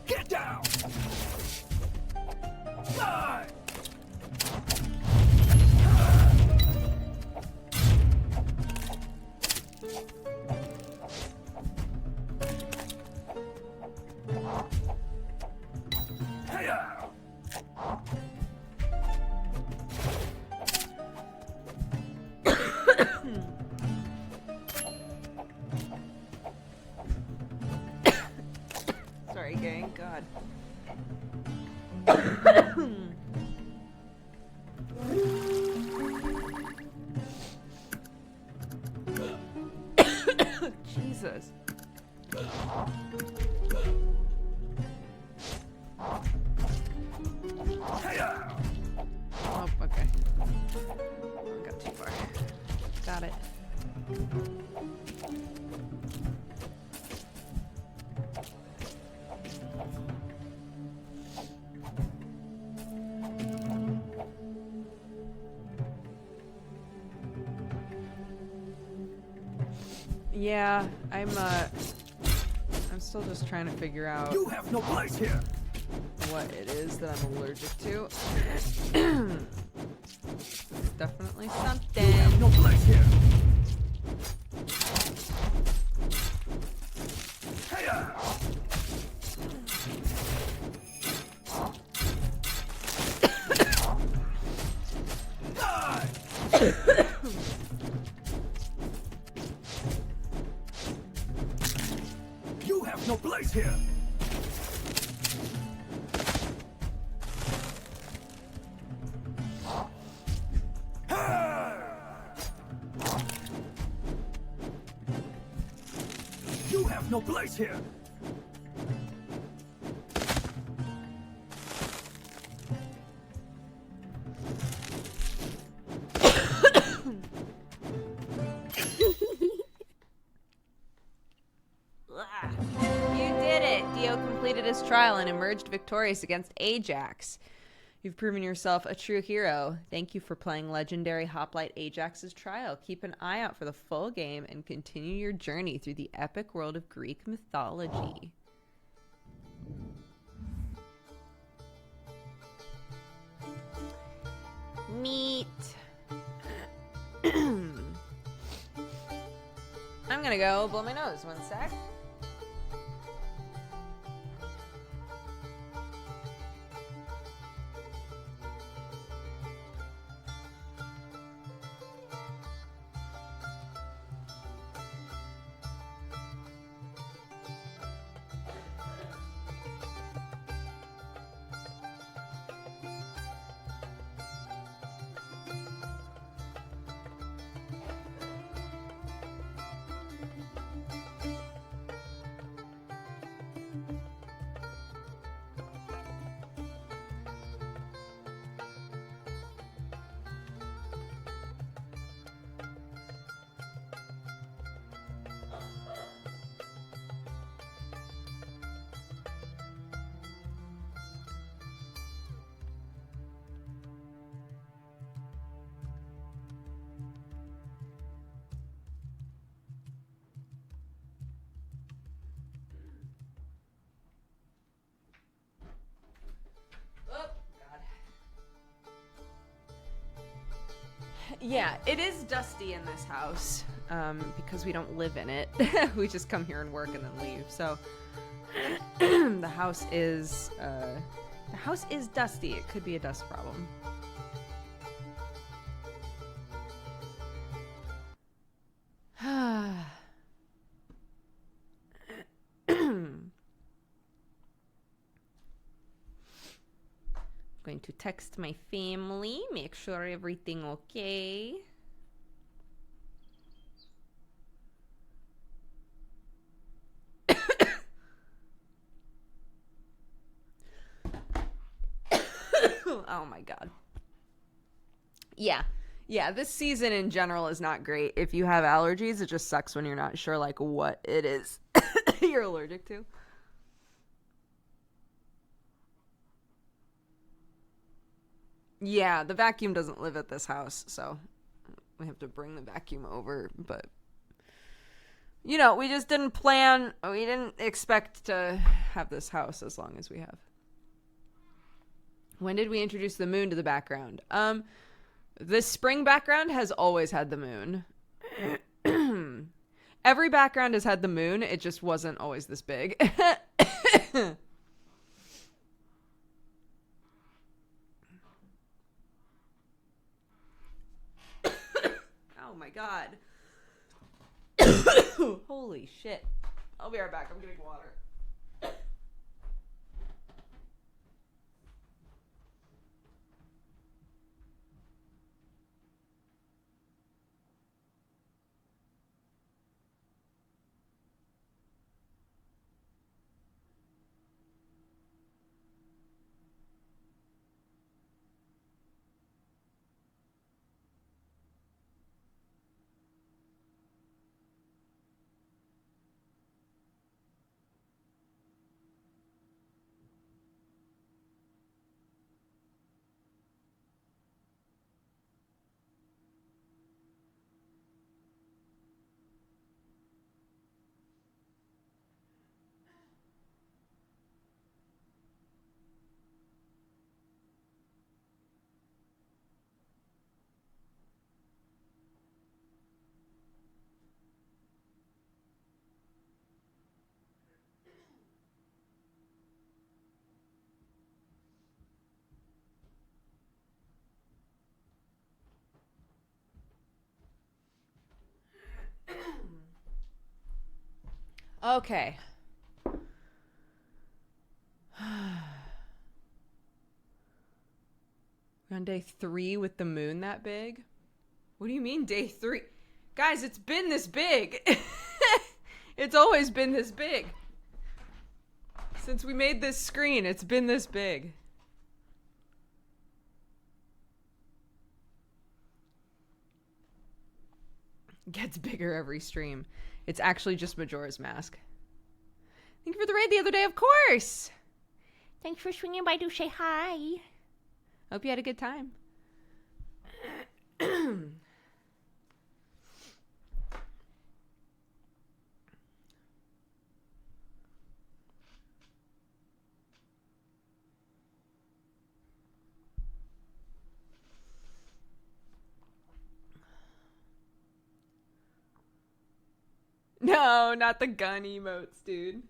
Get down! Die! Hiya!
Sorry, gang. God. Jesus. Oh, okay. Oh, got too far. Got it. Yeah, I'm still just trying to figure out
You have no place here.
what it is that I'm allergic to. Definitely something.
You have no place here. Hiya! Die! You have no place here. You have no place here.
You did it! Dio completed his trial and emerged victorious against Ajax. You've proven yourself a true hero. Thank you for playing legendary Hoplite Ajax's trial. Keep an eye out for the full game and continue your journey through the epic world of Greek mythology. Neat. I'm gonna go blow my nose. One sec. Yeah, it is dusty in this house because we don't live in it. We just come here and work and then leave. So the house is dusty. It could be a dust problem. Going to text my family, make sure everything okay. Oh my god. Yeah, this season in general is not great. If you have allergies, it just sucks when you're not sure like what it is you're allergic to. Yeah, the vacuum doesn't live at this house, so we have to bring the vacuum over, but you know, we just didn't expect to have this house as long as we have. When did we introduce the moon to the background? The spring background has always had the moon. Every background has had the moon, it just wasn't always this big. Oh my god. Holy shit. I'll be right back. I'm getting water. Okay. We're on day 3 with the moon that big? What do you mean day 3? Guys, it's been this big. It's always been this big. Since we made this screen, it's been this big. Gets bigger every stream. It's actually just Majora's Mask. Thank you for the raid the other day, of course.
Thanks for swinging by to say hi.
Hope you had a good time. No, not the gun emotes, dude.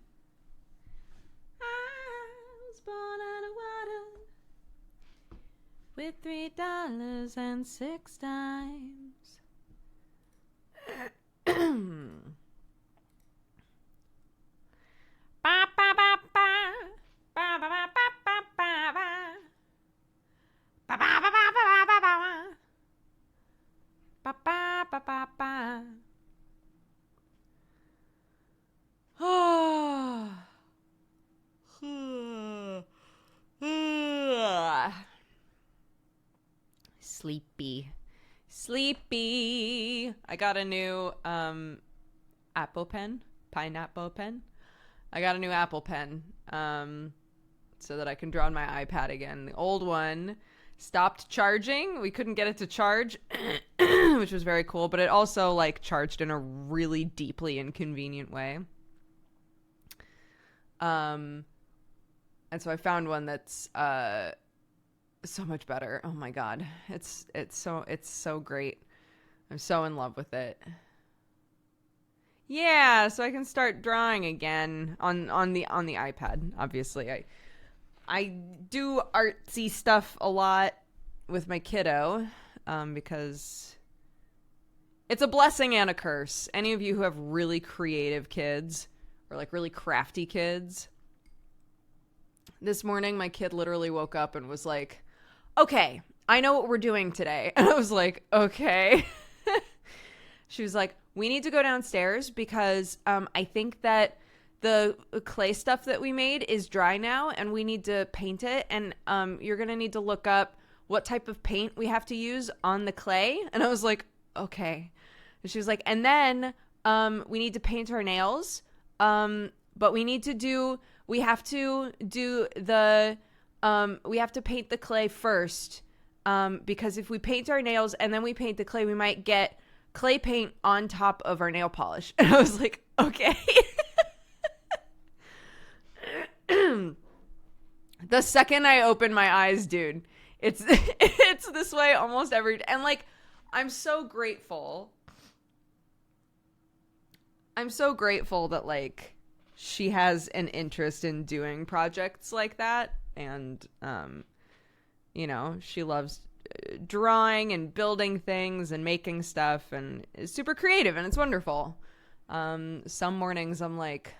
I was born out of water with $3 and 6 dimes. Ba ba ba ba ba ba ba ba ba ba ba ba ba ba ba ba ba ba ba ba. Sleepy. I got a new Apple pen, pineapple pen. I got a new Apple pen so that I can draw on my iPad again. The old one stopped charging. We couldn't get it to charge, which was very cool, but it also like charged in a really deeply inconvenient way. And so I found one that's so much better. Oh my god. It's so great. I'm so in love with it. Yeah, so I can start drawing again on the iPad. Obviously, I do artsy stuff a lot with my kiddo because it's a blessing and a curse. Any of you who have really creative kids or like really crafty kids, this morning my kid literally woke up and was like, okay, I know what we're doing today. And I was like, okay. She was like, we need to go downstairs because I think that the clay stuff that we made is dry now and we need to paint it. And you're going to need to look up what type of paint we have to use on the clay. And I was like, okay. And she was like, and then we need to paint our nails. But we have to paint the clay first. Because if we paint our nails and then we paint the clay, we might get clay paint on top of our nail polish. And I was like, okay. The second I open my eyes, dude, it's this way almost every day. And like, I'm so grateful that like she has an interest in doing projects like that. And, you know, she loves drawing and building things and making stuff and is super creative and it's wonderful. Some mornings I'm like,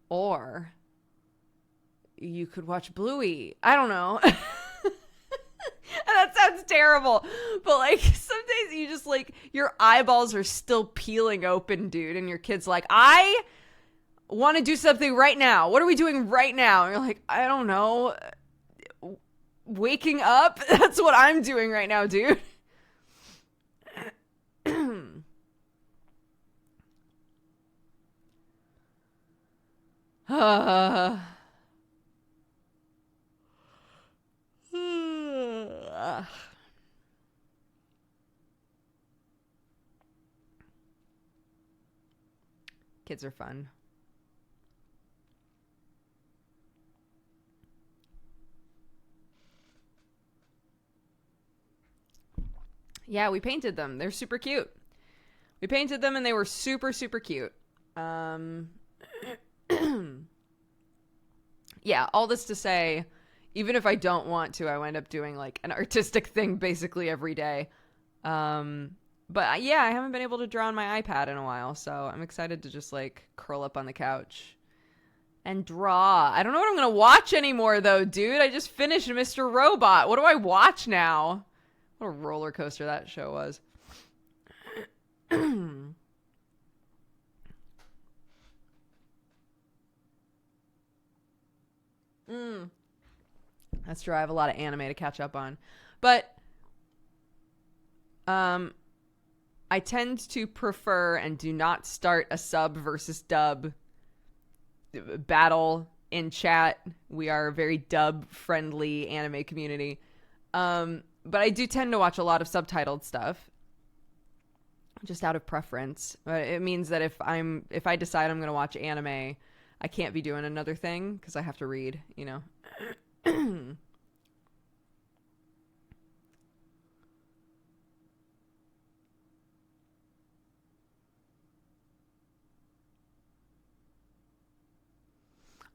or you could watch Bluey. I don't know. And that sounds terrible, but like sometimes you just like your eyeballs are still peeling open, dude, and your kid's like, I want to do something right now. What are we doing right now? And you're like, I don't know. Waking up? That's what I'm doing right now, dude. Kids are fun. Yeah, we painted them. They're super cute. We painted them and they were super, super cute. Yeah, all this to say, even if I don't want to, I wind up doing like an artistic thing basically every day. But yeah, I haven't been able to draw on my iPad in a while, so I'm excited to just like curl up on the couch and draw. I don't know what I'm gonna watch anymore though, dude. I just finished Mr. Robot. What do I watch now? What a roller coaster that show was. That's true. I have a lot of anime to catch up on. But I tend to prefer and do not start a sub versus dub battle in chat. We are a very dub friendly anime community. But I do tend to watch a lot of subtitled stuff just out of preference. It means that if I decide I'm going to watch anime, I can't be doing another thing because I have to read, you know.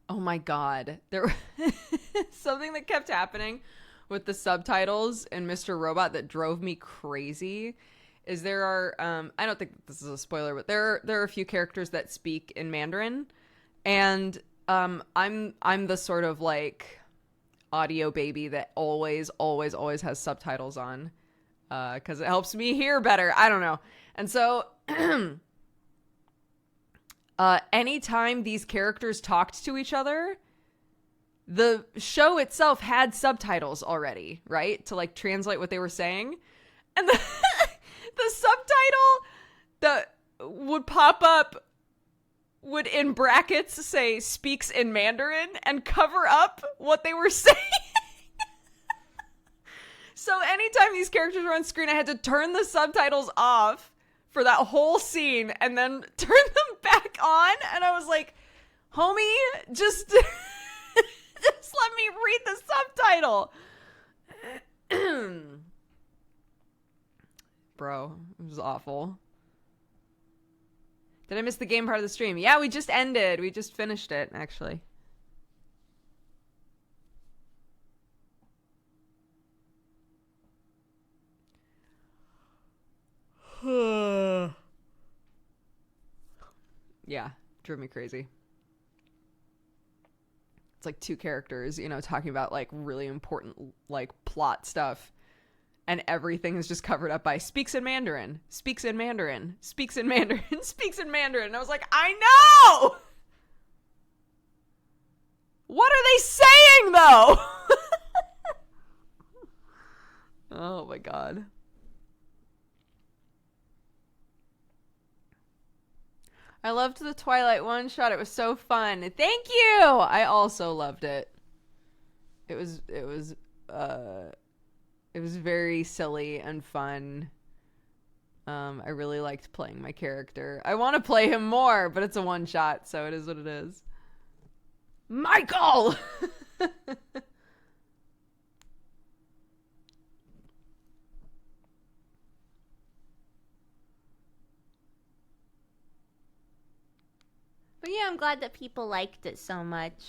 Oh my god. There something that kept happening with the subtitles in Mr. Robot that drove me crazy is there are I don't think this is a spoiler, but there are a few characters that speak in Mandarin, and I'm the sort of like audio baby that always has subtitles on because it helps me hear better. I don't know. And so anytime these characters talked to each other, the show itself had subtitles already, right? To like translate what they were saying. And the subtitle that would pop up would in brackets say speaks in Mandarin and cover up what they were saying. So anytime these characters were on screen, I had to turn the subtitles off for that whole scene and then turn them back on. And I was like, homie, just let me read the subtitle. Bro, it was awful. Did I miss the game part of the stream? Yeah, we just ended. We just finished it, actually. Yeah, drove me crazy. It's like two characters, you know, talking about like really important like plot stuff, and everything is just covered up by speaks in Mandarin, speaks in Mandarin, speaks in Mandarin, speaks in Mandarin. And I was like, I know! What are they saying though? Oh my god. I loved the Twilight one shot. It was so fun. Thank you. I also loved it. It was very silly and fun. I really liked playing my character. I want to play him more, but it's a one shot, so it is what it is. Michael.
But yeah, I'm glad that people liked it so much.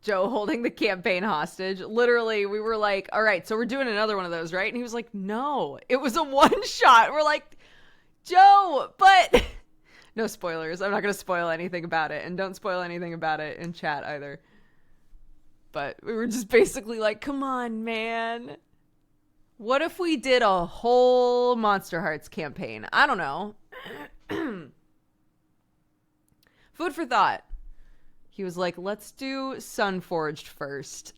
Joe holding the campaign hostage. Literally, we were like, all right, so we're doing another one of those, right? And he was like, no, it was a one shot. We're like, Joe, but no spoilers. I'm not going to spoil anything about it, and don't spoil anything about it in chat either. But we were just basically like, come on, man. What if we did a whole Monster Hearts campaign? I don't know. Food for thought. He was like, let's do Sunforged first.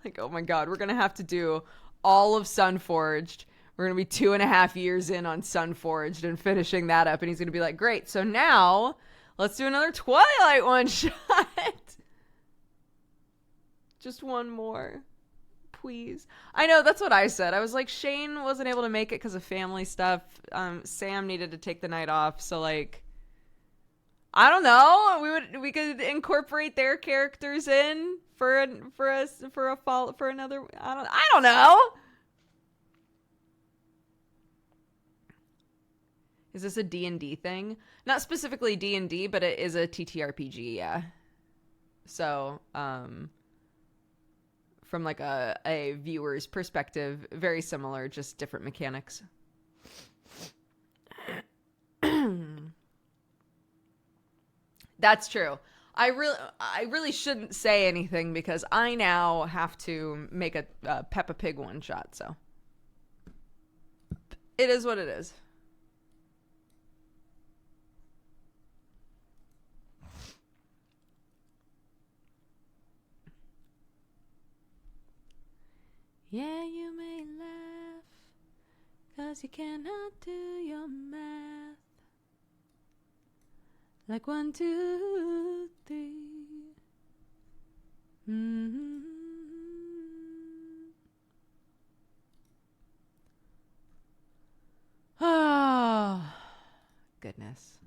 Like, oh my god, we're going to have to do all of Sunforged. We're going to be 2.5 years in on Sunforged and finishing that up. And he's going to be like, great, so now let's do another Twilight one shot. Just one more. Please. I know, that's what I said. I was like, Shane wasn't able to make it because of family stuff. Sam needed to take the night off, so like, I don't know. We could incorporate their characters in for another. I don't know. Is this a D&D thing? Not specifically D&D, but it is a TTRPG. Yeah. So from like a viewer's perspective, very similar, just different mechanics. That's true. I really shouldn't say anything because I now have to make a Peppa Pig one shot, so it is what it is. Yeah, you may laugh, 'cause you cannot do your math. Like 1, 2, 3. Mm-hmm. Oh, goodness.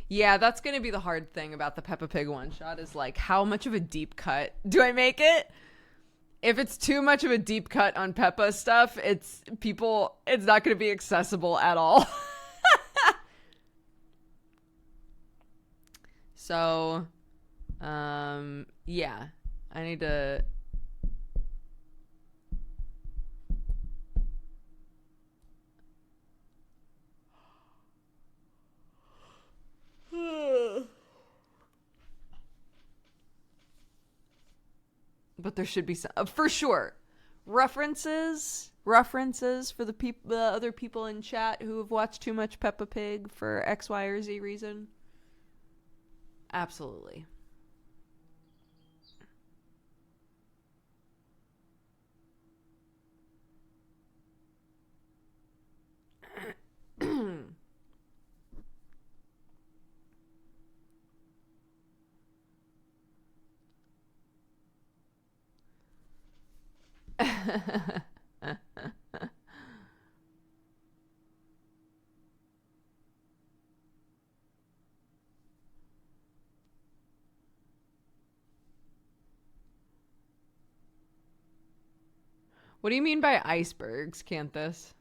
Yeah, that's going to be the hard thing about the Peppa Pig one shot is like, how much of a deep cut do I make it? If it's too much of a deep cut on Peppa stuff, it's not going to be accessible at all. So, yeah, I need to. But there should be some, for sure, references for the other people in chat who have watched too much Peppa Pig for X, Y, or Z reason. Absolutely. What do you mean by icebergs, Canthus?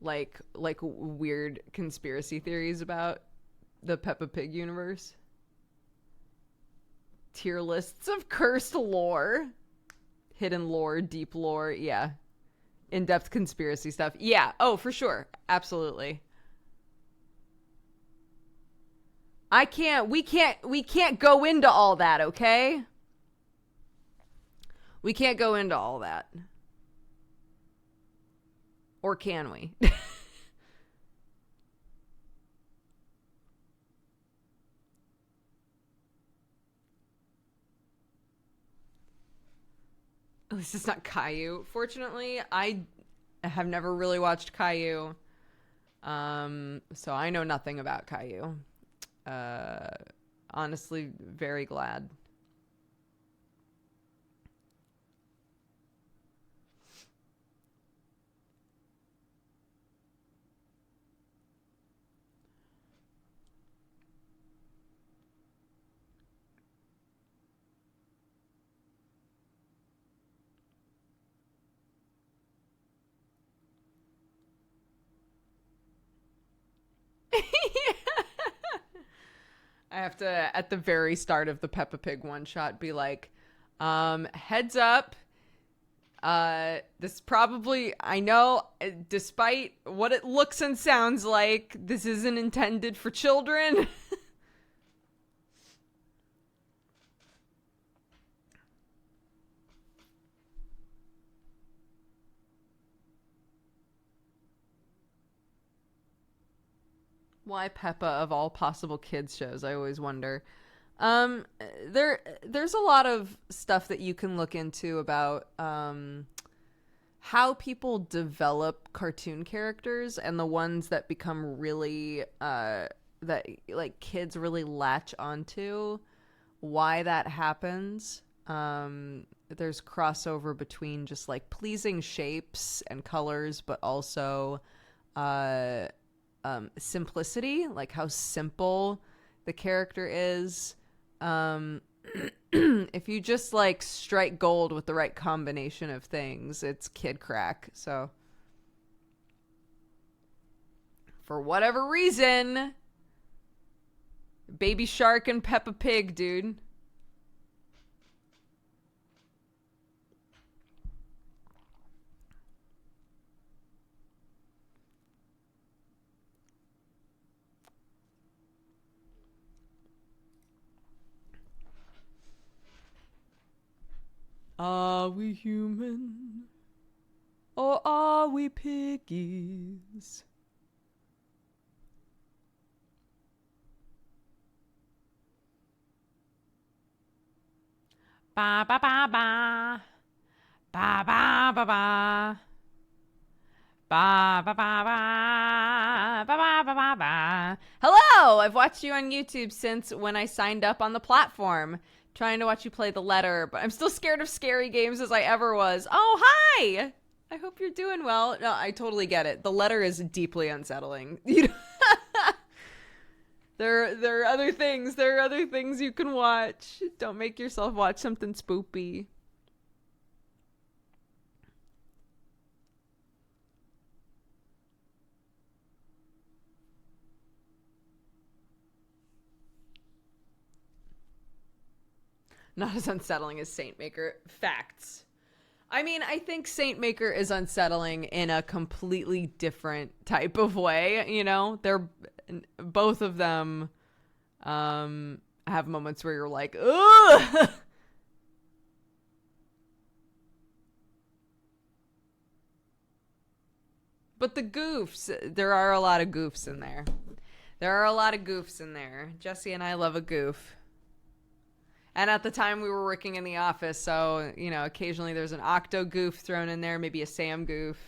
Like weird conspiracy theories about the Peppa Pig universe? Tier lists of cursed lore, hidden lore, deep lore, yeah. In-depth conspiracy stuff. Yeah, oh, for sure. Absolutely. We can't go into all that, okay? We can't go into all that. Or can we? At least it's not Caillou. Fortunately, I have never really watched Caillou. So I know nothing about Caillou. Honestly, very glad. I have to, at the very start of the Peppa Pig one shot, be like, heads up. This probably, I know, despite what it looks and sounds like, this isn't intended for children. Why Peppa of all possible kids shows? I always wonder. There's a lot of stuff that you can look into about how people develop cartoon characters and the ones that become really that like kids really latch onto. Why that happens. There's crossover between just like pleasing shapes and colors, but also simplicity, like how simple the character is, If you just like strike gold with the right combination of things, it's kid crack. So for whatever reason, Baby Shark and Peppa Pig, dude. Are we human? Or are we piggies? Ba ba ba ba. Ba ba ba ba. Ba ba ba ba. Ba ba ba ba ba. Hello! I've watched you on YouTube since when I signed up on the platform. Trying to watch you play The Letter, but I'm still scared of scary games as I ever was. Oh, hi! I hope you're doing well. No, I totally get it. The Letter is deeply unsettling. You know? There are other things. There are other things you can watch. Don't make yourself watch something spoopy. Not as unsettling as Saint Maker. Facts. I mean, I think Saint Maker is unsettling in a completely different type of way, you know? They're both of them have moments where you're like, ugh! But the goofs, there are a lot of goofs in there. There are a lot of goofs in there. Jesse and I love a goof. And at the time we were working in the office, so, you know, occasionally there's an Octo goof thrown in there, maybe a Sam goof.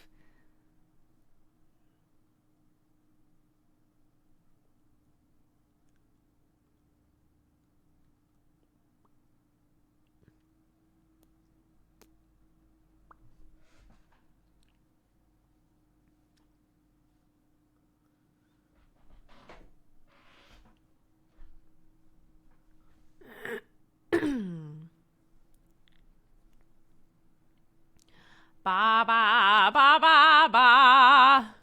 Ba ba ba ba ba.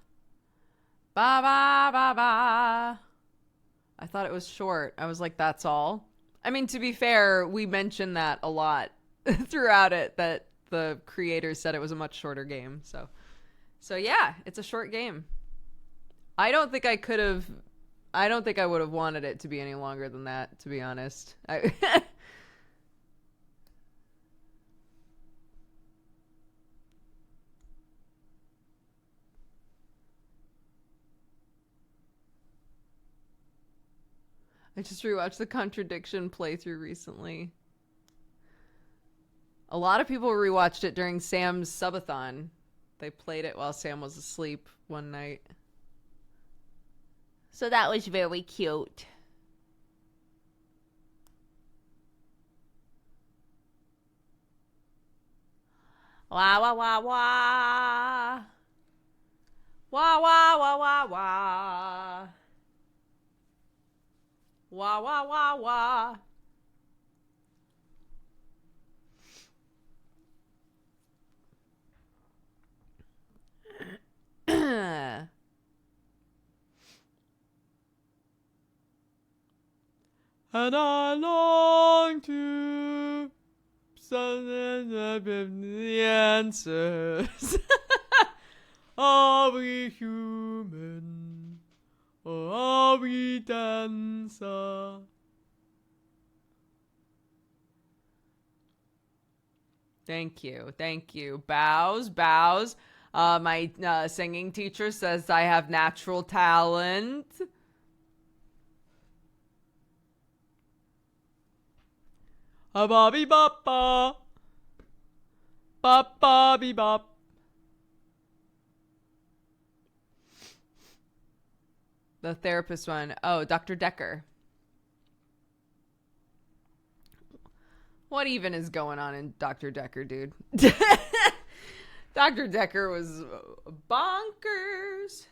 Ba ba ba ba. I thought it was short. I was like, that's all. I mean, to be fair, we mentioned that a lot throughout it, that the creators said it was a much shorter game. So yeah, it's a short game. I don't think I would have wanted it to be any longer than that, to be honest. I just rewatched the Contradiction playthrough recently. A lot of people rewatched it during Sam's subathon. They played it while Sam was asleep one night. So that was very cute. Wah wah wah wah. Wah wah wah wah wah. Wah wah wah wah. And I long to the answers. Are we human or are we dancer? Thank you. Bows. My singing teacher says I have natural talent. A bobby boppa. Bop bobby bop. The therapist one. Oh, Dr. Decker. What even is going on in Dr. Decker, dude? Dr. Decker was bonkers.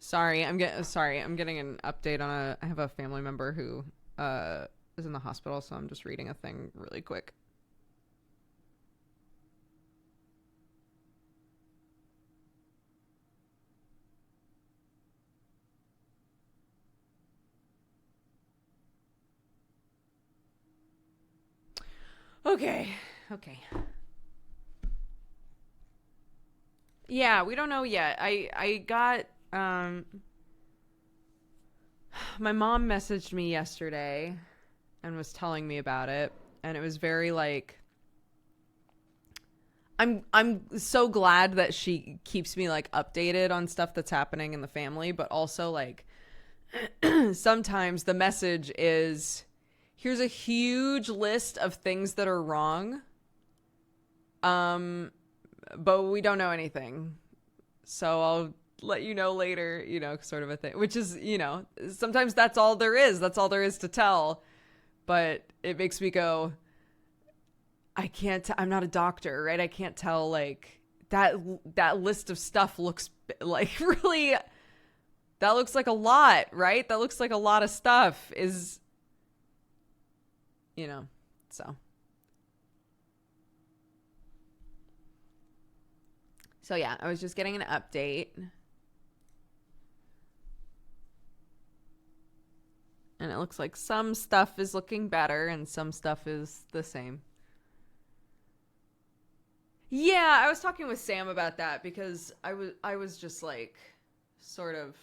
Sorry, I'm getting an update on I have a family member who is in the hospital, so I'm just reading a thing really quick. Okay. Yeah, we don't know yet. I got my mom messaged me yesterday and was telling me about it, and it was very like I'm so glad that she keeps me like updated on stuff that's happening in the family, but also like sometimes the message is here's a huge list of things that are wrong. But we don't know anything. So I'll let you know later, sort of a thing, which is, sometimes that's all there is. That's all there is to tell. But it makes me go, I'm not a doctor, right? I can't tell like that list of stuff looks like really, that looks like a lot, right? That looks like a lot of stuff is, so. So yeah, I was just getting an update. And it looks like some stuff is looking better and some stuff is the same. Yeah, I was talking with Sam about that because I was just like sort of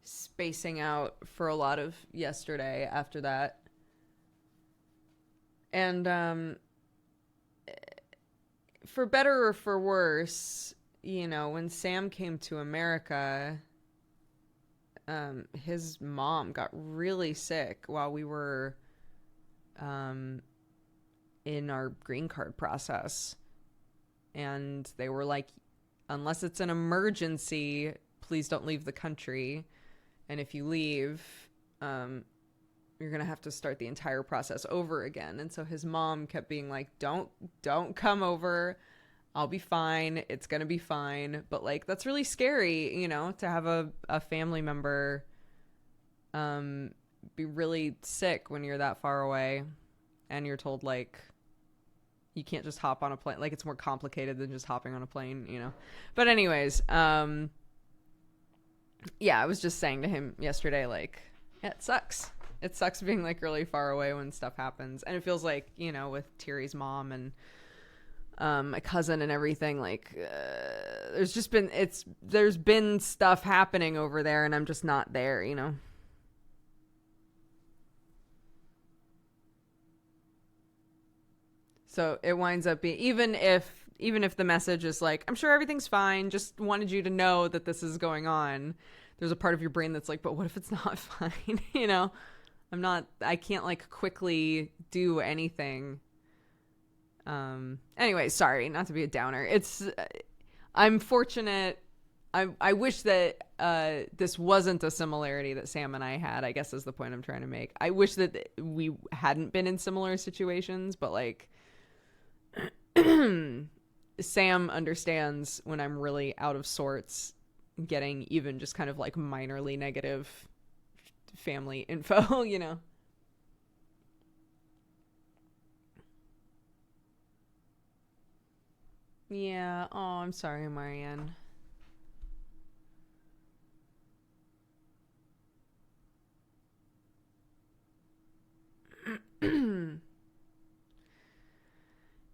spacing out for a lot of yesterday after that. And for better or for worse, when Sam came to America, his mom got really sick while we were in our green card process. And they were like, unless it's an emergency, please don't leave the country. And if you leave, you're going to have to start the entire process over again. And so his mom kept being like, don't come over. I'll be fine. It's going to be fine. But like, that's really scary, to have a family member be really sick when you're that far away and you're told like, you can't just hop on a plane. Like, it's more complicated than just hopping on a plane, But anyways, yeah, I was just saying to him yesterday, like, yeah, it sucks. It sucks being like really far away when stuff happens. And it feels like, with Thierry's mom and my cousin and everything, like there's been stuff happening over there and I'm just not there, So it winds up being, even if the message is like, I'm sure everything's fine, just wanted you to know that this is going on, there's a part of your brain that's like, but what if it's not fine? I can't like quickly do anything. Anyway, sorry, not to be a downer. I'm fortunate. I wish that this wasn't a similarity that Sam and I had, I guess is the point I'm trying to make. I wish that we hadn't been in similar situations, but like Sam understands when I'm really out of sorts, getting even just kind of like minorly negative family info, Yeah. Oh, I'm sorry, Marianne.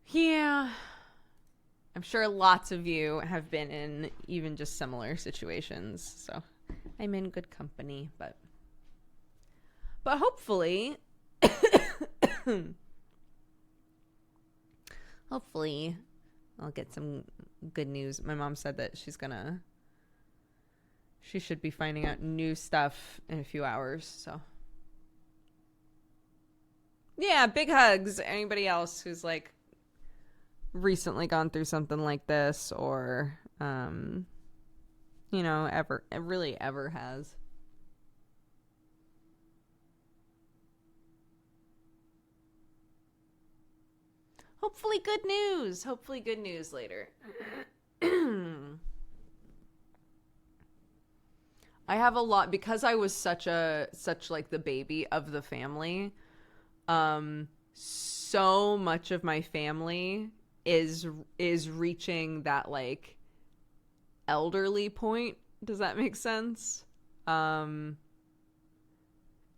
Yeah. I'm sure lots of you have been in even just similar situations, so I'm in good company, but hopefully hopefully I'll get some good news. My mom said that she should be finding out new stuff in a few hours, so yeah, big hugs. Anybody else who's like recently gone through something like this or ever has. Hopefully good news later. I have a lot because I was such like the baby of the family. So much of my family is reaching that like elderly point. Does that make sense? And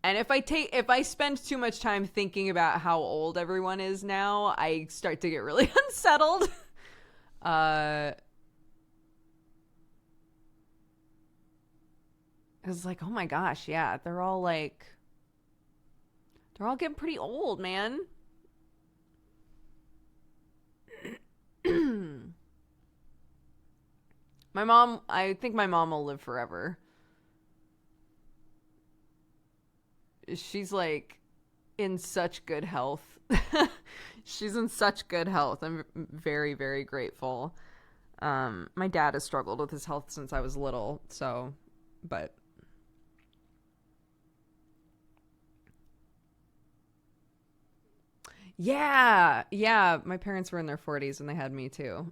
if I spend too much time thinking about how old everyone is now, I start to get really unsettled. It's like, oh my gosh, yeah, they're all getting pretty old, man. I think my mom will live forever. She's like in such good health. She's in such good health. I'm very, very grateful. My dad has struggled with his health since I was little, so, but yeah, my parents were in their 40s when they had me too.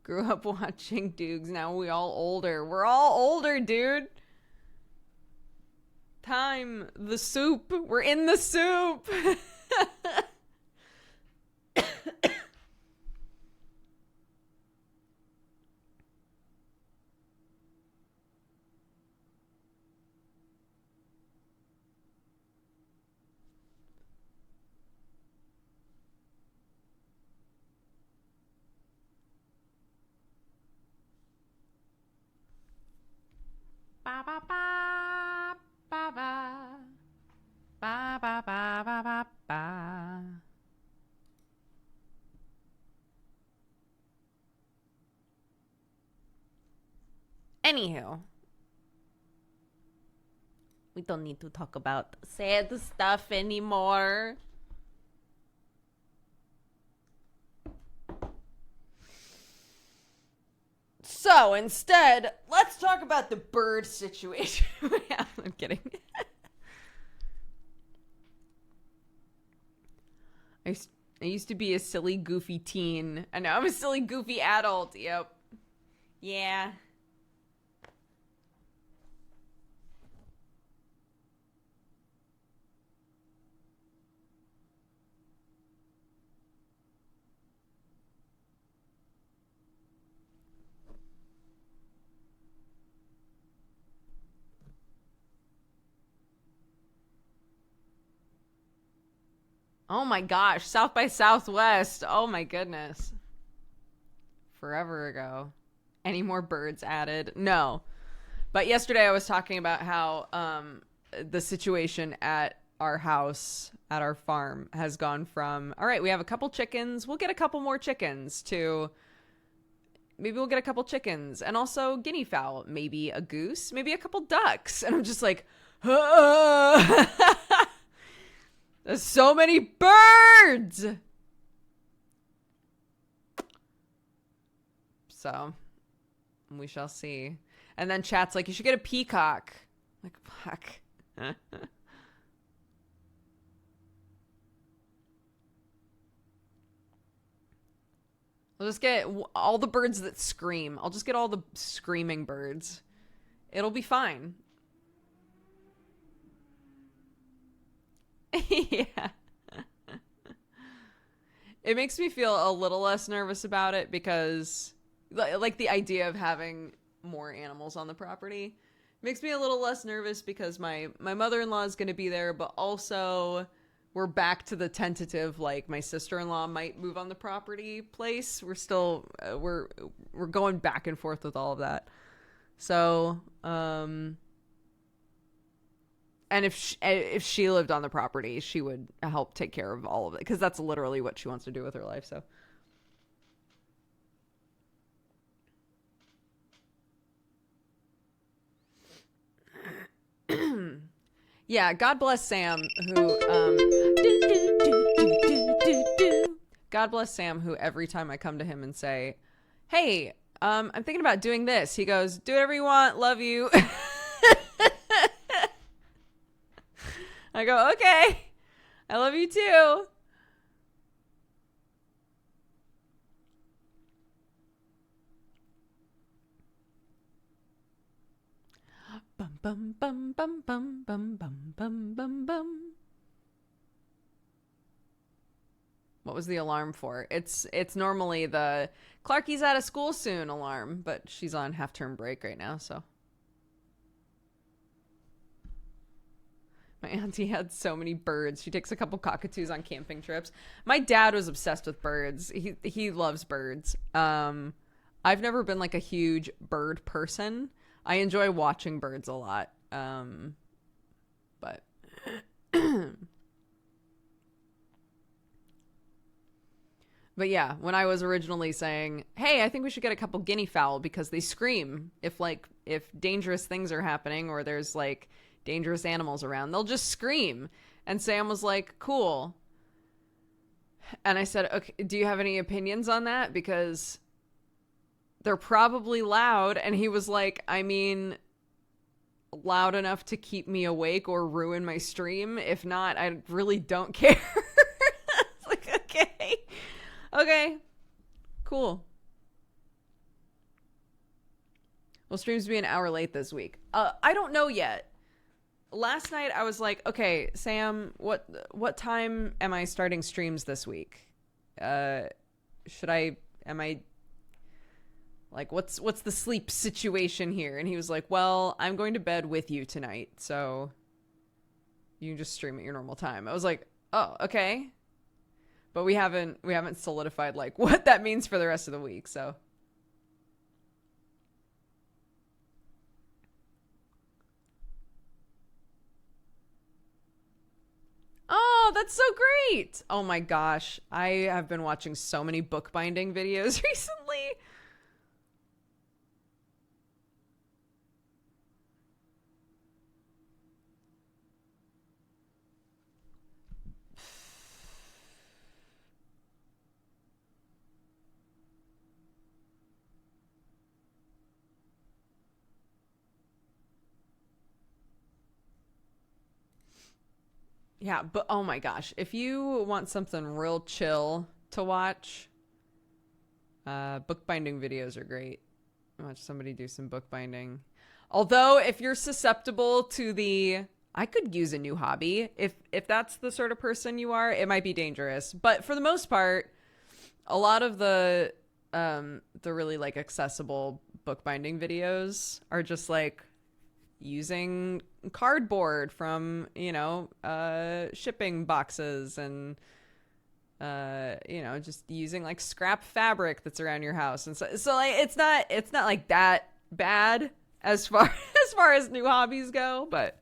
Grew up watching Dukes. Now we're all older, dude. Time. The soup. We're in the soup.
Ba ba ba ba ba ba ba ba ba ba ba.
Anywho, we don't need to talk about sad stuff anymore. So instead, let's talk about the bird situation. I'm kidding. I used to be a silly, goofy teen, and now I'm a silly, goofy adult. Yep. Yeah. Oh my gosh, South by Southwest. Oh my goodness. Forever ago. Any more birds added? No. But yesterday I was talking about how the situation at our house, at our farm, has gone from, all right, we have a couple chickens, we'll get a couple more chickens, to maybe we'll get a couple chickens, and also guinea fowl, maybe a goose, maybe a couple ducks. And I'm just like, there's so many birds. So we shall see. And then chat's like, you should get a peacock. I'm like, fuck. I'll just get all the birds that scream. I'll just get all the screaming birds. It'll be fine. Yeah. It makes me feel a little less nervous about it because, like, the idea of having more animals on the property makes me a little less nervous because my mother-in-law is going to be there, but also we're back to the tentative, like, my sister-in-law might move on the property place. We're still, we're going back and forth with all of that. So, and if she lived on the property, she would help take care of all of it, because that's literally what she wants to do with her life. So, yeah, God bless Sam, who God bless Sam, who every time I come to him and say, "Hey, I'm thinking about doing this," he goes, "Do whatever you want, love you." I go, okay. I love you too. Bum bum bum bum bum bum bum bum bum bum. What was the alarm for? It's normally the Clarky's out of school soon alarm, but she's on half-term break right now, so. My auntie had so many birds. She takes a couple cockatoos on camping trips. My dad was obsessed with birds. He loves birds. I've never been like a huge bird person. I enjoy watching birds a lot. But But yeah, when I was originally saying, "Hey, I think we should get a couple guinea fowl because they scream if dangerous things are happening or there's like dangerous animals around, they'll just scream." And Sam was like, "Cool." And I said, "Okay, do you have any opinions on that? Because they're probably loud." And he was like, "I mean, loud enough to keep me awake or ruin my stream. If not, I really don't care." It's like, okay. Okay. Cool. Will streams be an hour late this week? I don't know yet. Last night I was like, okay, Sam, what time am I starting streams this week? Am I like, what's the sleep situation here? And he was like, well, I'm going to bed with you tonight, so you can just stream at your normal time. I was like, oh, okay. But we haven't solidified like what that means for the rest of the week, so. Oh, that's so great. Oh my gosh. I have been watching so many bookbinding videos recently. Yeah, but oh my gosh, if you want something real chill to watch, bookbinding videos are great. Watch somebody do some bookbinding. Although, if you're susceptible to I could use a new hobby. If that's the sort of person you are, it might be dangerous. But for the most part, a lot of the really like accessible bookbinding videos are just like using cardboard from shipping boxes and just using like scrap fabric that's around your house. And so like it's not like that bad as far as new hobbies go, but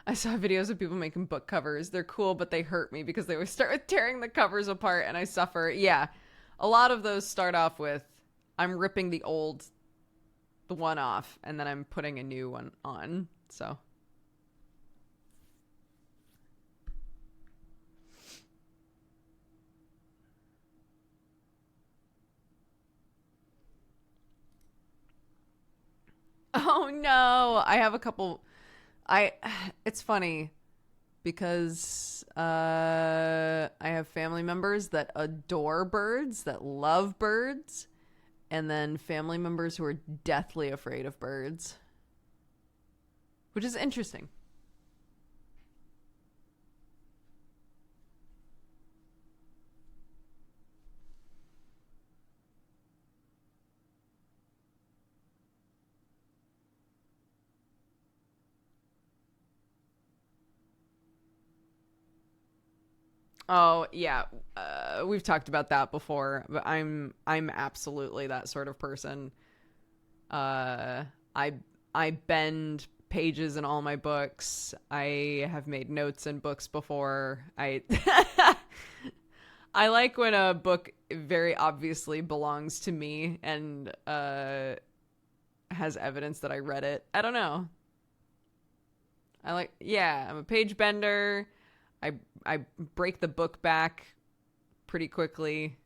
I saw videos of people making book covers. They're cool, but they hurt me because they always start with tearing the covers apart and I suffer. Yeah. A lot of those start off with I'm ripping the one off and then I'm putting a new one on. So. Oh no. I have a couple. It's funny because I have family members that adore birds, that love birds, and then family members who are deathly afraid of birds, which is interesting. Oh, yeah. We've talked about that before, but I'm absolutely that sort of person. Uh I bend pages in all my books. I have made notes in books before. I I like when a book very obviously belongs to me and has evidence that I read it. I don't know. I'm a page bender. I break the book back pretty quickly.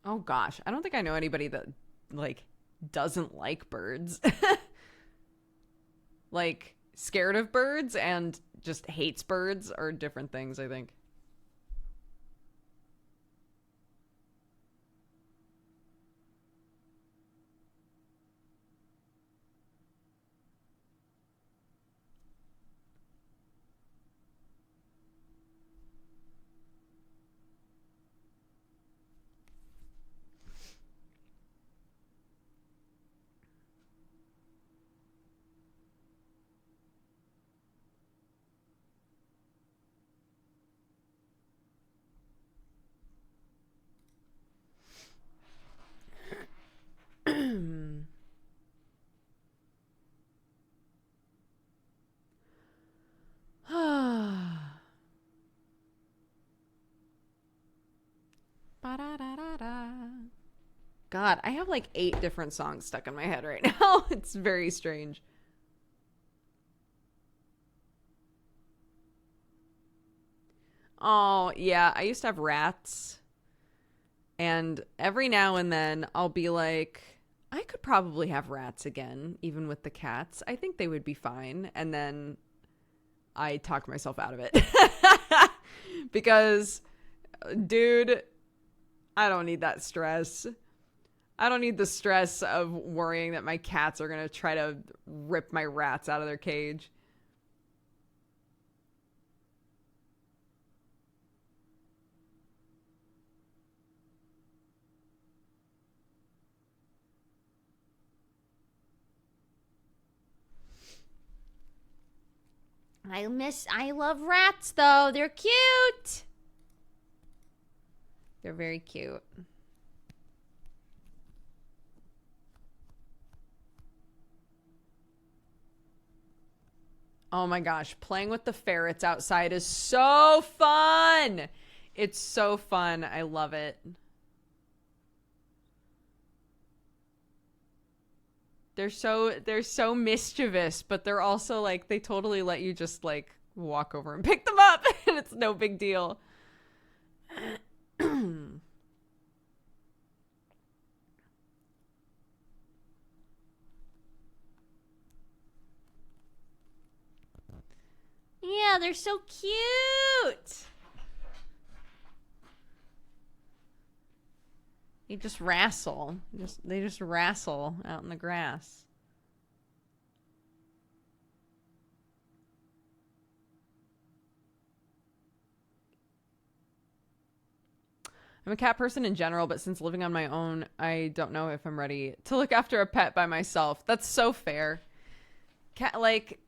Oh gosh, I don't think I know anybody that like doesn't like birds. Like scared of birds and just hates birds are different things, I think.
Ba-da-da-da-da.
God, I have like 8 different songs stuck in my head right now. It's very strange. Oh, yeah, I used to have rats. And every now and then I'll be like, I could probably have rats again, even with the cats. I think they would be fine. And then I talk myself out of it. Because, dude, I don't need that stress. I don't need the stress of worrying that my cats are going to try to rip my rats out of their cage.
I love rats though. They're cute.
They're very cute. Oh my gosh, playing with the ferrets outside is so fun. It's so fun. I love it. They're so mischievous, but they're also like they totally let you just like walk over and pick them up and it's no big deal.
Yeah, they're so cute.
They just wrestle. They just wrestle out in the grass. I'm a cat person in general, but since living on my own, I don't know if I'm ready to look after a pet by myself. That's so fair. Like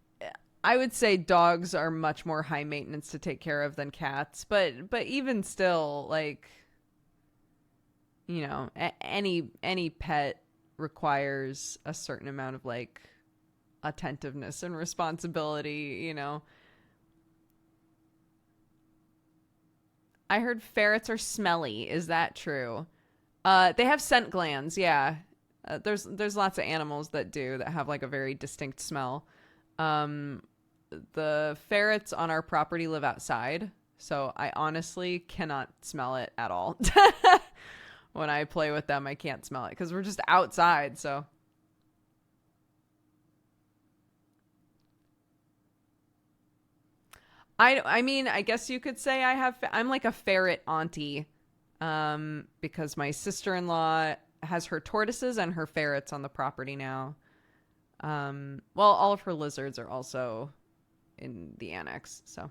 I would say dogs are much more high maintenance to take care of than cats, but even still, like, you know, any pet requires a certain amount of like attentiveness and responsibility, you know. I heard ferrets are smelly. Is that true? They have scent glands, yeah. There's lots of animals that have like a very distinct smell. The ferrets on our property live outside, so I honestly cannot smell it at all. When I play with them, I can't smell it because we're just outside, so. I mean, I guess you could say I'm like a ferret auntie, because my sister-in-law has her tortoises and her ferrets on the property now. Well, all of her lizards are also in the annex, so.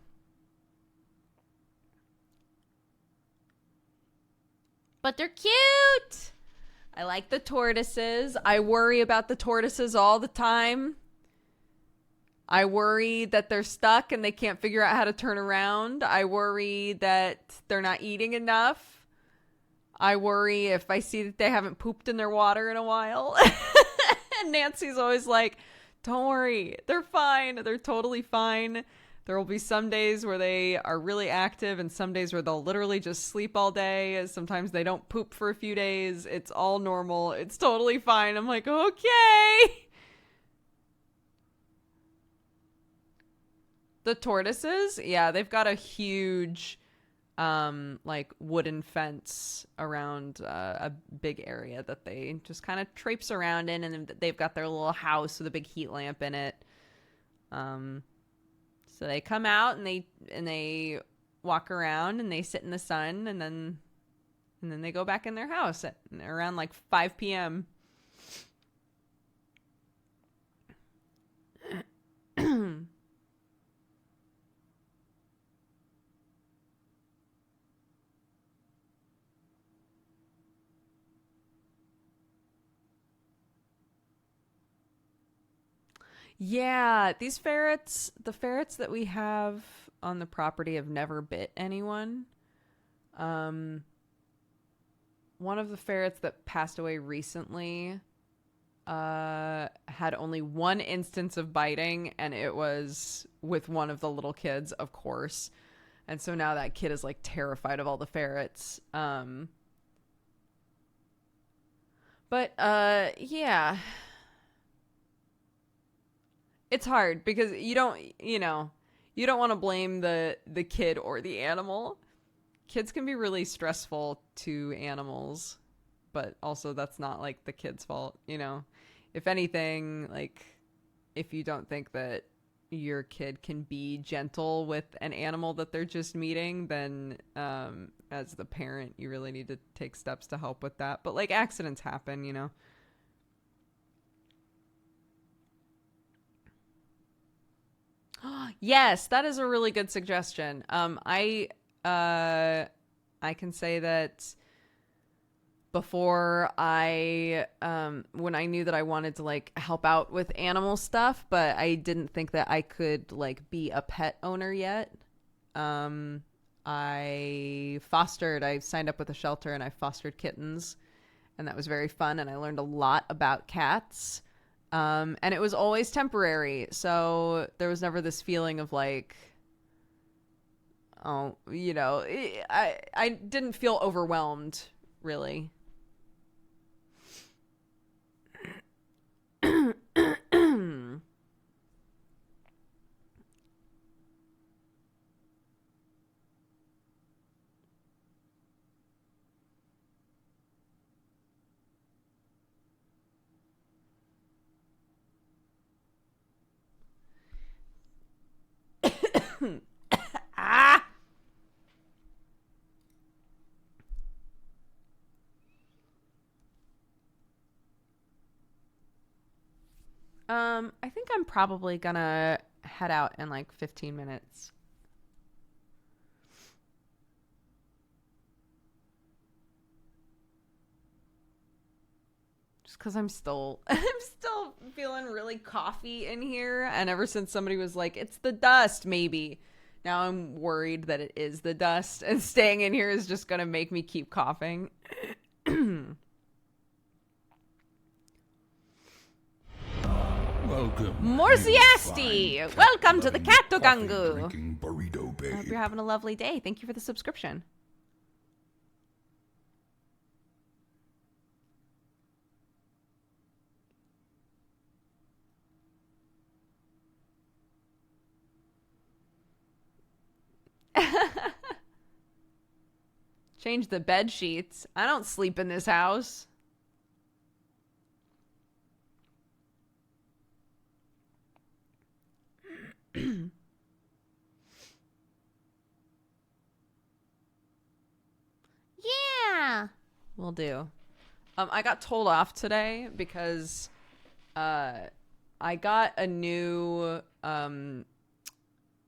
But they're cute.
I like the tortoises. I worry about the tortoises all the time. I worry that they're stuck and they can't figure out how to turn around. I worry that they're not eating enough. I worry if I see that they haven't pooped in their water in a while. And Nancy's always like, don't worry, they're fine. They're totally fine. There will be some days where they are really active and some days where they'll literally just sleep all day. Sometimes they don't poop for a few days. It's all normal. It's totally fine. I'm like, okay. The tortoises, yeah, they've got a huge like wooden fence around a big area that they just kind of traipse around in, and then they've got their little house with a big heat lamp in it. So they come out and they walk around and they sit in the sun, and then they go back in their house at around like 5 p.m. Yeah, the ferrets that we have on the property have never bit anyone. One of the ferrets that passed away recently had only one instance of biting, and it was with one of the little kids, of course. And so now that kid is like terrified of all the ferrets. But yeah. It's hard because you don't want to blame the kid or the animal. Kids can be really stressful to animals, but also that's not like the kid's fault, If anything, like if you don't think that your kid can be gentle with an animal that they're just meeting, then as the parent, you really need to take steps to help with that. But like accidents happen. Yes, that is a really good suggestion. I can say that before when I knew that I wanted to like help out with animal stuff, but I didn't think that I could like be a pet owner yet. I signed up with a shelter and I fostered kittens, and that was very fun. And I learned a lot about cats. And it was always temporary. So there was never this feeling of like, I didn't feel overwhelmed really. Ah! I think I'm probably gonna head out in like 15 minutes. Just because I'm still feeling really coffee in here, and ever since somebody was like, it's the dust, maybe. Now I'm worried that it is the dust, and staying in here is just gonna make me keep coughing.
Welcome.
Morsiasti! Welcome to the Katogangu!
Drinking burrito
I hope
babe.
you're having a lovely day. Thank you for the subscription. Change the bed sheets. I don't sleep in this house.
Yeah.
Will do. I got told off today because I got a new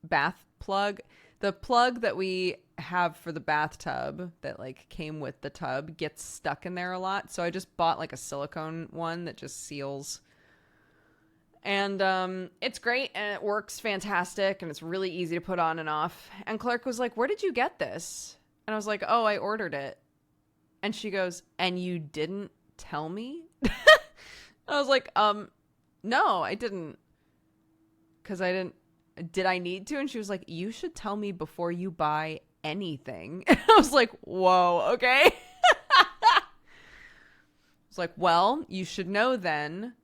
bath plug. The plug that we have for the bathtub that like came with the tub gets stuck in there a lot. So I just bought like a silicone one that just seals. And it's great and it works fantastic and it's really easy to put on and off. And Clark was like, "Where did you get this?" And I was like, "Oh, I ordered it." And she goes, "And you didn't tell me?" I was like, no, I didn't. Because I didn't. did I need to? And she was like, you should tell me before you buy anything. I was like, whoa, okay. It's like, well, you should know then.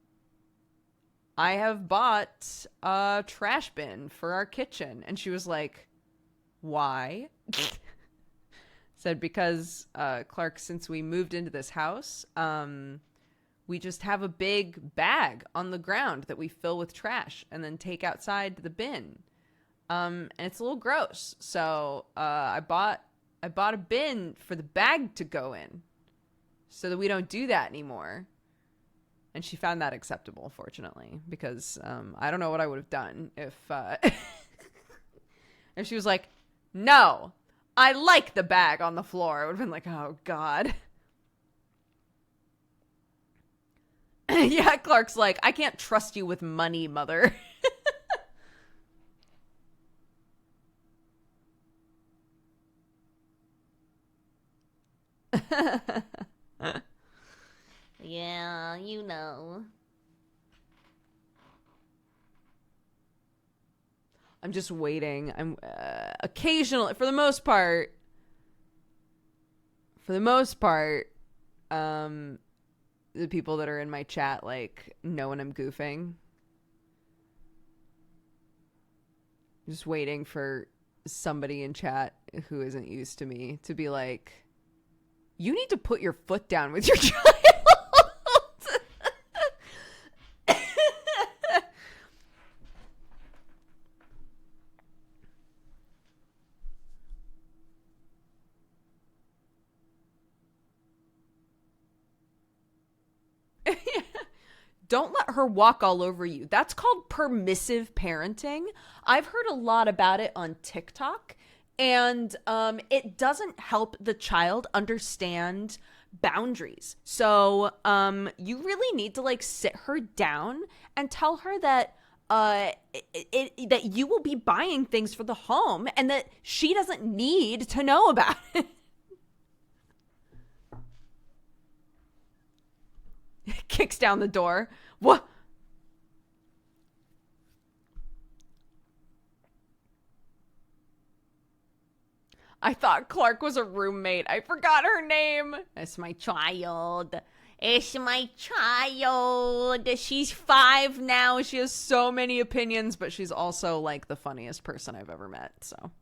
I have bought a trash bin for our kitchen. And she was like, why? Said, because, Clark, since we moved into this house, we just have a big bag on the ground that we fill with trash and then take outside the bin. And it's a little gross. So, I bought a bin for the bag to go in so that we don't do that anymore. And she found that acceptable, fortunately, because, I don't know what I would have done if, if she was like, no, I like the bag on the floor. I would have been like, oh, God. Yeah, Clark's like, I can't trust you with money, mother.
Yeah, you know.
I'm just waiting. I'm occasionally, for the most part, the people that are in my chat, like, know when I'm goofing. I'm just waiting for somebody in chat who isn't used to me to be like, you need to put your foot down with your child. Don't let her walk all over you. That's called permissive parenting. I've heard a lot about it on TikTok, and it doesn't help the child understand boundaries. So you really need to like sit her down and tell her that that you will be buying things for the home and that she doesn't need to know about it. Kicks down the door. What? I thought Clark was a roommate. I forgot her name. It's my child. It's my child. She's 5 now. She has so many opinions, but she's also like the funniest person I've ever met. So.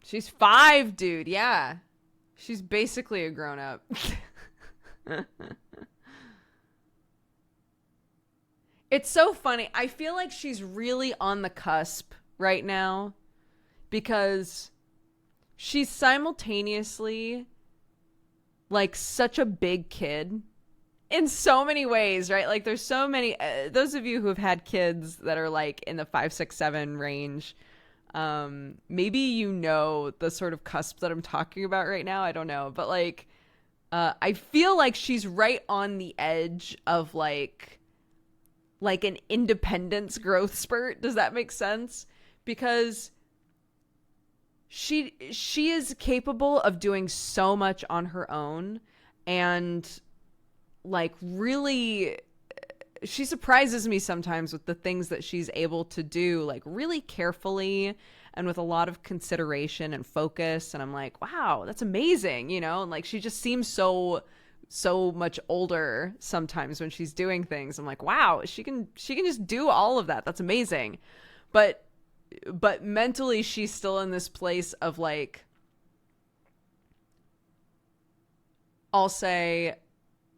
She's 5, dude. Yeah. She's basically a grown-up. It's so funny. I feel like she's really on the cusp right now because she's simultaneously like such a big kid in so many ways, right? Like there's so many, those of you who have had kids that are like in the 5, 6, 7 range, maybe you know the sort of cusp that I'm talking about right now. I don't know, but like I feel like she's right on the edge of like an independence growth spurt. Does that make sense? Because she is capable of doing so much on her own, and like really she surprises me sometimes with the things that she's able to do, like really carefully and with a lot of consideration and focus. And I'm like, wow, that's amazing, you know? And like, she just seems so much older sometimes when she's doing things. I'm like, wow, she can just do all of that. That's amazing. But mentally she's still in this place of like, I'll say,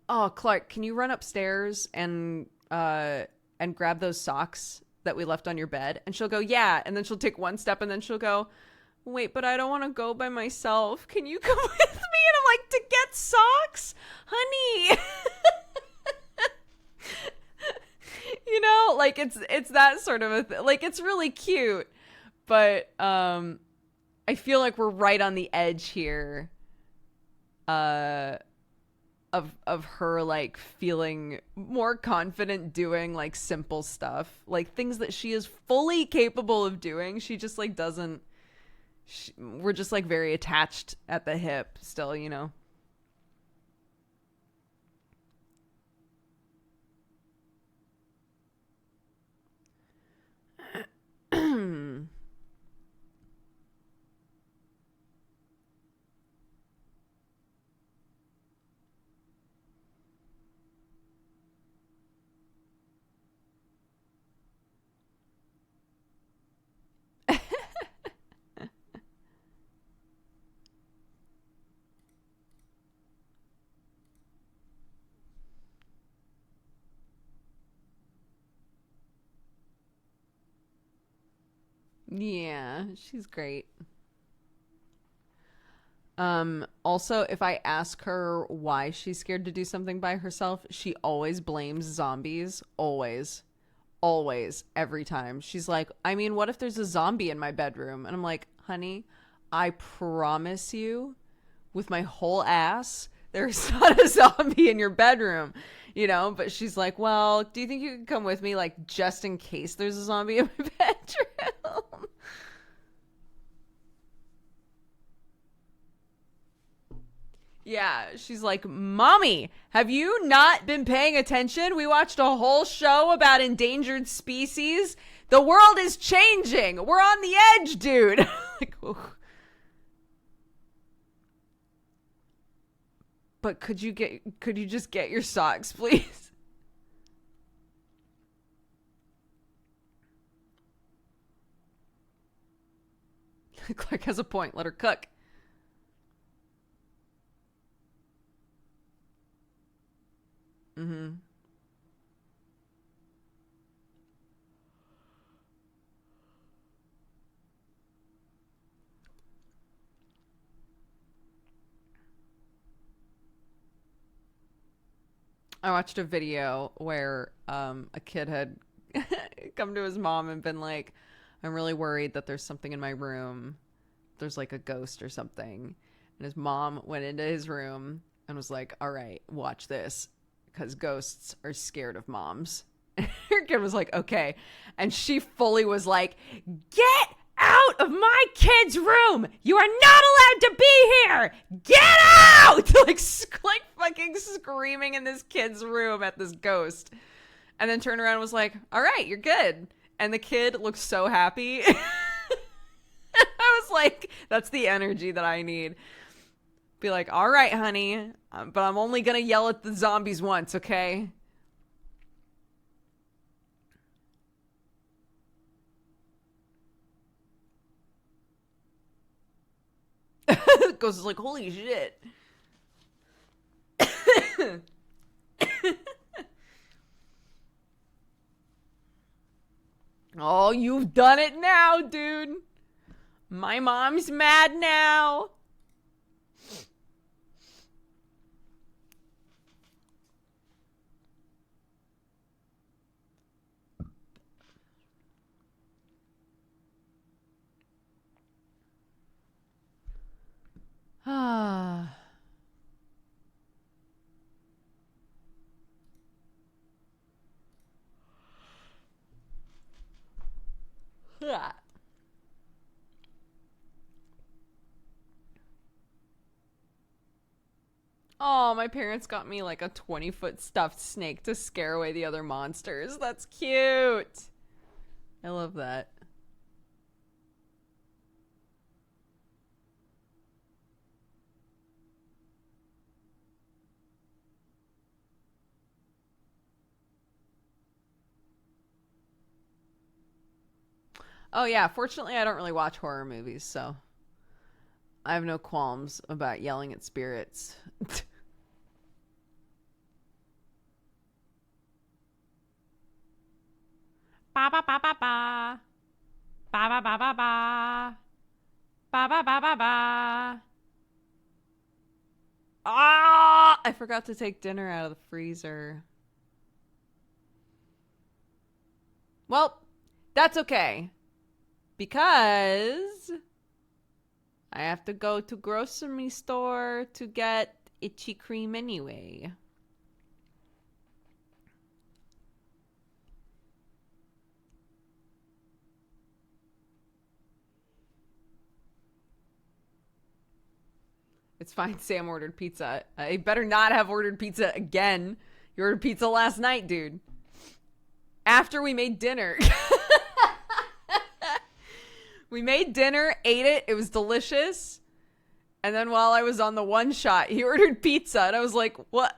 oh, Clark, can you run upstairs and grab those socks that we left on your bed? And she'll go, yeah. And then she'll take one step and then she'll go, wait, but I don't want to go by myself. Can you come with me? And I'm like, to get socks? Honey. You know, like it's that sort of like, it's really cute, but I feel like we're right on the edge here of her like feeling more confident doing like simple stuff, like things that she is fully capable of doing. She just like doesn't. We're just like very attached at the hip still, you know. Yeah, she's great. Also, if I ask her why she's scared to do something by herself, she always blames zombies. Always. Always. Every time. She's like, I mean, what if there's a zombie in my bedroom? And I'm like, honey, I promise you, with my whole ass, there's not a zombie in your bedroom, you know? But she's like, well, do you think you could come with me, like, just in case there's a zombie in my bedroom? Yeah, she's like, Mommy, have you not been paying attention? We watched a whole show about endangered species. The world is changing. We're on the edge, dude. Like, ooh. But could you just get your socks, please? Clark has a point. Let her cook. Mm-hmm. I watched a video where a kid had come to his mom and been like, I'm really worried that there's something in my room. There's like a ghost or something. And his mom went into his room and was like, all right, watch this, because ghosts are scared of moms. And her kid was like, okay. And she fully was like, get out of my kid's room. You are not allowed to be here. Get out. like fucking screaming in this kid's room at this ghost. And then turned around and was like, all right, you're good. And the kid looked so happy. I was like, that's the energy that I need. Be like, all right, honey, but I'm only going to yell at the zombies once, okay? Ghost is like, holy shit. Oh, you've done it now, dude. My mom's mad now. Ah. Oh, my parents got me like a 20-foot stuffed snake to scare away the other monsters. That's cute. I love that. Oh yeah, fortunately I don't really watch horror movies, so I have no qualms about yelling at spirits.
Ba ba ba ba ba. Ba ba ba ba ba. Ba ba ba ba ba.
Ah! I forgot to take dinner out of the freezer. Well, that's okay. Because I have to go to grocery store to get itchy cream anyway. It's fine. Sam ordered pizza. I better not have ordered pizza again. You ordered pizza last night, dude. After we made dinner. We made dinner, ate it. It was delicious. And then while I was on the one shot, he ordered pizza. And I was like, what?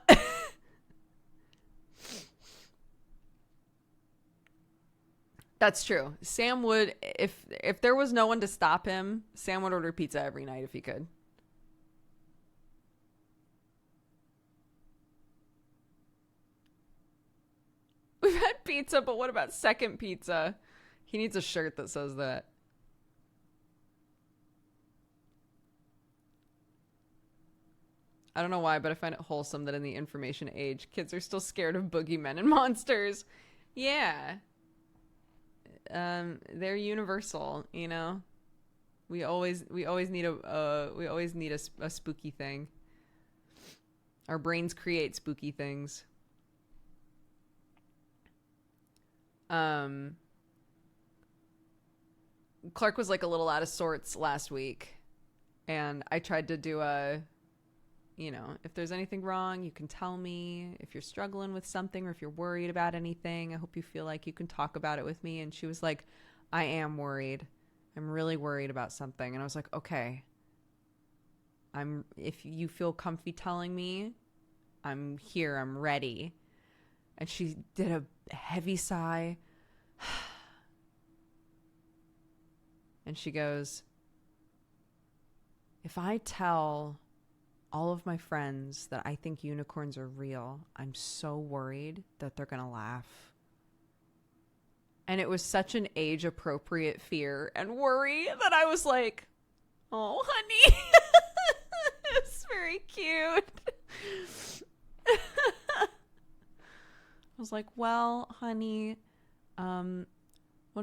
That's true. Sam would, if there was no one to stop him, Sam would order pizza every night if he could. We've had pizza, but what about second pizza? He needs a shirt that says that. I don't know why, but I find it wholesome that in the information age, kids are still scared of boogeymen and monsters. Yeah. They're universal, you know? We always need a spooky thing. Our brains create spooky things. Clark was like a little out of sorts last week, and I tried to do a, you know, if there's anything wrong, you can tell me. If you're struggling with something or if you're worried about anything, I hope you feel like you can talk about it with me. And she was like, I am worried. I'm really worried about something. And I was like, okay, if you feel comfy telling me, I'm here, I'm ready. And she did a heavy sigh. And she goes, if I tell all of my friends that I think unicorns are real, I'm so worried that they're going to laugh. And it was such an age-appropriate fear and worry that I was like, oh, honey. It's very cute. I was like, well, honey, one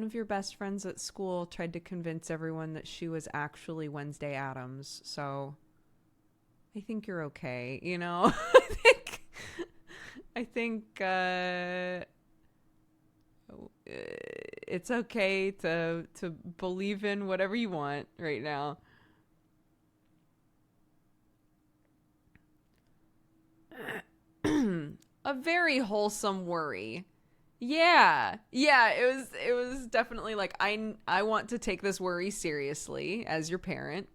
of your best friends at school tried to convince everyone that she was actually Wednesday Addams, so I think you're okay, you know? I think it's okay to believe in whatever you want right now. A very wholesome worry. Yeah, it was definitely like, I want to take this worry seriously as your parent.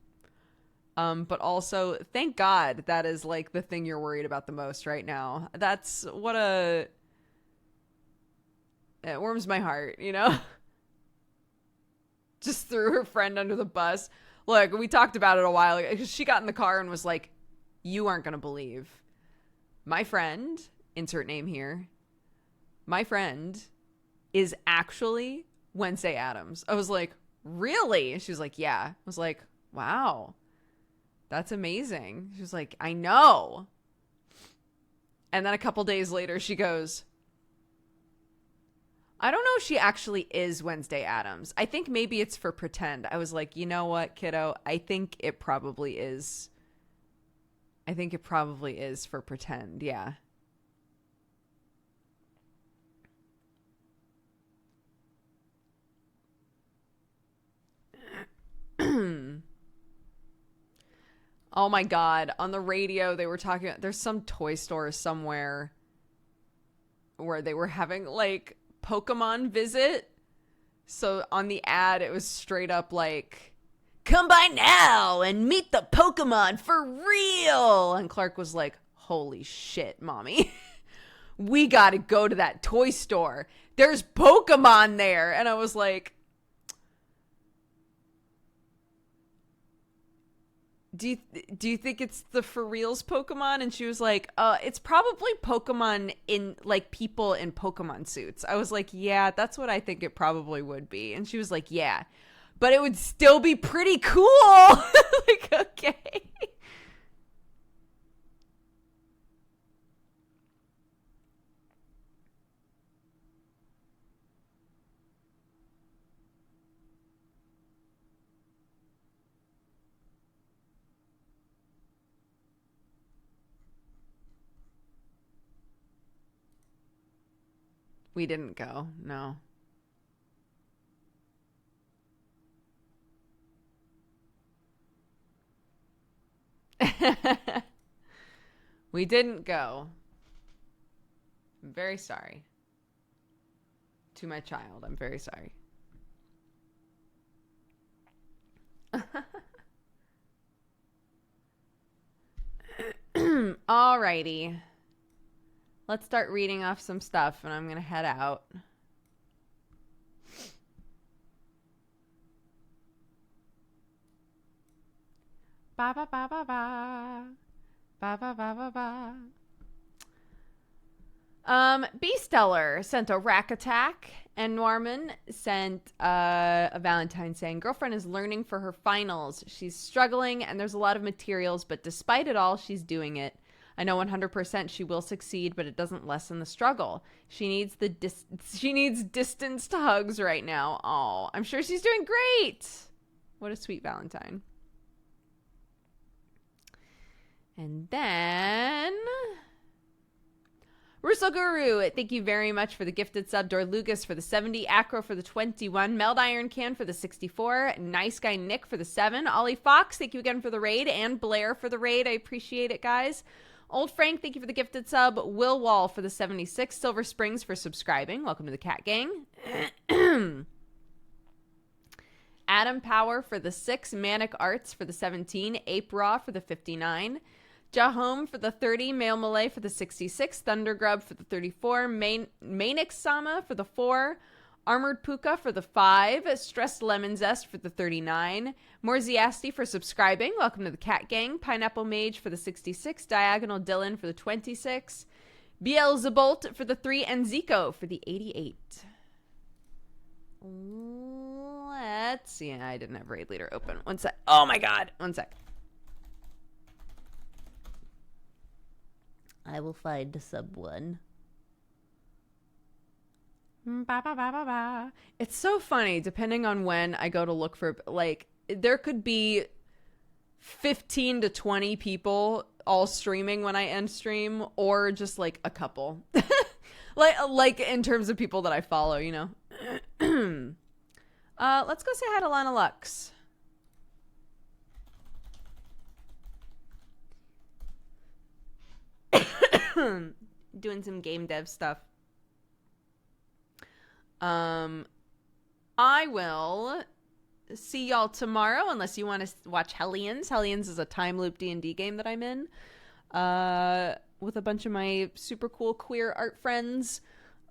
But also, thank God that is like the thing you're worried about the most right now. That's it warms my heart, you know? Just threw her friend under the bus. Look, we talked about it a while ago. She got in the car and was like, you aren't going to believe. My friend, insert name here, my friend is actually Wednesday Addams. I was like, really? She was like, yeah. I was like, wow. That's amazing. She was like, I know. And then a couple days later, she goes, I don't know if she actually is Wednesday Addams. I think maybe it's for pretend. I was like, you know what, kiddo? I think it probably is. I think it probably is for pretend. Yeah. Oh my God. On the radio, they were talking, there's some toy store somewhere where they were having like Pokemon visit. So on the ad, it was straight up like, come by now and meet the Pokemon for real. And Clark was like, holy shit, mommy. We got to go to that toy store. There's Pokemon there. And I was like, do you think it's the for reals Pokemon? And she was like, it's probably Pokemon in like people in Pokemon suits. I was like, yeah, that's what I think it probably would be. And she was like, yeah, but it would still be pretty cool. Like, okay. We didn't go. No. We didn't go. I'm very sorry. To my child, I'm very sorry. Alrighty. Let's start reading off some stuff, and I'm going to head out.
Ba ba ba ba ba. Ba ba ba ba ba.
Beasteller sent a rack attack, and Norman sent a Valentine saying, girlfriend is learning for her finals. She's struggling, and there's a lot of materials, but despite it all, she's doing it. I know 100% she will succeed, but it doesn't lessen the struggle. She needs distanced hugs right now. Oh, I'm sure she's doing great. What a sweet Valentine. And then Russell Guru, thank you very much for the gifted sub. Dorlugas for the 70. Acro for the 21. Meld Iron Can for the 64. Nice Guy Nick for the 7. Ollie Fox, thank you again for the raid. And Blair for the raid. I appreciate it, guys. Old Frank, thank you for the gifted sub. Will Wall for the 76. Silver Springs for subscribing. Welcome to the Cat Gang. Adam Power for the 6. Manic Arts for the 17. Ape Raw for the 59. Jahome for the 30, Male Malay for the 66, Thundergrub for the 34, Manix Sama for the 4, Armored Puka for the 5, Stressed Lemon Zest for the 39, Morziasti for subscribing, welcome to the Cat Gang, Pineapple Mage for the 66, Diagonal Dylan for the 26, Beelzebolt for the 3, and Zico for the 88. Let's see, I didn't have Raid Leader open. One sec. Oh my god, one sec. I will find sub 1.
Ba ba ba ba ba.
It's so funny, depending on when I go to look for, like, there could be 15 to 20 people all streaming when I end stream, or just, like, a couple. like, in terms of people that I follow, you know? Let's go say hi to Lana Lux. Doing some game dev stuff. I will see y'all tomorrow, unless you want to watch Hellions. Hellions is a time loop D&D game that I'm in with a bunch of my super cool queer art friends.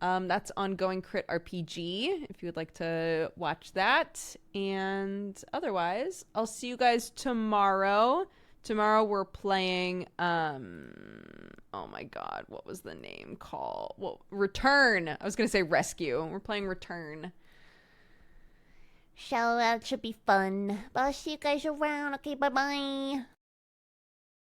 That's ongoing Crit RPG if you would like to watch that. And otherwise, I'll see you guys tomorrow. Tomorrow we're playing, oh my god, what was the name called? Well, Return. I was going to say Rescue. We're playing Return.
So that should be fun. But I'll see you guys around. Okay, bye-bye.